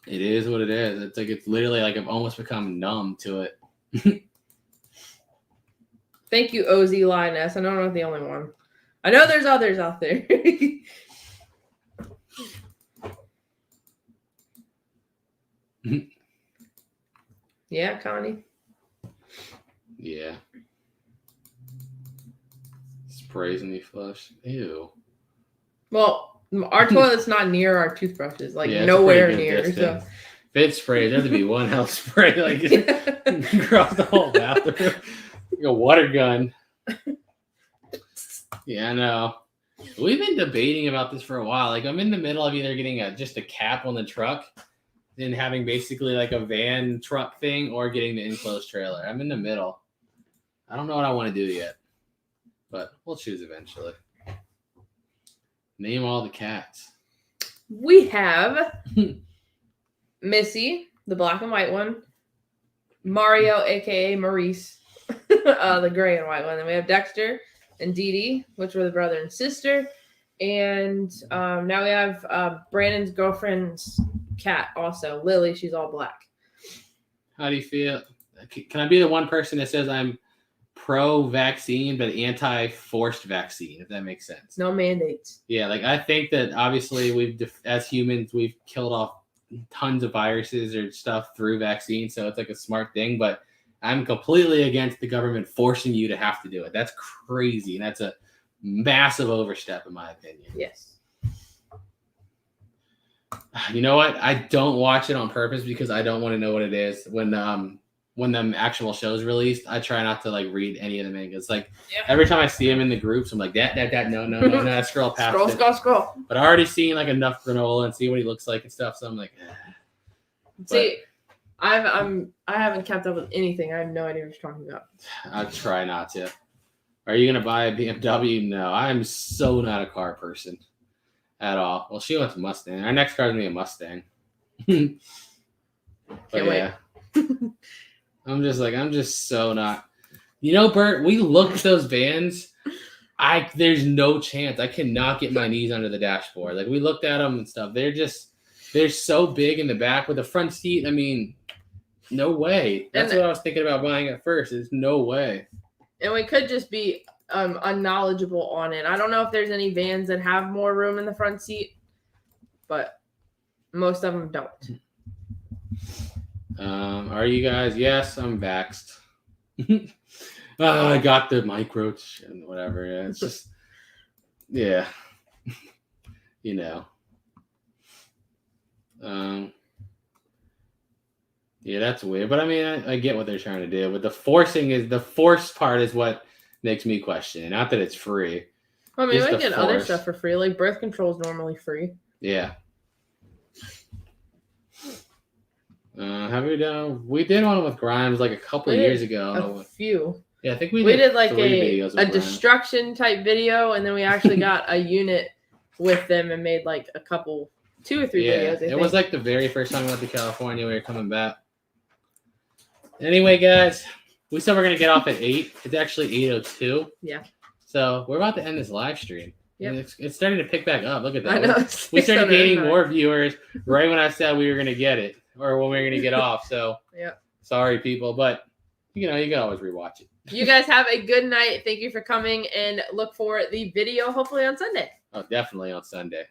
it is what it is. It's like, it's literally like I've almost become numb to it. Thank you, OZ Lioness. I know I'm not the only one. I know there's others out there. Yeah, Connie. Yeah. Sprays when you flush. Ew. Well, our toilet's not near our toothbrushes, like Yeah, it's a nowhere pretty good near. distance. So If it's sprayed, there has to be one hell spray, like across the whole bathroom. Like a water gun. Yeah, I know. We've been debating about this for a while. Like, I'm in the middle of either getting just a cap on the truck and having basically like a van truck thing, or getting the enclosed trailer. I'm in the middle. I don't know what I want to do yet, but we'll choose eventually. Name all the cats. we have Missy, the black and white one, Mario, aka Maurice, the gray and white one. Then we have Dexter and Dee Dee, which were the brother and sister. And now we have Brandon's girlfriend's cat also, Lily. She's all black. How do you feel? Can I be the one person that says I'm pro-vaccine but anti-forced vaccine, if that makes sense? No mandates. Yeah, like I think that obviously as humans, we've killed off tons of viruses or stuff through vaccines, so it's like a smart thing, but I'm completely against the government forcing you to have to do it. That's crazy, and that's a massive overstep in my opinion. Yes. You know what? I don't watch it on purpose because I don't want to know what it is. When the actual show's released, I try not to like read any of the mangas. Like every time I see them in the groups, I'm like that no, scroll past it. Scroll. But I already seen like enough granola and see what he looks like and stuff, so I'm like, See, I haven't kept up with anything. I have no idea what you're talking about. I try not to. Are you gonna buy a BMW? No, I'm so not a car person at all. Well, she wants a Mustang. Our next car is gonna be a Mustang. Can't wait. I'm just so not. You know, Bert, we looked at those vans. There's no chance. I cannot get my knees under the dashboard. Like we looked at them and stuff. They're so big in the back with the front seat. I mean, no way. That's what I was thinking about buying at first. There's no way. And we could just be unknowledgeable on it. I don't know if there's any vans that have more room in the front seat, but most of them don't. Are you guys? Yes, I'm vaxxed. I got the microchip and whatever. Yeah, it's just, yeah, you know. Yeah, that's weird. But I mean, I get what they're trying to do. But the force part is what makes me question. Not that it's free. I mean, we get other stuff for free. Like birth control is normally free. Yeah. Have we done? We did one with Grimes like a couple years ago. A few. Yeah, I think we did like a destruction type video, and then we actually got a unit with them and made like 2 or 3 videos. It was like the very first time we went to California. We were coming back. Anyway, guys, we said we're gonna get off at 8. It's actually 8:02. Yeah. So we're about to end this live stream. Yeah. It's starting to pick back up. Look at that. I know. We started gaining more viewers right when I said we were gonna get it, or when we were gonna get off. So yeah. Sorry, people, but you can always rewatch it. You guys have a good night. Thank you for coming, and look for the video hopefully on Sunday. Oh, definitely on Sunday.